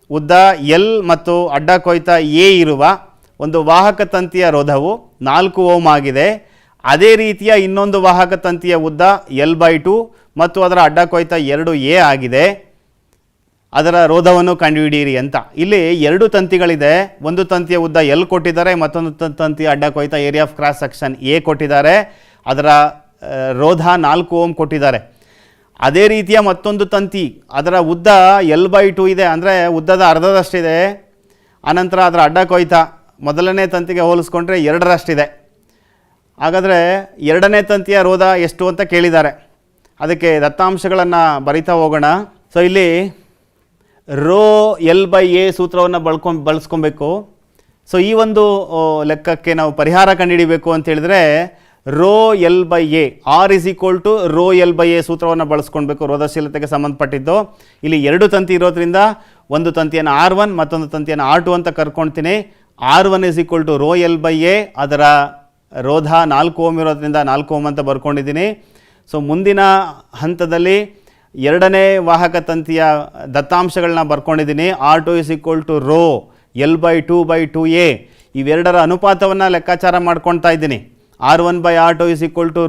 ಉದ್ದ ಎಲ್ ಮತ್ತು ಅಡ್ಡ ಕೊಯ್ತ ಎ ಇರುವ ಒಂದು ವಾಹಕ ತಂತಿಯ ರೋಧವು 4 ಓಮ್ ಆಗಿದೆ. ಅದೇ ರೀತಿಯ ಇನ್ನೊಂದು ವಾಹಕ ತಂತಿಯ ಉದ್ದ L/2 ಮತ್ತು ಅದರ ಅಡ್ಡ ಕೊಯ್ತ 2A ಆಗಿದೆ. ಅದರ ರೋಧವನ್ನು ಕಂಡುಹಿಡಿಯಿರಿ ಅಂತ. ಇಲ್ಲಿ 2 ತಂತಿಗಳಿದೆ. ಒಂದು ತಂತಿಯ ಉದ್ದ L ಕೊಟ್ಟಿದ್ದಾರೆ, ಮತ್ತೊಂದು ತಂತಿಯ ಅಡ್ಡ ಕೊಯ್ತ area of cross section A ಕೊಟ್ಟಿದ್ದಾರೆ. ಅದರ ರೋಧ 4 ಓಮ್ ಕೊಟ್ಟಿದ್ದಾರೆ. ಅದೇ ರೀತಿಯ ಮತ್ತೊಂದು ತಂತಿ, ಅದರ ಉದ್ದ L/2 ಇದೆ, ಅಂದರೆ ಉದ್ದದ ಅರ್ಧದಷ್ಟಿದೆ. ಆನಂತರ ಅದರ ಅಡ್ಡ ಕೊಯ್ತ ಮೊದಲನೇ ತಂತಿಗೆ ಹೋಲಿಸ್ಕೊಂಡ್ರೆ 2ರಷ್ಟಿದೆ. ಹಾಗಾದರೆ 2ನೇ ತಂತಿಯ ರೋಧ ಎಷ್ಟು ಅಂತ ಕೇಳಿದ್ದಾರೆ. ಅದಕ್ಕೆ ದತ್ತಾಂಶಗಳನ್ನು ಬರಿತಾ ಹೋಗೋಣ. ಸೊ ಇಲ್ಲಿ ರೋ L/A ಸೂತ್ರವನ್ನು ಬಳಸ್ಕೊಬೇಕು. ಸೊ ಈ ಒಂದು ಲೆಕ್ಕಕ್ಕೆ ನಾವು ಪರಿಹಾರ ಕಂಡುಹಿಡಿಬೇಕು ಅಂತ ಹೇಳಿದ್ರೆ rho L/A R = rho L/A ಸೂತ್ರವನ್ನು ಬಳಸ್ಕೊಳ್ಬೇಕು. ರೋಧಶೀಲತೆಗೆ ಸಂಬಂಧಪಟ್ಟಿದ್ದು ಇಲ್ಲಿ 2 ತಂತಿ ಇರೋದ್ರಿಂದ ಒಂದು ತಂತಿಯನ್ನು R1 ಮತ್ತೊಂದು ತಂತಿಯನ್ನು R2 ಅಂತ ಕರ್ಕೊಳ್ತೀನಿ. R1 = ರೋ L/A, ಅದರ ರೋಧ 4 ಓಮ್ ಇರೋದ್ರಿಂದ 4 ಓಮ್ ಅಂತ ಬರ್ಕೊಂಡಿದ್ದೀನಿ. ಸೊ ಮುಂದಿನ ಹಂತದಲ್ಲಿ 2ನೇ ವಾಹಕ ತಂತಿಯ ದತ್ತಾಂಶಗಳನ್ನ ಬರ್ಕೊಂಡಿದ್ದೀನಿ. R2 = rho L/2/2A. ಇವೆರಡರ ಅನುಪಾತವನ್ನು ಲೆಕ್ಕಾಚಾರ ಮಾಡ್ಕೊಳ್ತಾ ಇದ್ದೀನಿ. R1/R2 =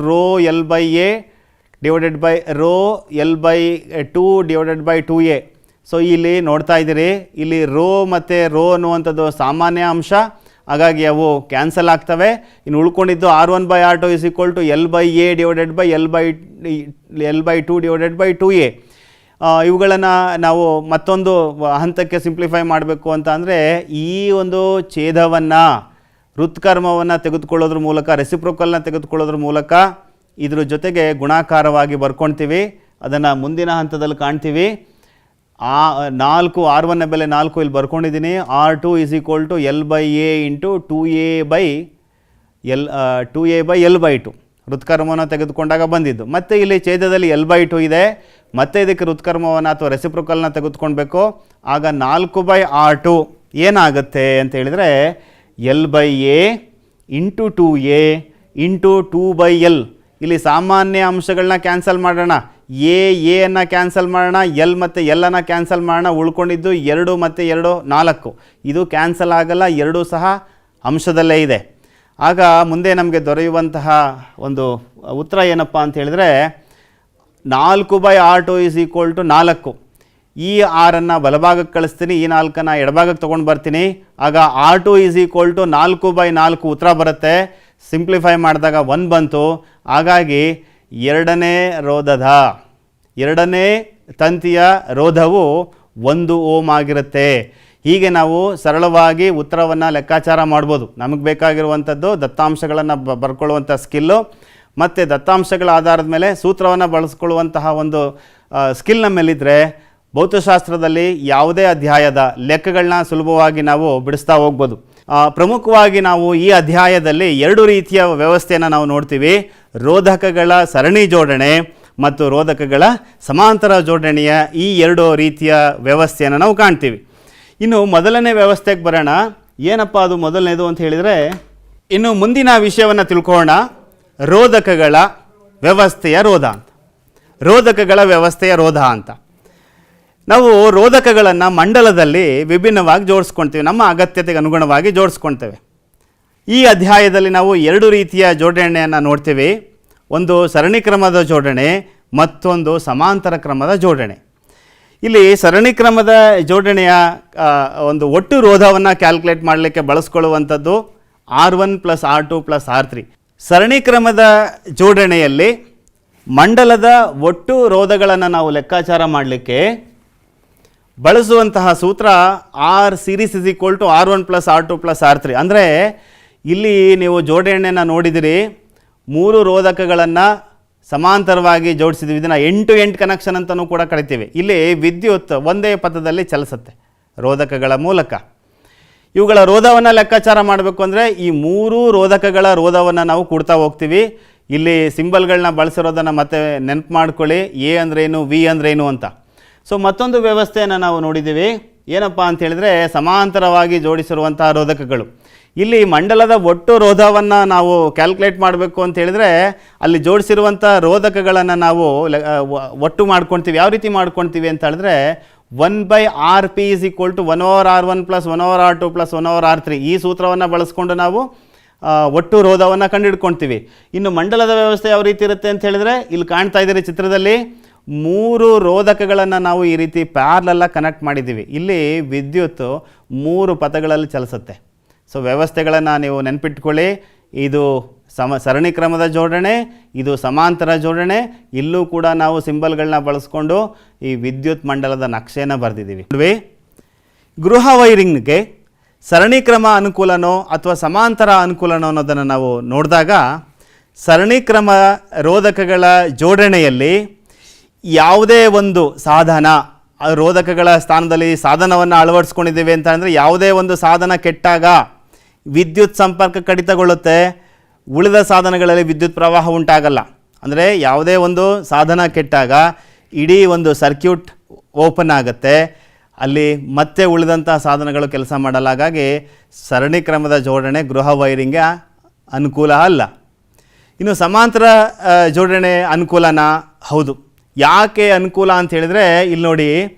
rho L/A / rho L/2/2A. So ಇಲ್ಲಿ ನೋಡ್ತಾ ಇದ್ದೀರಿ, ಇಲ್ಲಿ ರೋ ಮತ್ತು ರೋ ಅನ್ನುವಂಥದ್ದು ಸಾಮಾನ್ಯ ಅಂಶ, ಹಾಗಾಗಿ ಅವು ಕ್ಯಾನ್ಸಲ್ ಆಗ್ತವೆ. ಇನ್ನು ಉಳ್ಕೊಂಡಿದ್ದು R1/R2 = L/A / L/2/2A. ಇವುಗಳನ್ನು ನಾವು ಮತ್ತೊಂದು ಹಂತಕ್ಕೆ ಸಿಂಪ್ಲಿಫೈ ಮಾಡಬೇಕು ಅಂತ ಅಂದರೆ ಈ ಒಂದು ಛೇದವನ್ನು ಹೃತ್ಕರ್ಮವನ್ನು ತೆಗೆದುಕೊಳ್ಳೋದ್ರ ಮೂಲಕ, ರೆಸಿಪ್ರೊಕಲ್ನ ತೆಗೆದುಕೊಳ್ಳೋದ್ರ ಮೂಲಕ ಇದ್ರ ಜೊತೆಗೆ ಗುಣಾಕಾರವಾಗಿ ಬರ್ಕೊಳ್ತೀವಿ. ಅದನ್ನು ಮುಂದಿನ ಹಂತದಲ್ಲಿ ಕಾಣ್ತೀವಿ. 4 R1ನ ಬೆಲೆ 4 ಇಲ್ಲಿ ಬರ್ಕೊಂಡಿದ್ದೀನಿ. R2 = L/A × 2A/L/2 ಹೃತ್ಕರ್ಮವನ್ನು ತೆಗೆದುಕೊಂಡಾಗ ಬಂದಿದ್ದು. ಮತ್ತು ಇಲ್ಲಿ ಛೇದದಲ್ಲಿ L/2 ಇದೆ. ಮತ್ತೆ ಇದಕ್ಕೆ ಹೃತ್ಕರ್ಮವನ್ನು ಅಥವಾ ರೆಸಿಪ್ರೊಕಲ್ನ ತೆಗೆದುಕೊಳ್ಬೇಕು. ಆಗ 4/R2 ಏನಾಗುತ್ತೆ ಅಂತ ಹೇಳಿದರೆ L/A × 2A × 2/L. ಇಲ್ಲಿ ಸಾಮಾನ್ಯ ಅಂಶಗಳನ್ನ ಕ್ಯಾನ್ಸಲ್ ಮಾಡೋಣ. ಎನ್ನು ಕ್ಯಾನ್ಸಲ್ ಮಾಡೋಣ, L ಮತ್ತು Lನ್ನು ಕ್ಯಾನ್ಸಲ್ ಮಾಡೋಣ. ಉಳ್ಕೊಂಡಿದ್ದು 2 ಮತ್ತು 2 4. ಇದು ಕ್ಯಾನ್ಸಲ್ ಆಗಲ್ಲ, 2 ಸಹ ಅಂಶದಲ್ಲೇ ಇದೆ. ಆಗ ಮುಂದೆ ನಮಗೆ ದೊರೆಯುವಂತಹ ಒಂದು ಉತ್ತರ ಏನಪ್ಪ ಅಂತ ಹೇಳಿದರೆ 4/R2 = 4. ಈ 6ಅನ್ನು ಬಲಭಾಗಕ್ಕೆ ಕಳಿಸ್ತೀನಿ, ಈ 4ಅನ್ನು ಎಡಭಾಗಕ್ಕೆ ತೊಗೊಂಡು ಬರ್ತೀನಿ. ಆಗ R2 = 4/4 ಉತ್ತರ ಬರುತ್ತೆ. ಸಿಂಪ್ಲಿಫೈ ಮಾಡಿದಾಗ 1 ಬಂತು. ಹಾಗಾಗಿ 2ನೇ ತಂತಿಯ ರೋಧವು 1 ಓಮ್ ಆಗಿರುತ್ತೆ. ಹೀಗೆ ನಾವು ಸರಳವಾಗಿ ಉತ್ತರವನ್ನು ಲೆಕ್ಕಾಚಾರ ಮಾಡ್ಬೋದು. ನಮಗೆ ಬೇಕಾಗಿರುವಂಥದ್ದು ದತ್ತಾಂಶಗಳನ್ನು ಬರ್ಕೊಳ್ಳುವಂಥ ಸ್ಕಿಲ್ಲು ಮತ್ತು ದತ್ತಾಂಶಗಳ ಆಧಾರದ ಮೇಲೆ ಸೂತ್ರವನ್ನು ಬಳಸ್ಕೊಳ್ಳುವಂತಹ ಒಂದು ಸ್ಕಿಲ್ ನಮ್ಮಲ್ಲಿದ್ದರೆ ಭೌತಶಾಸ್ತ್ರದಲ್ಲಿ ಯಾವುದೇ ಅಧ್ಯಾಯದ ಲೆಕ್ಕಗಳನ್ನ ಸುಲಭವಾಗಿ ನಾವು ಬಿಡಿಸ್ತಾ ಹೋಗ್ಬೋದು. ಪ್ರಮುಖವಾಗಿ ನಾವು ಈ ಅಧ್ಯಾಯದಲ್ಲಿ 2 ರೀತಿಯ ವ್ಯವಸ್ಥೆಯನ್ನು ನಾವು ನೋಡ್ತೀವಿ. ರೋಧಕಗಳ ಸರಣಿ ಜೋಡಣೆ ಮತ್ತು ರೋಧಕಗಳ ಸಮಾಂತರ ಜೋಡಣೆಯ ಈ 2 ರೀತಿಯ ವ್ಯವಸ್ಥೆಯನ್ನು ನಾವು ಕಾಣ್ತೀವಿ. ಇನ್ನು ಮೊದಲನೇ ವ್ಯವಸ್ಥೆಗೆ ಬರೋಣ. ಏನಪ್ಪ ಅದು ಮೊದಲನೇದು ಅಂತ ಹೇಳಿದರೆ, ಇನ್ನು ಮುಂದಿನ ವಿಷಯವನ್ನು ತಿಳ್ಕೊಳ್ಳೋಣ. ರೋಧಕಗಳ ವ್ಯವಸ್ಥೆಯ ರೋಧ ಅಂತ. ರೋಧಕಗಳ ವ್ಯವಸ್ಥೆಯ ರೋಧ ಅಂತ ನಾವು ರೋಧಕಗಳನ್ನು ಮಂಡಲದಲ್ಲಿ ವಿಭಿನ್ನವಾಗಿ ಜೋಡಿಸ್ಕೊಳ್ತೀವಿ. ನಮ್ಮ ಅಗತ್ಯತೆಗೆ ಅನುಗುಣವಾಗಿ ಜೋಡಿಸ್ಕೊಳ್ತೇವೆ. ಈ ಅಧ್ಯಾಯದಲ್ಲಿ ನಾವು 2 ರೀತಿಯ ಜೋಡಣೆಯನ್ನು ನೋಡ್ತೀವಿ. ಒಂದು ಸರಣಿ ಕ್ರಮದ ಜೋಡಣೆ, ಮತ್ತೊಂದು ಸಮಾಂತರ ಕ್ರಮದ ಜೋಡಣೆ. ಇಲ್ಲಿ ಸರಣಿ ಕ್ರಮದ ಜೋಡಣೆಯ ಒಂದು ಒಟ್ಟು ರೋಧವನ್ನು ಕ್ಯಾಲ್ಕುಲೇಟ್ ಮಾಡಲಿಕ್ಕೆ ಬಳಸ್ಕೊಳ್ಳುವಂಥದ್ದು R1 + R2 + R3. ಸರಣಿ ಕ್ರಮದ ಜೋಡಣೆಯಲ್ಲಿ ಮಂಡಲದ ಒಟ್ಟು ರೋಧಗಳನ್ನು ನಾವು ಲೆಕ್ಕಾಚಾರ ಮಾಡಲಿಕ್ಕೆ ಬಳಸುವಂತಹ ಸೂತ್ರ R series = R1 + R2 + R3. ಅಂದರೆ ಇಲ್ಲಿ ನೀವು ಜೋಡಣೆಯನ್ನು ನೋಡಿದಿರಿ. 3 ರೋಧಕಗಳನ್ನು ಸಮಾಂತರವಾಗಿ ಜೋಡಿಸಿದ್ವಿ. ಇದನ್ನು 8 ಕನೆಕ್ಷನ್ ಅಂತಲೂ ಕೂಡ ಕರಿತೀವಿ. ಇಲ್ಲಿ ವಿದ್ಯುತ್ ಒಂದೇ ಪಥದಲ್ಲಿ ಚಲಿಸುತ್ತೆ ರೋಧಕಗಳ ಮೂಲಕ. ಇವುಗಳ ರೋಧವನ್ನು ಲೆಕ್ಕಾಚಾರ ಮಾಡಬೇಕು ಅಂದರೆ ಈ 3 ರೋಧಕಗಳ ರೋಧವನ್ನು ನಾವು ಕೊಡ್ತಾ ಹೋಗ್ತೀವಿ. ಇಲ್ಲಿ ಸಿಂಬಲ್ಗಳನ್ನ ಬಳಸಿರೋದನ್ನು ಮತ್ತೆ ನೆನಪು ಮಾಡ್ಕೊಳ್ಳಿ. ಎ ಅಂದ್ರೇನು, ವಿ ಅಂದ್ರೇನು ಅಂತ. ಸೊ ಮತ್ತೊಂದು ವ್ಯವಸ್ಥೆಯನ್ನು ನಾವು ನೋಡಿದ್ದೀವಿ. ಏನಪ್ಪ ಅಂತ ಹೇಳಿದ್ರೆ ಸಮಾಂತರವಾಗಿ ಜೋಡಿಸಿರುವಂತಹ ರೋಧಕಗಳು. ಇಲ್ಲಿ ಮಂಡಲದ ಒಟ್ಟು ರೋಧವನ್ನು ನಾವು ಕ್ಯಾಲ್ಕುಲೇಟ್ ಮಾಡಬೇಕು ಅಂತ ಹೇಳಿದ್ರೆ ಅಲ್ಲಿ ಜೋಡಿಸಿರುವಂಥ ರೋಧಕಗಳನ್ನು ನಾವು ಒಟ್ಟು ಮಾಡ್ಕೊಳ್ತೀವಿ. ಯಾವ ರೀತಿ ಮಾಡ್ಕೊಳ್ತೀವಿ ಅಂತ ಹೇಳಿದ್ರೆ 1/Rp = 1/R1 + 1/R2 + 1/R3 ಈ ಸೂತ್ರವನ್ನು ಬಳಸ್ಕೊಂಡು ನಾವು ಒಟ್ಟು ರೋಧವನ್ನು ಕಂಡುಹಿಡ್ಕೊಳ್ತೀವಿ. ಇನ್ನು ಮಂಡಲದ ವ್ಯವಸ್ಥೆ ಯಾವ ರೀತಿ ಇರುತ್ತೆ ಅಂತ ಹೇಳಿದ್ರೆ ಇಲ್ಲಿ ಕಾಣ್ತಾ ಇದ್ದೀರಿ ಚಿತ್ರದಲ್ಲಿ 3 ರೋಧಕಗಳನ್ನು ನಾವು ಈ ರೀತಿ ಪ್ಯಾರಲಲ್ಲಾಗಿ ಕನೆಕ್ಟ್ ಮಾಡಿದ್ದೀವಿ. ಇಲ್ಲಿ ವಿದ್ಯುತ್ 3 ಪಥಗಳಲ್ಲಿ ಚಲಿಸುತ್ತೆ. ಸೊ ವ್ಯವಸ್ಥೆಗಳನ್ನು ನೀವು ನೆನಪಿಟ್ಕೊಳ್ಳಿ. ಇದು ಸರಣಿ ಕ್ರಮದ ಜೋಡಣೆ, ಇದು ಸಮಾಂತರ ಜೋಡಣೆ. ಇಲ್ಲೂ ಕೂಡ ನಾವು ಸಿಂಬಲ್ಗಳನ್ನ ಬಳಸ್ಕೊಂಡು ಈ ವಿದ್ಯುತ್ ಮಂಡಲದ ನಕ್ಷೆಯನ್ನು ಬರೆದಿದ್ದೀವಿ. ಗೃಹ ವೈರಿಂಗ್ಗೆ ಸರಣಿ ಕ್ರಮ ಅನುಕೂಲನೋ ಅಥವಾ ಸಮಾಂತರ ಅನುಕೂಲನೋ ಅನ್ನೋದನ್ನು ನಾವು ನೋಡಿದಾಗ ಸರಣಿ ಕ್ರಮ ರೋಧಕಗಳ ಜೋಡಣೆಯಲ್ಲಿ ಯಾವುದೇ ಒಂದು ಸಾಧನ ರೋಧಕಗಳ ಸ್ಥಾನದಲ್ಲಿ ಸಾಧನವನ್ನು ಅಳವಡಿಸ್ಕೊಂಡಿದ್ದೀವಿ ಅಂತ ಅಂದರೆ ಯಾವುದೇ ಒಂದು ಸಾಧನ ಕೆಟ್ಟಾಗ ವಿದ್ಯುತ್ ಸಂಪರ್ಕ ಕಡಿತಗೊಳ್ಳುತ್ತೆ. ಉಳಿದ ಸಾಧನಗಳಲ್ಲಿ ವಿದ್ಯುತ್ ಪ್ರವಾಹ ಉಂಟಾಗಲ್ಲ. ಅಂದರೆ ಯಾವುದೇ ಒಂದು ಸಾಧನ ಕೆಟ್ಟಾಗ ಇಡೀ ಒಂದು ಸರ್ಕ್ಯೂಟ್ ಓಪನ್ ಆಗುತ್ತೆ, ಅಲ್ಲಿ ಮತ್ತೆ ಉಳಿದಂಥ ಸಾಧನಗಳು ಕೆಲಸ ಮಾಡಲ್ಲ. ಹಾಗಾಗಿ ಸರಣಿ ಕ್ರಮದ ಜೋಡಣೆ ಗೃಹ ವೈರಿಂಗ್ಗೆ ಅನುಕೂಲ ಅಲ್ಲ. ಇನ್ನು ಸಮಾಂತರ ಜೋಡಣೆ ಅನುಕೂಲನಾ? ಹೌದು. ಯಾಕೆ ಅನುಕೂಲ ಅಂತ ಹೇಳಿದರೆ ಇಲ್ಲಿ ನೋಡಿ,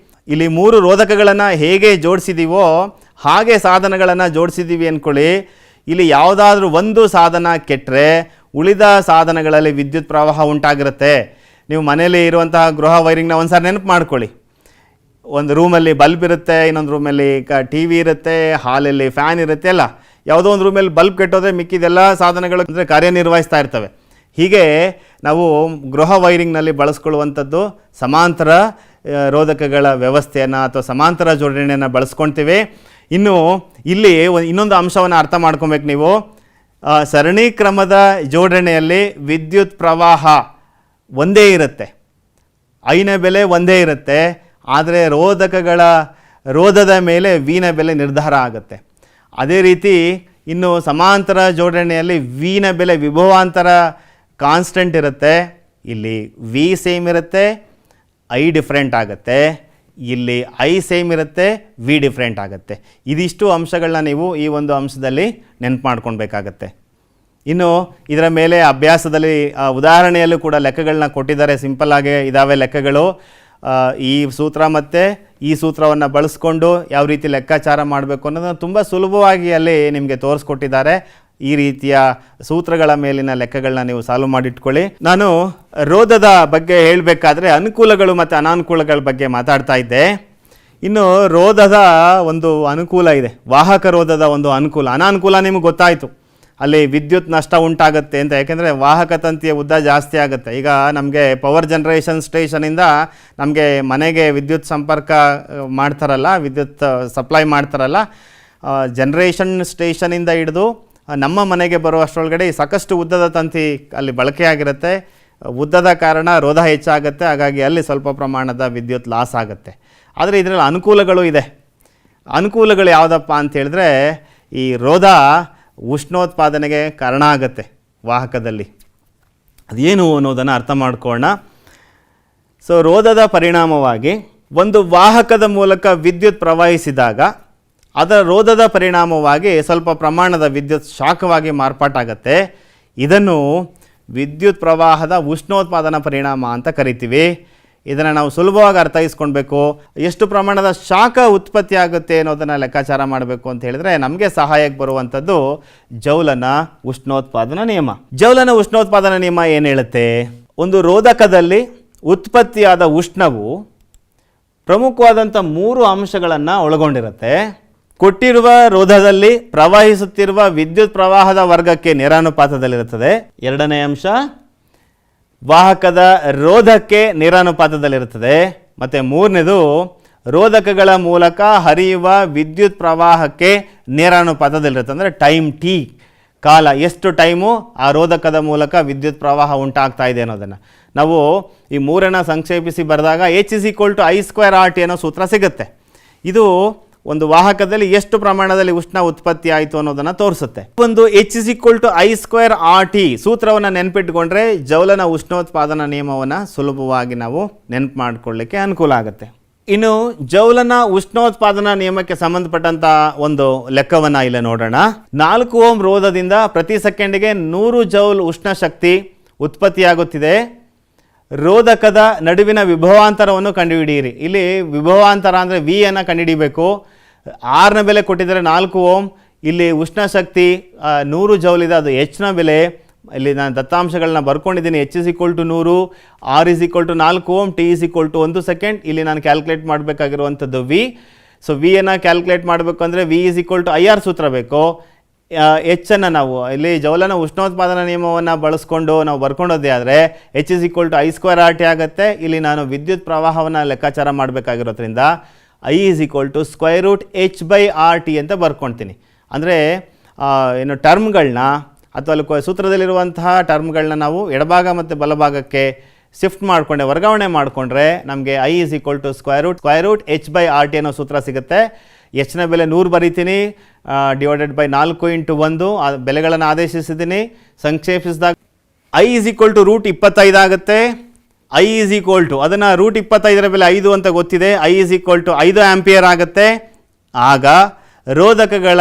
ಇಲ್ಲಿ 3 ರೋಧಕಗಳನ್ನು ಹೇಗೆ ಜೋಡಿಸಿದ್ದೀವೋ ಹಾಗೆ ಸಾಧನಗಳನ್ನು ಜೋಡಿಸಿದ್ದೀವಿ ಅಂದ್ಕೊಳ್ಳಿ. ಇಲ್ಲಿ ಯಾವುದಾದ್ರೂ ಒಂದು ಸಾಧನ ಕೆಟ್ಟರೆ ಉಳಿದ ಸಾಧನಗಳಲ್ಲಿ ವಿದ್ಯುತ್ ಪ್ರವಾಹ ಉಂಟಾಗಿರುತ್ತೆ. ನೀವು ಮನೆಯಲ್ಲಿ ಇರುವಂತಹ ಗೃಹ ವೈರಿಂಗ್ನ ಒಂದು ಸಾರಿ ನೆನಪು ಮಾಡ್ಕೊಳ್ಳಿ. ಒಂದು ರೂಮಲ್ಲಿ ಬಲ್ಬ್ ಇರುತ್ತೆ, ಇನ್ನೊಂದು ರೂಮಲ್ಲಿ TV ಇರುತ್ತೆ, ಹಾಲಲ್ಲಿ ಫ್ಯಾನ್ ಇರುತ್ತೆ. ಅಲ್ಲ, ಯಾವುದೋ ಒಂದು ರೂಮಲ್ಲಿ ಬಲ್ಬ್ ಕೆಟ್ಟೋದ್ರೆ ಮಿಕ್ಕಿದೆಲ್ಲ ಸಾಧನಗಳು ಅಂದರೆ ಕಾರ್ಯನಿರ್ವಹಿಸ್ತಾ ಇರ್ತವೆ. ಹೀಗೆ ನಾವು ಗೃಹ ವೈರಿಂಗ್ನಲ್ಲಿ ಬಳಸ್ಕೊಳ್ಳುವಂಥದ್ದು ಸಮಾಂತರ ರೋಧಕಗಳ ವ್ಯವಸ್ಥೆಯನ್ನು ಅಥವಾ ಸಮಾಂತರ ಜೋಡಣೆಯನ್ನು ಬಳಸ್ಕೊಳ್ತೀವಿ. ಇನ್ನು ಇಲ್ಲಿ ಇನ್ನೊಂದು ಅಂಶವನ್ನು ಅರ್ಥ ಮಾಡ್ಕೊಬೇಕು ನೀವು. ಸರಣಿ ಕ್ರಮದ ಜೋಡಣೆಯಲ್ಲಿ ವಿದ್ಯುತ್ ಪ್ರವಾಹ ಒಂದೇ ಇರುತ್ತೆ, ಐನ ಬೆಲೆ ಒಂದೇ ಇರುತ್ತೆ. ಆದರೆ ರೋಧಕಗಳ ರೋಧದ ಮೇಲೆ ವಿನ ಬೆಲೆ ನಿರ್ಧಾರ ಆಗುತ್ತೆ. ಅದೇ ರೀತಿ ಇನ್ನು ಸಮಾಂತರ ಜೋಡಣೆಯಲ್ಲಿ ವಿನ ಬೆಲೆ ವಿಭವಾಂತರ ಕಾನ್ಸ್ಟೆಂಟ್ ಇರುತ್ತೆ. ಇಲ್ಲಿ ವಿ ಸೇಮ್ ಇರುತ್ತೆ, ಐ ಡಿಫ್ರೆಂಟ್ ಆಗುತ್ತೆ. ಇಲ್ಲಿ ಐ ಸೇಮ್ ಇರುತ್ತೆ, ವಿ ಡಿಫ್ರೆಂಟ್ ಆಗುತ್ತೆ. ಇದಿಷ್ಟು ಅಂಶಗಳನ್ನ ನೀವು ಈ ಒಂದು ಅಂಶದಲ್ಲಿ ನೆನಪು ಮಾಡ್ಕೊಳ್ಬೇಕಾಗತ್ತೆ. ಇನ್ನು ಇದರ ಮೇಲೆ ಅಭ್ಯಾಸದಲ್ಲಿ ಉದಾಹರಣೆಯಲ್ಲೂ ಕೂಡ ಲೆಕ್ಕಗಳನ್ನ ಕೊಟ್ಟಿದ್ದಾರೆ. ಸಿಂಪಲ್ ಆಗಿ ಇದ್ದಾವೆ ಲೆಕ್ಕಗಳು. ಈ ಸೂತ್ರ ಮತ್ತು ಈ ಸೂತ್ರವನ್ನು ಬಳಸ್ಕೊಂಡು ಯಾವ ರೀತಿ ಲೆಕ್ಕಾಚಾರ ಮಾಡಬೇಕು ಅನ್ನೋದನ್ನು ತುಂಬ ಸುಲಭವಾಗಿ ಅಲ್ಲಿ ನಿಮಗೆ ತೋರಿಸ್ಕೊಟ್ಟಿದ್ದಾರೆ. ಈ ರೀತಿಯ ಸೂತ್ರಗಳ ಮೇಲಿನ ಲೆಕ್ಕಗಳನ್ನ ನೀವು ಸಾಲ್ವ್ ಮಾಡಿಟ್ಕೊಳ್ಳಿ. ನಾನು ರೋಧದ ಬಗ್ಗೆ ಹೇಳಬೇಕಾದ್ರೆ ಅನುಕೂಲಗಳು ಮತ್ತು ಅನಾನುಕೂಲಗಳ ಬಗ್ಗೆ ಮಾತಾಡ್ತಾ ಇದ್ದೆ. ಇನ್ನು ರೋಧದ ಒಂದು ಅನುಕೂಲ ಇದೆ, ವಾಹಕ ರೋಧದ ಒಂದು ಅನುಕೂಲ. ಅನಾನುಕೂಲ ನಿಮಗೆ ಗೊತ್ತಾಯಿತು, ಅಲ್ಲಿ ವಿದ್ಯುತ್ ನಷ್ಟ ಉಂಟಾಗುತ್ತೆ ಅಂತ. ಯಾಕೆಂದರೆ ವಾಹಕ ತಂತಿಯ ಉದ್ದ ಜಾಸ್ತಿ ಆಗುತ್ತೆ. ಈಗ ನಮಗೆ ಪವರ್ ಜನರೇಷನ್ ಸ್ಟೇಷನಿಂದ ನಮಗೆ ಮನೆಗೆ ವಿದ್ಯುತ್ ಸಂಪರ್ಕ ಮಾಡ್ತಾರಲ್ಲ, ವಿದ್ಯುತ್ ಸಪ್ಲೈ ಮಾಡ್ತಾರಲ್ಲ, ಜನರೇಷನ್ ಸ್ಟೇಷನಿಂದ ಹಿಡಿದು ನಮ್ಮ ಮನೆಗೆ ಬರುವಷ್ಟರೊಳಗಡೆ ಸಾಕಷ್ಟು ಉದ್ದದ ತಂತಿ ಅಲ್ಲಿ ಬಳಕೆಯಾಗಿರುತ್ತೆ. ಉದ್ದದ ಕಾರಣ ರೋಧ ಹೆಚ್ಚಾಗುತ್ತೆ, ಹಾಗಾಗಿ ಅಲ್ಲಿ ಸ್ವಲ್ಪ ಪ್ರಮಾಣದ ವಿದ್ಯುತ್ ಲಾಸ್ ಆಗುತ್ತೆ. ಆದರೆ ಇದರಲ್ಲಿ ಅನುಕೂಲಗಳು ಇದೆ. ಅನುಕೂಲಗಳು ಯಾವುದಪ್ಪ ಅಂತ ಹೇಳಿದ್ರೆ, ಈ ರೋಧ ಉಷ್ಣೋತ್ಪಾದನೆಗೆ ಕಾರಣ ಆಗುತ್ತೆ ವಾಹಕದಲ್ಲಿ. ಅದೇನು ಅನ್ನೋದನ್ನು ಅರ್ಥ ಮಾಡ್ಕೊಳ್ಳೋಣ. ಸೊ ರೋಧದ ಪರಿಣಾಮವಾಗಿ ಒಂದು ವಾಹಕದ ಮೂಲಕ ವಿದ್ಯುತ್ ಪ್ರವಹಿಸಿದಾಗ ಅದರ ರೋಧದ ಪರಿಣಾಮವಾಗಿ ಸ್ವಲ್ಪ ಪ್ರಮಾಣದ ವಿದ್ಯುತ್ ಶಾಖವಾಗಿ ಮಾರ್ಪಾಟಾಗತ್ತೆ. ಇದನ್ನು ವಿದ್ಯುತ್ ಪ್ರವಾಹದ ಉಷ್ಣೋತ್ಪಾದನಾ ಪರಿಣಾಮ ಅಂತ ಕರಿತೀವಿ. ಇದನ್ನು ನಾವು ಸುಲಭವಾಗಿ ಅರ್ಥೈಸ್ಕೊಳ್ಬೇಕು. ಎಷ್ಟು ಪ್ರಮಾಣದ ಶಾಖ ಉತ್ಪತ್ತಿ ಆಗುತ್ತೆ ಅನ್ನೋದನ್ನು ಲೆಕ್ಕಾಚಾರ ಮಾಡಬೇಕು ಅಂತ ಹೇಳಿದ್ರೆ ನಮಗೆ ಸಹಾಯಕ್ಕೆ ಬರುವಂಥದ್ದು ಜೌಲನ ಉಷ್ಣೋತ್ಪಾದನಾ ನಿಯಮ. ಜೌಲನ ಉಷ್ಣೋತ್ಪಾದನಾ ನಿಯಮ ಏನು ಹೇಳುತ್ತೆ? ಒಂದು ರೋಧಕದಲ್ಲಿ ಉತ್ಪತ್ತಿಯಾದ ಉಷ್ಣವು ಪ್ರಮುಖವಾದಂಥ 3 ಅಂಶಗಳನ್ನು ಒಳಗೊಂಡಿರುತ್ತೆ. ಕೊಟ್ಟಿರುವ ರೋಧದಲ್ಲಿ ಪ್ರವಹಿಸುತ್ತಿರುವ ವಿದ್ಯುತ್ ಪ್ರವಾಹದ ವರ್ಗಕ್ಕೆ ನೇರಾನುಪಾತದಲ್ಲಿರುತ್ತದೆ. ಎರಡನೇ ಅಂಶ ವಾಹಕದ ರೋಧಕ್ಕೆ ನೇರಾನುಪಾತದಲ್ಲಿರುತ್ತದೆ. ಮತ್ತು ಮೂರನೇದು ರೋಧಕಗಳ ಮೂಲಕ ಹರಿಯುವ ವಿದ್ಯುತ್ ಪ್ರವಾಹಕ್ಕೆ ನೇರಾನುಪಾತದಲ್ಲಿರುತ್ತೆ. ಅಂದರೆ ಟೈಮ್ ಟಿ ಕಾಲ, ಎಷ್ಟು ಟೈಮು ಆ ರೋಧಕದ ಮೂಲಕ ವಿದ್ಯುತ್ ಪ್ರವಾಹ ಉಂಟಾಗ್ತಾ ಇದೆ ಅನ್ನೋದನ್ನು ನಾವು ಈ ಮೂರನ್ನು ಸಂಕ್ಷೇಪಿಸಿ ಬರೆದಾಗ H=I²RT ಅನ್ನೋ ಸೂತ್ರ ಸಿಗುತ್ತೆ. ಇದು ಒಂದು ವಾಹಕದಲ್ಲಿ ಎಷ್ಟು ಪ್ರಮಾಣದಲ್ಲಿ ಉಷ್ಣ ಉತ್ಪತ್ತಿ ಆಯಿತು ಅನ್ನೋದನ್ನು ತೋರಿಸುತ್ತೆ. ಒಂದು H=I²RT ಸೂತ್ರವನ್ನು ನೆನಪಿಟ್ಕೊಂಡ್ರೆ ಜೌಲನ ಉಷ್ಣೋತ್ಪಾದನಾ ನಿಯಮವನ್ನು ಸುಲಭವಾಗಿ ನಾವು ನೆನಪು ಮಾಡಿಕೊಳ್ಳಿಕ್ಕೆ ಅನುಕೂಲ ಆಗುತ್ತೆ. ಇನ್ನು ಜೌಲನ ಉಷ್ಣೋತ್ಪಾದನಾ ನಿಯಮಕ್ಕೆ ಸಂಬಂಧಪಟ್ಟಂಥ ಒಂದು ಲೆಕ್ಕವನ್ನು ಇಲ್ಲಿ ನೋಡೋಣ. 4 ಓಮ್ ರೋಧದಿಂದ ಪ್ರತಿ ಸೆಕೆಂಡಿಗೆ 100 ಜೌಲ್ ಉಷ್ಣ ಶಕ್ತಿ ಉತ್ಪತ್ತಿಯಾಗುತ್ತಿದೆ. ರೋಧಕದ ನಡುವಿನ ವಿಭವಾಂತರವನ್ನು ಕಂಡುಹಿಡಿಯಿರಿ. ಇಲ್ಲಿ ವಿಭವಾಂತರ ಅಂದರೆ ವಿ ಅನ್ನು ಕಂಡುಹಿಡಿಬೇಕು. ಆರ್ನ ಬೆಲೆ ಕೊಟ್ಟಿದ್ದಾರೆ 4 ಓಮ್, ಇಲ್ಲಿ ಉಷ್ಣ ಶಕ್ತಿ 100 ಜೌಲ್ ಇದೆ, ಅದು ಎಚ್ನ ಬೆಲೆ. ಇಲ್ಲಿ ನಾನು ದತ್ತಾಂಶಗಳನ್ನ ಬರ್ಕೊಂಡಿದ್ದೀನಿ. H=100, R=4 ohm, T=1 second. ಇಲ್ಲಿ ನಾನು ಕ್ಯಾಲ್ಕುಲೇಟ್ ಮಾಡಬೇಕಾಗಿರುವಂಥದ್ದು ವಿ. ಸೊ ವಿಯನ್ನು ಕ್ಯಾಲ್ಕುಲೇಟ್ ಮಾಡಬೇಕು ಅಂದರೆ V=IR ಸೂತ್ರ ಬೇಕು. ಹೆಚ್ಚನ್ನು ನಾವು ಇಲ್ಲಿ ಜೌಲನ ಉಷ್ಣೋತ್ಪಾದನಾ ನಿಯಮವನ್ನು ಬಳಸ್ಕೊಂಡು ನಾವು ಬರ್ಕೊಂಡೋದೇ ಆದರೆ H=I²RT ಆಗುತ್ತೆ. ಇಲ್ಲಿ ನಾನು ವಿದ್ಯುತ್ ಪ್ರವಾಹವನ್ನು ಲೆಕ್ಕಾಚಾರ ಮಾಡಬೇಕಾಗಿರೋದ್ರಿಂದ I=√H/RT ಅಂತ ಬರ್ಕೊಳ್ತೀನಿ. ಅಂದರೆ ಏನು ಟರ್ಮ್ಗಳನ್ನ ಅಥವಾ ಅಲ್ಲಿ ಸೂತ್ರದಲ್ಲಿರುವಂತಹ ಟರ್ಮ್ಗಳನ್ನ ನಾವು ಎಡಭಾಗ ಮತ್ತು ಬಲಭಾಗಕ್ಕೆ ಶಿಫ್ಟ್ ಮಾಡಿಕೊಂಡೆ ವರ್ಗಾವಣೆ ಮಾಡಿಕೊಂಡ್ರೆ ನಮಗೆ I=√H/RT ಅನ್ನೋ ಸೂತ್ರ ಸಿಗುತ್ತೆ. ಎಚ್ನ ಬೆಲೆ 100 ಬರೀತೀನಿ, /4 × 1 ಆ ಬೆಲೆಗಳನ್ನು ಆದೇಶಿಸಿದ್ದೀನಿ. ಸಂಕ್ಷೇಪಿಸಿದಾಗ I=√25 ಆಗುತ್ತೆ. ಅದನ್ನು √25 ಬೆಲೆ 5 ಅಂತ ಗೊತ್ತಿದೆ. I=5 ಆಂಪಿಯರ್ ಆಗುತ್ತೆ. ಆಗ ರೋಧಕಗಳ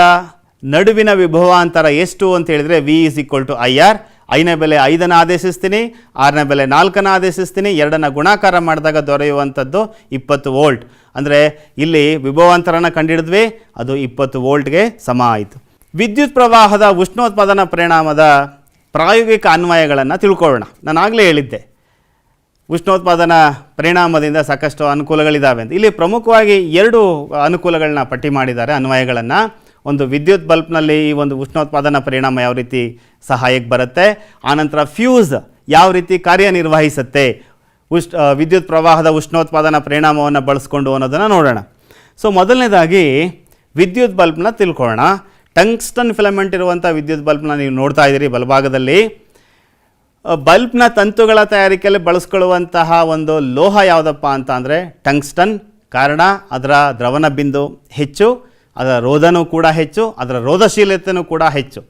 ನಡುವಿನ ವಿಭವಾಂತರ ಎಷ್ಟು ಅಂತ ಹೇಳಿದರೆ V=IR. ಐನ ಬೆಲೆ 5 ಆದೇಶಿಸ್ತೀನಿ, ಆರ್ನ ಬೆಲೆ 4 ಆದೇಶಿಸ್ತೀನಿ. 2 ಗುಣಾಕಾರ ಮಾಡಿದಾಗ ದೊರೆಯುವಂಥದ್ದು 20 ವೋಲ್ಟ್. ಅಂದರೆ ಇಲ್ಲಿ ವಿಭವಾಂತರನ ಕಂಡುಹಿಡಿದ್ವಿ, ಅದು 20 ವೋಲ್ಟ್ಗೆ ಸಮ ಆಯಿತು. ವಿದ್ಯುತ್ ಪ್ರವಾಹದ ಉಷ್ಣೋತ್ಪಾದನಾ ಪರಿಣಾಮದ ಪ್ರಾಯೋಗಿಕ ಅನ್ವಯಗಳನ್ನು ತಿಳ್ಕೊಳ್ಳೋಣ. ನಾನು ಆಗಲೇ ಹೇಳಿದ್ದೆ ಉಷ್ಣೋತ್ಪಾದನಾ ಪರಿಣಾಮದಿಂದ ಸಾಕಷ್ಟು ಅನುಕೂಲಗಳಿದ್ದಾವೆ ಅಂತ. ಇಲ್ಲಿ ಪ್ರಮುಖವಾಗಿ 2 ಅನುಕೂಲಗಳನ್ನ ಪಟ್ಟಿ ಮಾಡಿದ್ದಾರೆ, ಅನ್ವಯಗಳನ್ನು. ಒಂದು ವಿದ್ಯುತ್ ಬಲ್ಬ್ನಲ್ಲಿ ಈ ಒಂದು ಉಷ್ಣೋತ್ಪಾದನಾ ಪರಿಣಾಮ ಯಾವ ರೀತಿ ಸಹಾಯಕ್ಕೆ ಬರುತ್ತೆ, ಆನಂತರ ಫ್ಯೂಸ್ ಯಾವ ರೀತಿ ಕಾರ್ಯನಿರ್ವಹಿಸುತ್ತೆ ವಿದ್ಯುತ್ ಪ್ರವಾಹದ ಉಷ್ಣೋತ್ಪಾದನಾ ಪರಿಣಾಮವನ್ನು ಬಳಸ್ಕೊಂಡು ಅನ್ನೋದನ್ನು ನೋಡೋಣ. ಸೊ ಮೊದಲನೇದಾಗಿ ವಿದ್ಯುತ್ ಬಲ್ಬ್ನ ತಿಳ್ಕೊಳ್ಳೋಣ. ಟಂಗ್ಸ್ಟನ್ ಫಿಲಮೆಂಟ್ ಇರುವಂಥ ವಿದ್ಯುತ್ ಬಲ್ಬ್ನ ನೀವು ನೋಡ್ತಾ ಇದ್ದೀರಿ ಬಲಭಾಗದಲ್ಲಿ. ಬಲ್ಬ್ನ ತಂತುಗಳ ತಯಾರಿಕೆಯಲ್ಲಿ ಬಳಸ್ಕೊಳ್ಳುವಂತಹ ಒಂದು ಲೋಹ ಯಾವುದಪ್ಪ ಅಂತ ಅಂದರೆ ಟಂಗ್ಸ್ಟನ್. ಕಾರಣ ಅದರ ದ್ರವಣ ಬಿಂದು ಹೆಚ್ಚು, ಅದರ ರೋಧನೂ ಕೂಡ ಹೆಚ್ಚು, ಅದರ ರೋಧಶೀಲತೆಯೂ ಕೂಡ ಹೆಚ್ಚು.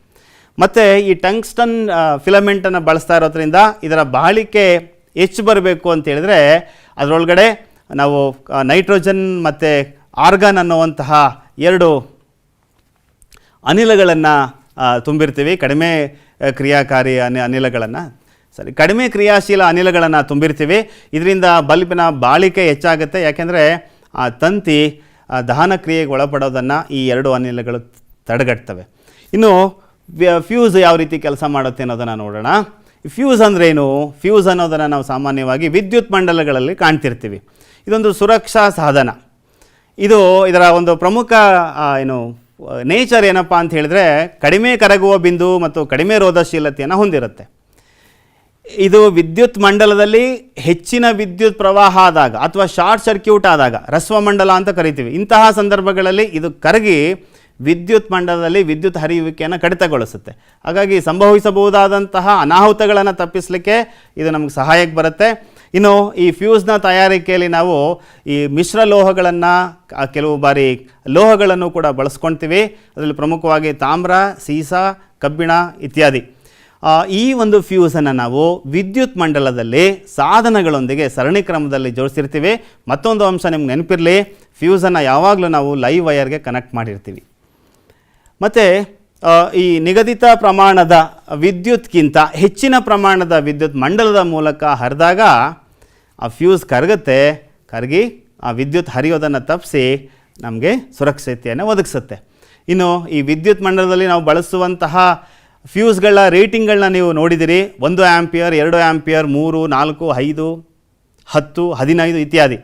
ಮತ್ತು ಈ ಟಂಗ್ಸ್ಟನ್ ಫಿಲಮೆಂಟನ್ನು ಬಳಸ್ತಾ ಇರೋದ್ರಿಂದ ಇದರ ಬಾಳಿಕೆ ಹೆಚ್ಚು ಬರಬೇಕು ಅಂತ ಹೇಳಿದ್ರೆ ಅದರೊಳಗಡೆ ನಾವು ನೈಟ್ರೋಜನ್ ಮತ್ತು ಆರ್ಗಾನ್ ಅನ್ನುವಂತಹ 2 ಅನಿಲಗಳನ್ನು ತುಂಬಿರ್ತೀವಿ. ಕಡಿಮೆ ಕ್ರಿಯಾಕಾರಿ ಕಡಿಮೆ ಕ್ರಿಯಾಶೀಲ ಅನಿಲಗಳನ್ನು ತುಂಬಿರ್ತೀವಿ. ಇದರಿಂದ ಬಲ್ಬಿನ ಬಾಳಿಕೆ ಹೆಚ್ಚಾಗುತ್ತೆ. ಯಾಕೆಂದರೆ ಆ ತಂತಿ ದಹನ ಕ್ರಿಯೆಗೆ ಒಳಪಡೋದನ್ನು ಈ 2 ಅನಿಲಗಳು ತಡೆಗಟ್ತವೆ. ಇನ್ನು ಫ್ಯೂಸ್ ಯಾವ ರೀತಿ ಕೆಲಸ ಮಾಡುತ್ತೆ ಅನ್ನೋದನ್ನು ನೋಡೋಣ. ಫ್ಯೂಸ್ ಅಂದ್ರೇನು? ಫ್ಯೂಸ್ ಅನ್ನೋದನ್ನು ನಾವು ಸಾಮಾನ್ಯವಾಗಿ ವಿದ್ಯುತ್ ಮಂಡಲಗಳಲ್ಲಿ ಕಾಣ್ತಿರ್ತೀವಿ. ಇದೊಂದು ಸುರಕ್ಷಾ ಸಾಧನ. ಇದರ ಒಂದು ಪ್ರಮುಖ ನೇಚರ್ ಏನಪ್ಪ ಅಂತ ಹೇಳಿದ್ರೆ ಕಡಿಮೆ ಕರಗುವ ಬಿಂದು ಮತ್ತು ಕಡಿಮೆ ರೋಧಶೀಲತೆಯನ್ನು ಹೊಂದಿರುತ್ತೆ. ಇದು ವಿದ್ಯುತ್ ಮಂಡಲದಲ್ಲಿ ಹೆಚ್ಚಿನ ವಿದ್ಯುತ್ ಪ್ರವಾಹ ಆದಾಗ ಅಥವಾ ಶಾರ್ಟ್ ಸರ್ಕ್ಯೂಟ್ ಆದಾಗ ರಸ್ವಮಂಡಲ ಅಂತ ಕರಿತೀವಿ. ಇಂತಹ ಸಂದರ್ಭಗಳಲ್ಲಿ ಇದು ಕರಗಿ ವಿದ್ಯುತ್ ಮಂಡಲದಲ್ಲಿ ವಿದ್ಯುತ್ ಹರಿಯುವಿಕೆಯನ್ನು ಕಡಿತಗೊಳಿಸುತ್ತೆ. ಹಾಗಾಗಿ ಸಂಭವಿಸಬಹುದಾದಂತಹ ಅನಾಹುತಗಳನ್ನು ತಪ್ಪಿಸಲಿಕ್ಕೆ ಇದು ನಮಗೆ ಸಹಾಯಕ್ಕೆ ಬರುತ್ತೆ. ಇನ್ನು ಈ ಫ್ಯೂಸ್ನ ತಯಾರಿಕೆಯಲ್ಲಿ ನಾವು ಈ ಮಿಶ್ರ ಲೋಹಗಳನ್ನು ಕೆಲವು ಬಾರಿ ಲೋಹಗಳನ್ನು ಕೂಡ ಬಳಸ್ಕೊಳ್ತೀವಿ. ಅದರಲ್ಲಿ ಪ್ರಮುಖವಾಗಿ ತಾಮ್ರ, ಸೀಸ, ಕಬ್ಬಿಣ ಇತ್ಯಾದಿ. ಈ ಒಂದು ಫ್ಯೂಸನ್ನು ನಾವು ವಿದ್ಯುತ್ ಮಂಡಲದಲ್ಲಿ ಸಾಧನಗಳೊಂದಿಗೆ ಸರಣಿ ಕ್ರಮದಲ್ಲಿ ಜೋಡಿಸಿರ್ತೀವಿ. ಮತ್ತೊಂದು ಅಂಶ ನಿಮ್ಗೆ ನೆನಪಿರಲಿ, ಫ್ಯೂಸನ್ನು ಯಾವಾಗಲೂ ನಾವು ಲೈವ್ ವೈರ್ಗೆ ಕನೆಕ್ಟ್ ಮಾಡಿರ್ತೀವಿ. ಮತ್ತು ಈ ನಿಗದಿತ ಪ್ರಮಾಣದ ವಿದ್ಯುತ್ಗಿಂತ ಹೆಚ್ಚಿನ ಪ್ರಮಾಣದ ವಿದ್ಯುತ್ ಮಂಡಲದ ಮೂಲಕ ಹರಿದಾಗ ಆ ಫ್ಯೂಸ್ ಕರಗಿ ಆ ವಿದ್ಯುತ್ ಹರಿಯೋದನ್ನು ತಪ್ಪಿಸಿ ನಮಗೆ ಸುರಕ್ಷತೆಯನ್ನು ಒದಗಿಸುತ್ತೆ. ಇನ್ನು ಈ ವಿದ್ಯುತ್ ಮಂಡಲದಲ್ಲಿ ನಾವು ಬಳಸುವಂತಹ ಫ್ಯೂಸ್ಗಳ ರೇಟಿಂಗ್ಗಳನ್ನ ನೀವು ನೋಡಿದಿರಿ. 1 ಆಂಪಿಯರ್, 2 ಆಂಪಿಯರ್, 3, 4, 5, 10, 15 ಇತ್ಯಾದಿ.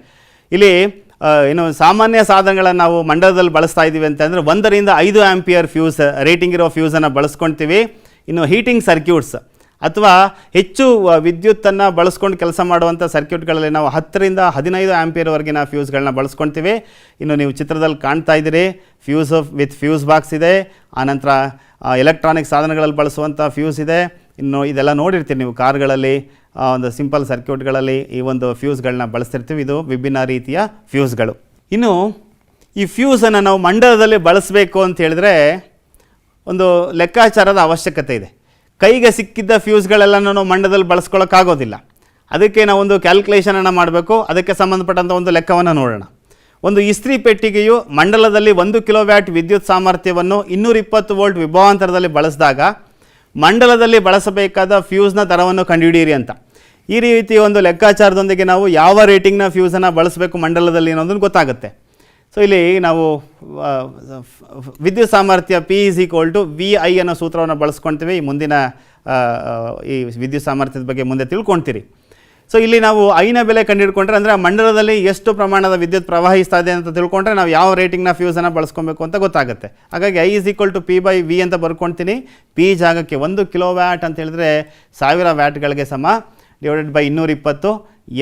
ಇಲ್ಲಿ ಸಾಮಾನ್ಯ ಸಾಧನಗಳನ್ನು ನಾವು ಮಂಡಲದಲ್ಲಿ ಬಳಸ್ತಾ ಇದ್ದೀವಿ ಅಂತಂದರೆ 1 ರಿಂದ 5 ಆಂಪಿಯರ್ ಫ್ಯೂಸ್ ರೇಟಿಂಗ್ ಇರೋ ಫ್ಯೂಸನ್ನು ಬಳಸ್ಕೊಳ್ತೀವಿ. ಇನ್ನು ಹೀಟಿಂಗ್ ಸರ್ಕ್ಯೂಟ್ಸ್ ಅಥವಾ ಹೆಚ್ಚು ವಿದ್ಯುತ್ತನ್ನು ಬಳಸ್ಕೊಂಡು ಕೆಲಸ ಮಾಡುವಂಥ ಸರ್ಕ್ಯೂಟ್ಗಳಲ್ಲಿ ನಾವು 10ರಿಂದ 15 ಆಂಪಿಯರ್ವರೆಗಿನ ಫ್ಯೂಸ್ಗಳನ್ನ ಬಳಸ್ಕೊಳ್ತೀವಿ. ಇನ್ನು ನೀವು ಚಿತ್ರದಲ್ಲಿ ಕಾಣ್ತಾ ಇದ್ದೀರಿ, ಫ್ಯೂಸ್ ವಿತ್ ಫ್ಯೂಸ್ ಬಾಕ್ಸ್ ಇದೆ. ಆನಂತರ ಎಲೆಕ್ಟ್ರಾನಿಕ್ ಸಾಧನಗಳಲ್ಲಿ ಬಳಸುವಂಥ ಫ್ಯೂಸ್ ಇದೆ. ಇನ್ನು ಇದೆಲ್ಲ ನೋಡಿರ್ತೀರಿ ನೀವು ಕಾರ್ಗಳಲ್ಲಿ, ಒಂದು ಸಿಂಪಲ್ ಸರ್ಕ್ಯೂಟ್ಗಳಲ್ಲಿ ಈ ಒಂದು ಫ್ಯೂಸ್ಗಳನ್ನ ಬಳಸ್ತಿರ್ತೀವಿ. ಇದು ವಿಭಿನ್ನ ರೀತಿಯ ಫ್ಯೂಸ್ಗಳು. ಇನ್ನು ಈ ಫ್ಯೂಸನ್ನು ನಾವು ಮಂಡಲದಲ್ಲಿ ಬಳಸಬೇಕು ಅಂತ ಹೇಳಿದ್ರೆ ಒಂದು ಲೆಕ್ಕಾಚಾರದ ಅವಶ್ಯಕತೆ ಇದೆ. ಕೈಗೆ ಸಿಕ್ಕಿದ್ದ ಫ್ಯೂಸ್ಗಳೆಲ್ಲ ನಾವು ಮಂಡಲದಲ್ಲಿ ಬಳಸ್ಕೊಳ್ಳೋಕ್ಕಾಗೋದಿಲ್ಲ. ಅದಕ್ಕೆ ನಾವು ಒಂದು ಕ್ಯಾಲ್ಕುಲೇಷನನ್ನು ಮಾಡಬೇಕು. ಅದಕ್ಕೆ ಸಂಬಂಧಪಟ್ಟಂಥ ಒಂದು ಲೆಕ್ಕವನ್ನು ನೋಡೋಣ. ಒಂದು ಇಸ್ತ್ರಿ ಪೆಟ್ಟಿಗೆಯು ಮಂಡಲದಲ್ಲಿ 1 ಕಿಲೋವ್ಯಾಟ್ ವಿದ್ಯುತ್ ಸಾಮರ್ಥ್ಯವನ್ನು 220 ವೋಲ್ಟ್ ವಿಭವಾಂತರದಲ್ಲಿ ಬಳಸಿದಾಗ ಮಂಡಲದಲ್ಲಿ ಬಳಸಬೇಕಾದ ಫ್ಯೂಸ್ನ ದರವನ್ನು ಕಂಡುಹಿಡಿಯಿರಿ ಅಂತ. ಈ ರೀತಿ ಒಂದು ಲೆಕ್ಕಾಚಾರದೊಂದಿಗೆ ನಾವು ಯಾವ ರೇಟಿಂಗ್ನ ಫ್ಯೂಸನ್ನು ಬಳಸಬೇಕು ಮಂಡಲದಲ್ಲಿ ಅನ್ನೋದನ್ನು ಗೊತ್ತಾಗುತ್ತೆ. ಸೊ ಇಲ್ಲಿ ನಾವು ವಿದ್ಯುತ್ ಸಾಮರ್ಥ್ಯ P=VI ಅನ್ನೋ ಸೂತ್ರವನ್ನು ಬಳಸ್ಕೊಳ್ತೀವಿ. ಈ ಮುಂದಿನ ಈ ವಿದ್ಯುತ್ ಸಾಮರ್ಥ್ಯದ ಬಗ್ಗೆ ಮುಂದೆ ತಿಳ್ಕೊಳ್ತೀರಿ. ಸೊ ಇಲ್ಲಿ ನಾವು ಐನ ಬೆಲೆ ಕಂಡುಹಿಡ್ಕೊಂಡ್ರೆ, ಅಂದರೆ ಆ ಮಂಡಲದಲ್ಲಿ ಎಷ್ಟು ಪ್ರಮಾಣದ ವಿದ್ಯುತ್ ಪ್ರವಹಿಸ್ತಾ ಇದೆ ಅಂತ ತಿಳ್ಕೊಂಡ್ರೆ ನಾವು ಯಾವ ರೇಟಿಂಗ್ನ ಫ್ಯೂಸನ್ನು ಬಳಸ್ಕೊಬೇಕು ಅಂತ ಗೊತ್ತಾಗುತ್ತೆ. ಹಾಗಾಗಿ I=P/V ಅಂತ ಬರ್ಕೊಳ್ತೀನಿ. P ಜಾಗಕ್ಕೆ 1 ಕಿಲೋವ್ಯಾಟ್ ಅಂತ ಹೇಳಿದ್ರೆ 1000 ವ್ಯಾಟ್ಗಳಿಗೆ ಸಮ, ಡಿವೈಡೆಡ್ ಬೈ 220.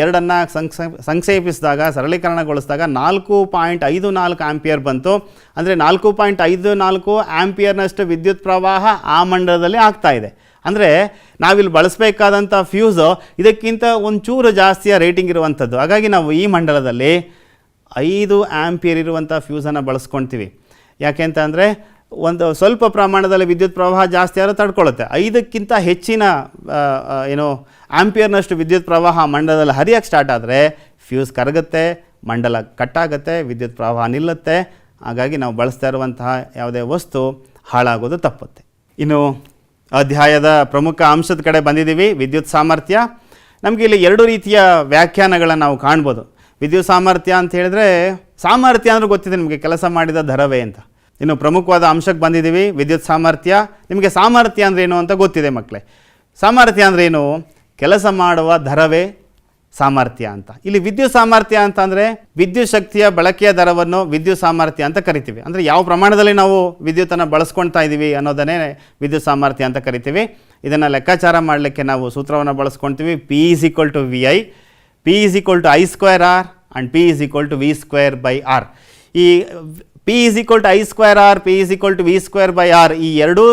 ಎರಡನ್ನು ಸಂಕ್ಷೇಪಿಸಿದಾಗ, ಸರಳೀಕರಣಗೊಳಿಸಿದಾಗ 4.54 ಆಂಪಿಯರ್ ಬಂತು. ಅಂದರೆ 4.54 ಆಂಪಿಯರ್ನಷ್ಟು ವಿದ್ಯುತ್ ಪ್ರವಾಹ ಆ ಮಂಡಲದಲ್ಲಿ ಆಗ್ತಾ ಇದೆ. ಅಂದರೆ ನಾವಿಲ್ಲಿ ಬಳಸಬೇಕಾದಂಥ ಫ್ಯೂಸು ಇದಕ್ಕಿಂತ ಒಂಚೂರು ಜಾಸ್ತಿಯ ರೇಟಿಂಗ್ ಇರುವಂಥದ್ದು. ಹಾಗಾಗಿ ನಾವು ಈ ಮಂಡಲದಲ್ಲಿ 5 ಆಂಪಿಯರ್ ಇರುವಂಥ ಫ್ಯೂಸನ್ನು ಬಳಸ್ಕೊಳ್ತೀವಿ. ಯಾಕೆ ಅಂತ ಅಂದರೆ ಒಂದು ಸ್ವಲ್ಪ ಪ್ರಮಾಣದಲ್ಲಿ ವಿದ್ಯುತ್ ಪ್ರವಾಹ ಜಾಸ್ತಿ ಆದರೂ ತಡ್ಕೊಳ್ಳುತ್ತೆ. 5ಕ್ಕಿಂತ ಹೆಚ್ಚಿನ ಆಂಪಿಯರ್ನಷ್ಟು ವಿದ್ಯುತ್ ಪ್ರವಾಹ ಮಂಡಲದಲ್ಲಿ ಹರಿಯೋಕ್ಕೆ ಸ್ಟಾರ್ಟ್ ಆದರೆ ಫ್ಯೂಸ್ ಕರಗುತ್ತೆ, ಮಂಡಲ ಕಟ್ಟಾಗುತ್ತೆ, ವಿದ್ಯುತ್ ಪ್ರವಾಹ ನಿಲ್ಲುತ್ತೆ. ಹಾಗಾಗಿ ನಾವು ಬಳಸ್ತಾ ಇರುವಂತಹ ಯಾವುದೇ ವಸ್ತು ಹಾಳಾಗೋದು ತಪ್ಪುತ್ತೆ. ಇನ್ನು ಅಧ್ಯಾಯದ ಪ್ರಮುಖ ಅಂಶದ ಕಡೆ ಬಂದಿದ್ದೀವಿ, ವಿದ್ಯುತ್ ಸಾಮರ್ಥ್ಯ. ನಮಗೆ ಇಲ್ಲಿ 2 ರೀತಿಯ ವ್ಯಾಖ್ಯಾನಗಳನ್ನು ನಾವು ಕಾಣ್ಬೋದು. ವಿದ್ಯುತ್ ಸಾಮರ್ಥ್ಯ ಅಂತ ಹೇಳಿದ್ರೆ, ಸಾಮರ್ಥ್ಯ ಅಂದರೆ ಗೊತ್ತಿದೆ ನಿಮಗೆ, ಕೆಲಸ ಮಾಡಿದ ದರವೇ ಅಂತ. ಇನ್ನು ಪ್ರಮುಖವಾದ ಅಂಶಕ್ಕೆ ಬಂದಿದ್ದೀವಿ, ವಿದ್ಯುತ್ ಸಾಮರ್ಥ್ಯ. ನಿಮಗೆ ಸಾಮರ್ಥ್ಯ ಅಂದರೆ ಏನು ಅಂತ ಗೊತ್ತಿದೆ ಮಕ್ಕಳೇ. ಸಾಮರ್ಥ್ಯ ಅಂದರೆ ಏನು? ಕೆಲಸ ಮಾಡುವ ದರವೇ ಸಾಮರ್ಥ್ಯ ಅಂತ. ಇಲ್ಲಿ ವಿದ್ಯುತ್ ಸಾಮರ್ಥ್ಯ ಅಂತಂದರೆ ವಿದ್ಯುತ್ ಶಕ್ತಿಯ ಬಳಕೆಯ ದರವನ್ನು ವಿದ್ಯುತ್ ಸಾಮರ್ಥ್ಯ ಅಂತ ಕರಿತೀವಿ. ಅಂದರೆ ಯಾವ ಪ್ರಮಾಣದಲ್ಲಿ ನಾವು ವಿದ್ಯುತ್ತನ್ನು ಬಳಸ್ಕೊಳ್ತಾ ಇದ್ದೀವಿ ಅನ್ನೋದನ್ನೇ ವಿದ್ಯುತ್ ಸಾಮರ್ಥ್ಯ ಅಂತ ಕರಿತೀವಿ. ಇದನ್ನು ಲೆಕ್ಕಾಚಾರ ಮಾಡಲಿಕ್ಕೆ ನಾವು ಸೂತ್ರವನ್ನು ಬಳಸ್ಕೊಳ್ತೀವಿ. P=VI, P=I²R and P=V²/R. ಈ P=I²R, P=V²/R ಈ ಎರಡೂ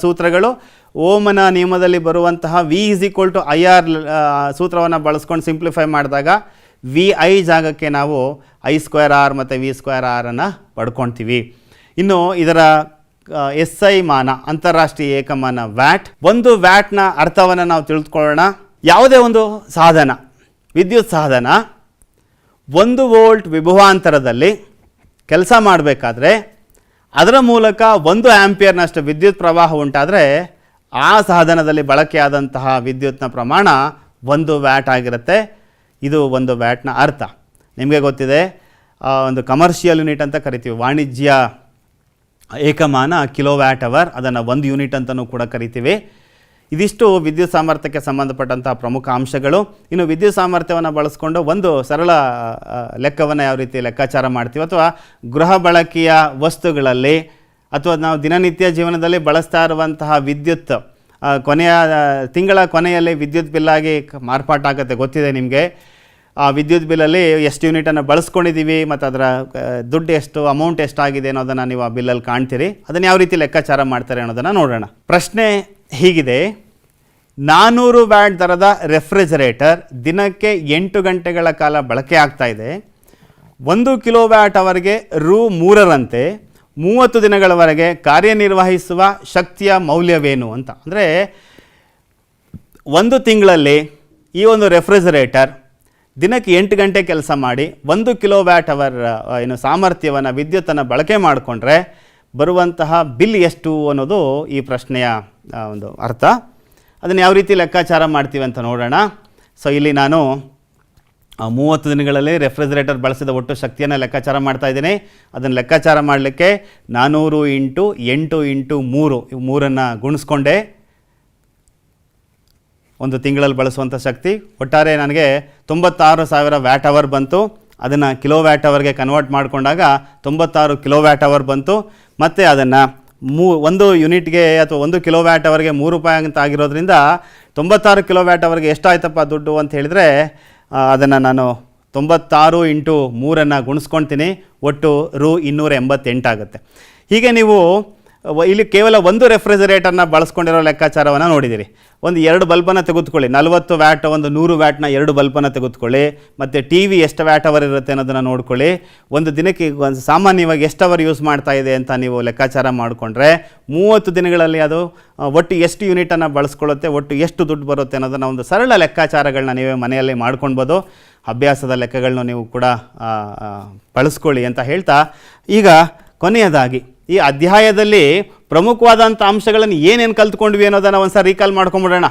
ಸೂತ್ರಗಳು ಓಮನ ನಿಯಮದಲ್ಲಿ ಬರುವಂತಹ V=IR ಸೂತ್ರವನ್ನು ಬಳಸ್ಕೊಂಡು ಸಿಂಪ್ಲಿಫೈ ಮಾಡಿದಾಗ VI ಜಾಗಕ್ಕೆ ನಾವು I²R ಮತ್ತು V²R ಅನ್ನು ಪಡ್ಕೊಳ್ತೀವಿ. ಇನ್ನು ಇದರ SI ಮಾನ, ಅಂತಾರಾಷ್ಟ್ರೀಯ ಏಕಮಾನ ವ್ಯಾಟ್. 1 ವ್ಯಾಟ್ನ ಅರ್ಥವನ್ನು ನಾವು ತಿಳಿದುಕೊಳ್ಳೋಣ. ಯಾವುದೇ ಒಂದು ಸಾಧನ, ವಿದ್ಯುತ್ ಸಾಧನ 1 ವೋಲ್ಟ್ ವಿಭವಾಂತರದಲ್ಲಿ ಕೆಲಸ ಮಾಡಬೇಕಾದ್ರೆ ಅದರ ಮೂಲಕ 1 ಆಂಪಿಯರ್ನಷ್ಟು ವಿದ್ಯುತ್ ಪ್ರವಾಹ ಉಂಟಾದರೆ ಆ ಸಾಧನದಲ್ಲಿ ಬಳಕೆಯಾದಂತಹ ವಿದ್ಯುತ್ನ ಪ್ರಮಾಣ 1 ವ್ಯಾಟ್ ಆಗಿರುತ್ತೆ. ಇದು 1 ವ್ಯಾಟ್ನ ಅರ್ಥ. ನಿಮಗೆ ಗೊತ್ತಿದೆ, ಒಂದು ಕಮರ್ಷಿಯಲ್ ಯೂನಿಟ್ ಅಂತ ಕರಿತೀವಿ, ವಾಣಿಜ್ಯ ಏಕಮಾನ ಕಿಲೋವ್ಯಾಟ್ ಅವರ್, ಅದನ್ನು 1 ಯೂನಿಟ್ ಅಂತಲೂ ಕೂಡ ಕರಿತೀವಿ. ಇದಿಷ್ಟು ವಿದ್ಯುತ್ ಸಾಮರ್ಥ್ಯಕ್ಕೆ ಸಂಬಂಧಪಟ್ಟಂಥ ಪ್ರಮುಖ ಅಂಶಗಳು. ಇನ್ನು ವಿದ್ಯುತ್ ಸಾಮರ್ಥ್ಯವನ್ನು ಬಳಸ್ಕೊಂಡು ಒಂದು ಸರಳ ಲೆಕ್ಕವನ್ನು ಯಾವ ರೀತಿ ಲೆಕ್ಕಾಚಾರ ಮಾಡ್ತೀವಿ, ಅಥವಾ ಗೃಹ ಬಳಕೆಯ ವಸ್ತುಗಳಲ್ಲಿ ಅಥವಾ ನಾವು ದಿನನಿತ್ಯ ಜೀವನದಲ್ಲಿ ಬಳಸ್ತಾ ಇರುವಂತಹ ವಿದ್ಯುತ್ ತಿಂಗಳ ಕೊನೆಯಲ್ಲಿ ವಿದ್ಯುತ್ ಬಿಲ್ಲಾಗಿ ಮಾರ್ಪಾಟಾಗುತ್ತೆ. ಗೊತ್ತಿದೆ ನಿಮಗೆ, ಆ ವಿದ್ಯುತ್ ಬಿಲ್ಲಲ್ಲಿ ಎಷ್ಟು ಯೂನಿಟನ್ನು ಬಳಸ್ಕೊಂಡಿದ್ದೀವಿ ಮತ್ತು ಅದರ ದುಡ್ಡು ಎಷ್ಟು, ಅಮೌಂಟ್ ಎಷ್ಟಾಗಿದೆ ಅನ್ನೋದನ್ನು ನೀವು ಆ ಬಿಲ್ಲಲ್ಲಿ ಕಾಣ್ತೀರಿ. ಅದನ್ನು ಯಾವ ರೀತಿ ಲೆಕ್ಕಾಚಾರ ಮಾಡ್ತಾರೆ ಅನ್ನೋದನ್ನು ನೋಡೋಣ. ಪ್ರಶ್ನೆ ಹೀಗಿದೆ: 400 ವ್ಯಾಟ್ ದರದ ರೆಫ್ರಿಜರೇಟರ್ ದಿನಕ್ಕೆ 8 ಗಂಟೆಗಳ ಕಾಲ ಬಳಕೆ ಆಗ್ತಾ ಇದೆ. 1 ಕಿಲೋವ್ಯಾಟ್ ಅವರ್ಗೆ Ru3ರಂತೆ 30 ದಿನಗಳವರೆಗೆ ಕಾರ್ಯನಿರ್ವಹಿಸುವ ಶಕ್ತಿಯ ಮೌಲ್ಯವೇನು ಅಂತ. ಅಂದರೆ ಒಂದು ತಿಂಗಳಲ್ಲಿ ಈ ಒಂದು ರೆಫ್ರಿಜರೇಟರ್ ದಿನಕ್ಕೆ 8 ಗಂಟೆ ಕೆಲಸ ಮಾಡಿ 1 ಕಿಲೋವ್ಯಾಟ್ ಅವರ್ ಸಾಮರ್ಥ್ಯವನ್ನು, ವಿದ್ಯುತ್ತನ್ನು ಬಳಕೆ ಮಾಡಿಕೊಂಡ್ರೆ ಬರುವಂತಹ ಬಿಲ್ ಎಷ್ಟು ಅನ್ನೋದು ಈ ಪ್ರಶ್ನೆಯ ಒಂದು ಅರ್ಥ. ಅದನ್ನು ಯಾವ ರೀತಿ ಲೆಕ್ಕಾಚಾರ ಮಾಡ್ತೀವಿ ಅಂತ ನೋಡೋಣ. ಸೊ ಇಲ್ಲಿ ನಾನು 30 ದಿನಗಳಲ್ಲಿ ರೆಫ್ರಿಜರೇಟರ್ ಬಳಸಿದ ಒಟ್ಟು ಶಕ್ತಿಯನ್ನು ಲೆಕ್ಕಾಚಾರ ಮಾಡ್ತಾ ಇದ್ದೀನಿ. ಅದನ್ನು ಲೆಕ್ಕಾಚಾರ ಮಾಡಲಿಕ್ಕೆ 400 × 8 × 3 ಇವು 3ಅನ್ನು ಗುಣಿಸ್ಕೊಂಡೆ. ಒಂದು ತಿಂಗಳಲ್ಲಿ ಬಳಸುವಂಥ ಶಕ್ತಿ ಒಟ್ಟಾರೆ ನನಗೆ 96,000 ವ್ಯಾಟ್ ಅವರ್ ಬಂತು. ಅದನ್ನು ಕಿಲೋವ್ಯಾಟ್ ಅವರ್ಗೆ ಕನ್ವರ್ಟ್ ಮಾಡಿಕೊಂಡಾಗ 96 ಕಿಲೋವ್ಯಾಟ್ ಅವರ್ ಬಂತು. ಮತ್ತು ಅದನ್ನು ಒಂದು ಯೂನಿಟ್ಗೆ ಅಥವಾ 1 ಕಿಲೋವ್ಯಾಟ್ ಅವರ್ಗೆ 3 ರೂಪಾಯಿ ಅಂತ ಆಗಿರೋದ್ರಿಂದ 96 ಕಿಲೋವ್ಯಾಟ್ ಅವರ್ಗೆ ಎಷ್ಟಾಯ್ತಪ್ಪ ದುಡ್ಡು ಅಂತ ಹೇಳಿದರೆ ಅದನ್ನು ನಾನು 96 ಇಂಟು 3 ಗುಣಿಸ್ಕೊಳ್ತೀನಿ, ಒಟ್ಟು ರು 288 ಆಗುತ್ತೆ. ಹೀಗೆ ನೀವು ಇಲ್ಲಿ ಕೇವಲ ಒಂದು ರೆಫ್ರಿಜರೇಟರ್ನ ಬಳಸ್ಕೊಂಡಿರೋ ಲೆಕ್ಕಾಚಾರವನ್ನು ನೋಡಿದ್ದೀರಿ. ಒಂದು 2 ಬಲ್ಬನ್ನು ತೆಗೆದುಕೊಳ್ಳಿ, 40 ವ್ಯಾಟ್ ಒಂದು 100 ವ್ಯಾಟ್ನ 2 ಬಲ್ಬನ್ನು ತೆಗೆದುಕೊಳ್ಳಿ, ಮತ್ತು ಟಿ ವಿ ಎಷ್ಟು ವ್ಯಾಟ್ ಅವರ್ ಇರುತ್ತೆ ಅನ್ನೋದನ್ನು ನೋಡ್ಕೊಳ್ಳಿ. ಒಂದು ದಿನಕ್ಕೆ ಸಾಮಾನ್ಯವಾಗಿ ಎಷ್ಟು ಅವರ್ ಯೂಸ್ ಮಾಡ್ತಾ ಇದೆ ಅಂತ ನೀವು ಲೆಕ್ಕಾಚಾರ ಮಾಡಿಕೊಂಡ್ರೆ 30 ದಿನಗಳಲ್ಲಿ ಅದು ಒಟ್ಟು ಎಷ್ಟು ಯೂನಿಟನ್ನು ಬಳಸ್ಕೊಳ್ಳುತ್ತೆ, ಒಟ್ಟು ಎಷ್ಟು ದುಡ್ಡು ಬರುತ್ತೆ ಅನ್ನೋದನ್ನು ಒಂದು ಸರಳ ಲೆಕ್ಕಾಚಾರಗಳನ್ನ ನೀವೇ ಮನೆಯಲ್ಲಿ ಮಾಡ್ಕೊಳ್ಬೋದು. ಅಭ್ಯಾಸದ ಲೆಕ್ಕಗಳನ್ನ ನೀವು ಕೂಡ ಬಳಸ್ಕೊಳ್ಳಿ ಅಂತ ಹೇಳ್ತಾ, ಈಗ ಕೊನೆಯದಾಗಿ ಈ ಅಧ್ಯಾಯದಲ್ಲಿ ಪ್ರಮುಖವಾದಂಥ ಅಂಶಗಳನ್ನು ಏನೇನು ಕಲ್ತ್ಕೊಂಡ್ವಿ ಅನ್ನೋದನ್ನು ಒಂದು ಸಾರಿ ರೀಕಾಲ್ ಮಾಡ್ಕೊಂಬಿಡೋಣ.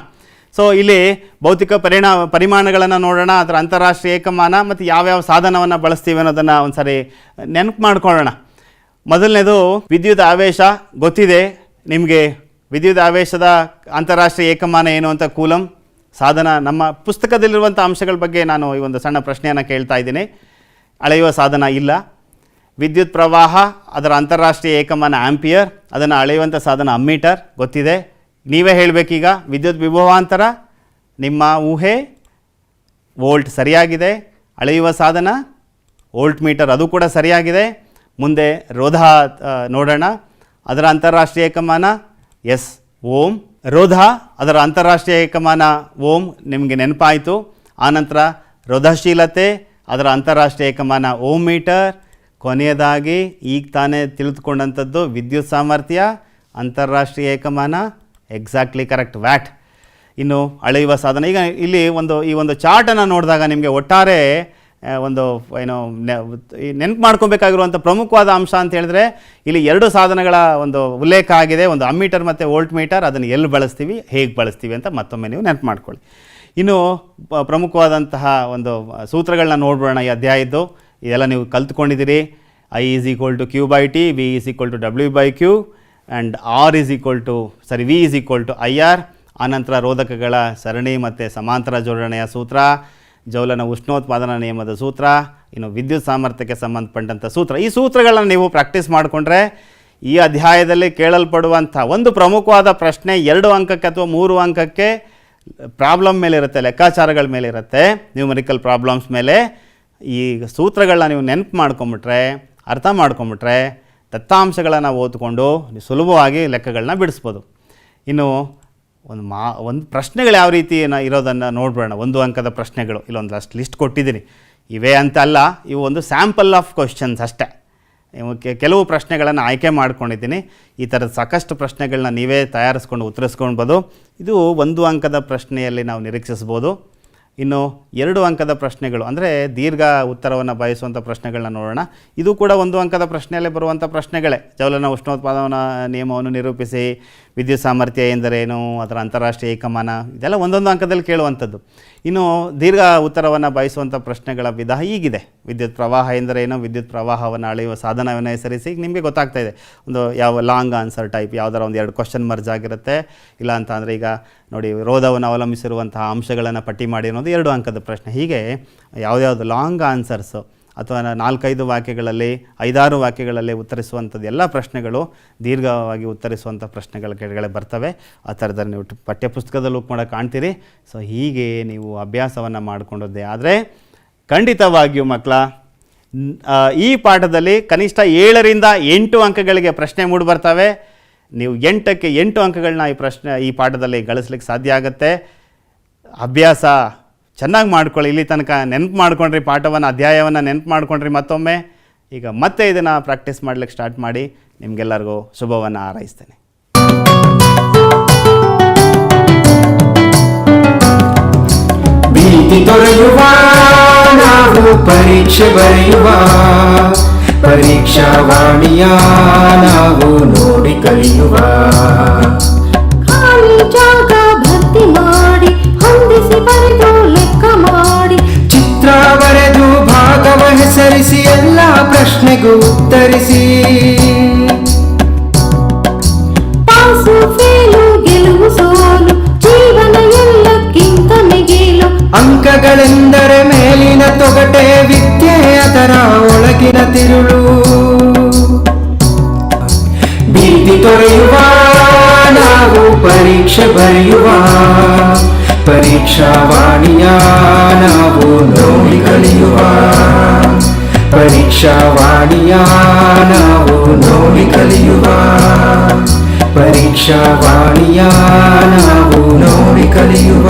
ಸೊ ಇಲ್ಲಿ ಭೌತಿಕ ಪರಿಮಾಣಗಳನ್ನು ನೋಡೋಣ, ಅದರ ಅಂತಾರಾಷ್ಟ್ರೀಯ ಏಕಮಾನ ಮತ್ತು ಯಾವ್ಯಾವ ಸಾಧನವನ್ನು ಬಳಸ್ತೀವಿ ಅನ್ನೋದನ್ನು ಒಂದು ಸಾರಿ ನೆನಪು ಮಾಡ್ಕೊಳ್ಳೋಣ. ಮೊದಲನೇದು ವಿದ್ಯುತ್ ಆವೇಶ ಗೊತ್ತಿದೆ ನಿಮಗೆ. ವಿದ್ಯುತ್ ಆವೇಶದ ಅಂತಾರಾಷ್ಟ್ರೀಯ ಏಕಮಾನ ಏನು ಅಂತ ಕೂಲಂ ಸಾಧನ. ನಮ್ಮ ಪುಸ್ತಕದಲ್ಲಿರುವಂಥ ಅಂಶಗಳ ಬಗ್ಗೆ ನಾನು ಈ ಒಂದು ಸಣ್ಣ ಪ್ರಶ್ನೆಯನ್ನು ಕೇಳ್ತಾ ಇದ್ದೀನಿ. ಅಳೆಯುವ ಸಾಧನ ಇಲ್ಲ. ವಿದ್ಯುತ್ ಪ್ರವಾಹ ಅದರ ಅಂತಾರಾಷ್ಟ್ರೀಯ ಏಕಮಾನ ಆಂಪಿಯರ್, ಅದನ್ನು ಅಳೆಯುವಂಥ ಸಾಧನ ಅಮ್ಮೀಟರ್ ಗೊತ್ತಿದೆ. ನೀವೇ ಹೇಳಬೇಕೀಗ. ವಿದ್ಯುತ್ ವಿಭವಾಂತರ ನಿಮ್ಮ ಊಹೆ ವೋಲ್ಟ್ ಸರಿಯಾಗಿದೆ. ಅಳೆಯುವ ಸಾಧನ ವೋಲ್ಟ್ ಮೀಟರ್ ಅದು ಕೂಡ ಸರಿಯಾಗಿದೆ. ಮುಂದೆ ರೋಧ ನೋಡೋಣ. ಅದರ ಅಂತಾರಾಷ್ಟ್ರೀಯ ಏಕಮಾನ ಎಸ್ ಓಮ್. ರೋಧ ಅದರ ಅಂತಾರಾಷ್ಟ್ರೀಯ ಏಕಮಾನ ಓಮ್ ನಿಮಗೆ ನೆನಪಾಯಿತು. ಆನಂತರ ರೋಧಶೀಲತೆ ಅದರ ಅಂತಾರಾಷ್ಟ್ರೀಯ ಏಕಮಾನ ಓಮ್ ಮೀಟರ್. ಕೊನೆಯದಾಗಿ ಈಗ ತಾನೇ ತಿಳಿದುಕೊಂಡಂಥದ್ದು ವಿದ್ಯುತ್ ಸಾಮರ್ಥ್ಯ ಅಂತಾರಾಷ್ಟ್ರೀಯ ಏಕಮಾನ ಎಕ್ಸಾಕ್ಟ್ಲಿ ಕರೆಕ್ಟ್ ವ್ಯಾಟ್. ಇನ್ನು ಅಳೆಯುವ ಸಾಧನ. ಈಗ ಇಲ್ಲಿ ಈ ಒಂದು ಚಾರ್ಟನ್ನು ನೋಡಿದಾಗ ನಿಮಗೆ ಒಟ್ಟಾರೆ ಒಂದು ಏನೋ ನೆನಪು ಮಾಡ್ಕೊಬೇಕಾಗಿರುವಂಥ ಪ್ರಮುಖವಾದ ಅಂಶ ಅಂತ ಹೇಳಿದ್ರೆ ಇಲ್ಲಿ 2 ಸಾಧನಗಳ ಒಂದು ಉಲ್ಲೇಖ ಆಗಿದೆ. ಒಂದು ಅಮ್ಮೀಟರ್ ಮತ್ತು ವೋಲ್ಟ್ ಮೀಟರ್. ಅದನ್ನು ಎಲ್ಲಿ ಬಳಸ್ತೀವಿ, ಹೇಗೆ ಬಳಸ್ತೀವಿ ಅಂತ ಮತ್ತೊಮ್ಮೆ ನೀವು ನೆನಪು ಮಾಡ್ಕೊಳ್ಳಿ. ಇನ್ನು ಪ್ರಮುಖವಾದಂತಹ ಒಂದು ಸೂತ್ರಗಳನ್ನ ನೋಡ್ಬೋಣ ಈ ಅಧ್ಯಾಯದ್ದು. ಇದೆಲ್ಲ ನೀವು ಕಲ್ತ್ಕೊಂಡಿದ್ದೀರಿ. I is equal to Q by T, V is equal to W by Q and V is equal to IR. ಆನಂತರ ರೋಧಕಗಳ ಸರಣಿ ಮತ್ತು ಸಮಾಂತರ ಜೋಡಣೆಯ ಸೂತ್ರ, ಜೌಲನ ಉಷ್ಣೋತ್ಪಾದನಾ ನಿಯಮದ ಸೂತ್ರ, ಇನ್ನು ವಿದ್ಯುತ್ ಸಾಮರ್ಥ್ಯಕ್ಕೆ ಸಂಬಂಧಪಟ್ಟಂಥ ಸೂತ್ರ. ಈ ಸೂತ್ರಗಳನ್ನು ನೀವು ಪ್ರಾಕ್ಟೀಸ್ ಮಾಡಿಕೊಂಡ್ರೆ ಈ ಅಧ್ಯಾಯದಲ್ಲಿ ಕೇಳಲ್ಪಡುವಂಥ ಒಂದು ಪ್ರಮುಖವಾದ ಪ್ರಶ್ನೆ 2 ಅಂಕಕ್ಕೆ ಅಥವಾ 3 ಅಂಕಕ್ಕೆ ಪ್ರಾಬ್ಲಮ್ ಮೇಲೆ ಇರುತ್ತೆ, ಲೆಕ್ಕಾಚಾರಗಳ ಮೇಲೆ ಇರುತ್ತೆ, ನ್ಯೂಮರಿಕಲ್ ಪ್ರಾಬ್ಲಮ್ಸ್ ಮೇಲೆ. ಈ ಸೂತ್ರಗಳನ್ನ ನೀವು ನೆನಪು ಮಾಡ್ಕೊಂಬಿಟ್ರೆ, ಅರ್ಥ ಮಾಡ್ಕೊಂಬಿಟ್ರೆ ದತ್ತಾಂಶಗಳನ್ನು ಓದ್ಕೊಂಡು ನೀವು ಸುಲಭವಾಗಿ ಲೆಕ್ಕಗಳನ್ನ ಬಿಡಿಸ್ಬೋದು. ಇನ್ನು ಒಂದು ಪ್ರಶ್ನೆಗಳು ಯಾವ ರೀತಿ ಇರೋದನ್ನು ನೋಡ್ಬೋಣ. 1 ಅಂಕದ ಪ್ರಶ್ನೆಗಳು ಇಲ್ಲೊಂದು ಅಷ್ಟು ಲಿಸ್ಟ್ ಕೊಟ್ಟಿದ್ದೀನಿ. ಇವೇ ಅಂತ ಅಲ್ಲ, ಇವು ಒಂದು ಸ್ಯಾಂಪಲ್ ಆಫ್ ಕ್ವಶನ್ಸ್ ಅಷ್ಟೇ. ಕೆಲವು ಪ್ರಶ್ನೆಗಳನ್ನು ಆಯ್ಕೆ ಮಾಡ್ಕೊಂಡಿದ್ದೀನಿ. ಈ ಥರದ ಸಾಕಷ್ಟು ಪ್ರಶ್ನೆಗಳನ್ನ ನೀವೇ ತಯಾರಿಸ್ಕೊಂಡು ಉತ್ತರಿಸ್ಕೊಳ್ಬೋದು. ಇದು 1 ಅಂಕದ ಪ್ರಶ್ನೆಯಲ್ಲಿ ನಾವು ನಿರೀಕ್ಷಿಸ್ಬೋದು. ಇನ್ನು 2 ಅಂಕದ ಪ್ರಶ್ನೆಗಳು ಅಂದರೆ ದೀರ್ಘ ಉತ್ತರವನ್ನು ಬಯಸುವಂಥ ಪ್ರಶ್ನೆಗಳನ್ನ ನೋಡೋಣ. ಇದು ಕೂಡ 1 ಅಂಕದ ಪ್ರಶ್ನೆಯಲ್ಲೇ ಬರುವಂಥ ಪ್ರಶ್ನೆಗಳೇ. ಜೌಲನ ಉಷ್ಣೋತ್ಪಾದನಾ ನಿಯಮವನ್ನು ನಿರೂಪಿಸಿ, ವಿದ್ಯುತ್ ಸಾಮರ್ಥ್ಯ ಎಂದರೇನು, ಅದರ ಅಂತಾರಾಷ್ಟ್ರೀಯ ಏಕಮಾನ, ಇದೆಲ್ಲ 1 ಅಂಕದಲ್ಲಿ ಕೇಳುವಂಥದ್ದು. ಇನ್ನು ದೀರ್ಘ ಉತ್ತರವನ್ನು ಬಯಸುವಂಥ ಪ್ರಶ್ನೆಗಳ ವಿಧ ಹೀಗಿದೆ. ವಿದ್ಯುತ್ ಪ್ರವಾಹ ಎಂದರೇನು, ವಿದ್ಯುತ್ ಪ್ರವಾಹವನ್ನು ಅಳೆಯುವ ಸಾಧನವನ್ನು ಹೆಸರಿಸಿ. ಈಗ ನಿಮಗೆ ಗೊತ್ತಾಗ್ತಾ ಇದೆ ಒಂದು ಯಾವ ಲಾಂಗ್ ಆನ್ಸರ್ ಟೈಪ್ ಯಾವುದಾರ ಒಂದು 2 ಕ್ವಶನ್ ಮರ್ಜ್ ಆಗಿರುತ್ತೆ. ಇಲ್ಲ ಅಂತ ಅಂದರೆ ಈಗ ನೋಡಿ, ರೋಧವನ್ನು ಅವಲಂಬಿಸಿರುವಂತಹ ಅಂಶಗಳನ್ನು ಪಟ್ಟಿ ಮಾಡಿ ಅನ್ನೋದು 2 ಅಂಕದ ಪ್ರಶ್ನೆ. ಹೀಗೆ ಯಾವುದ್ಯಾವುದು ಲಾಂಗ್ ಆನ್ಸರ್ಸು ಅಥವಾ 4-5 ವಾಕ್ಯಗಳಲ್ಲಿ 5-6 ವಾಕ್ಯಗಳಲ್ಲಿ ಉತ್ತರಿಸುವಂಥದ್ದು ಎಲ್ಲ ಪ್ರಶ್ನೆಗಳು ದೀರ್ಘವಾಗಿ ಉತ್ತರಿಸುವಂಥ ಪ್ರಶ್ನೆಗಳ ಕೆಳಗಡೆ ಬರ್ತವೆ. ಆ ಥರದಲ್ಲಿ ನೀವು ಪಠ್ಯಪುಸ್ತಕದಲ್ಲೂ ಕೂಡ ಕಾಣ್ತೀರಿ. ಸೊ ಹೀಗೆ ನೀವು ಅಭ್ಯಾಸವನ್ನು ಮಾಡಿಕೊಂಡದ್ದೇ ಆದರೆ ಖಂಡಿತವಾಗಿಯೂ ಮಕ್ಕಳ ಈ ಪಾಠದಲ್ಲಿ ಕನಿಷ್ಠ 7ರಿಂದ 8 ಅಂಕಗಳಿಗೆ ಪ್ರಶ್ನೆ ಮೂಡಿಬರ್ತವೆ. ನೀವು 8ಕ್ಕೆ 8 ಅಂಕಗಳನ್ನ ಈ ಪಾಠದಲ್ಲಿ ಗಳಿಸ್ಲಿಕ್ಕೆ ಸಾಧ್ಯ ಆಗುತ್ತೆ. ಅಭ್ಯಾಸ ಚೆನ್ನಾಗಿ ಮಾಡ್ಕೊಳ್ಳಿ. ಇಲ್ಲಿ ತನಕ ನೆನಪು ಮಾಡ್ಕೊಂಡ್ರಿ, ಪಾಠವನ್ನು ಅಧ್ಯಾಯವನ್ನು ನೆನಪು ಮಾಡ್ಕೊಂಡ್ರಿ. ಮತ್ತೊಮ್ಮೆ ಈಗ ಮತ್ತೆ ಇದನ್ನು ಪ್ರಾಕ್ಟೀಸ್ ಮಾಡ್ಲಿಕ್ಕೆ ಸ್ಟಾರ್ಟ್ ಮಾಡಿ. ನಿಮಗೆಲ್ಲರಿಗೂ ಶುಭವನ್ನು ಹಾರೈಸ್ತೇನೆ. ಭೀತಿ ತೊರೆಯುವ ನಾವು ಪರೀಕ್ಷೆ ಬರೆಯುವ, ಪರೀಕ್ಷಾವಾಣಿಯ ನಾವು ನೋಡಿ ಕಲಿಯುವ. ಖಾಲಿ ಜಾಗ ಭರ್ತಿ ಮಾಡಿ ಹೊಂದಿಸಿ ಬರೆದು ಲೆಕ್ಕ ಮಾಡಿ, ಚಿತ್ರ ಬರೆದು ಭಾಗವ ಹೆಸರಿಸಿ ಎಲ್ಲ ಪ್ರಶ್ನೆಗೂ ಉತ್ತರಿಸಿ. ಪಾಸು ಫೇಲು ಗೆಲುವು ಸೋಲು ಜೀವನ ಎಲ್ಲಕ್ಕಿಂತ ಮಿಗಿಲು. ಅಂಕಗಳೆಂದರೆ ಮೇಲಿನ ತೊಗಟೆ, ವಿದ್ಯೆ ಅದರ ಒಳಗಿನ ತಿರುಳು. ಭೀತಿ ತೊರೆ ಪರೀಕ್ಷೆ ಬರೆಯುವ ಪರೀಕ್ಷಾವಾಣಿಯ ನಾವು ನೋಡಿ ಕಲಿಯುವ ಪರೀಕ್ಷಾವಾಣಿಯ ನಾವು ನೋಡಿ ಕಲಿಯುವ ಪರೀಕ್ಷಾವಾಣಿಯ ನಾವು ನೋಡಿ ಕಲಿಯುವ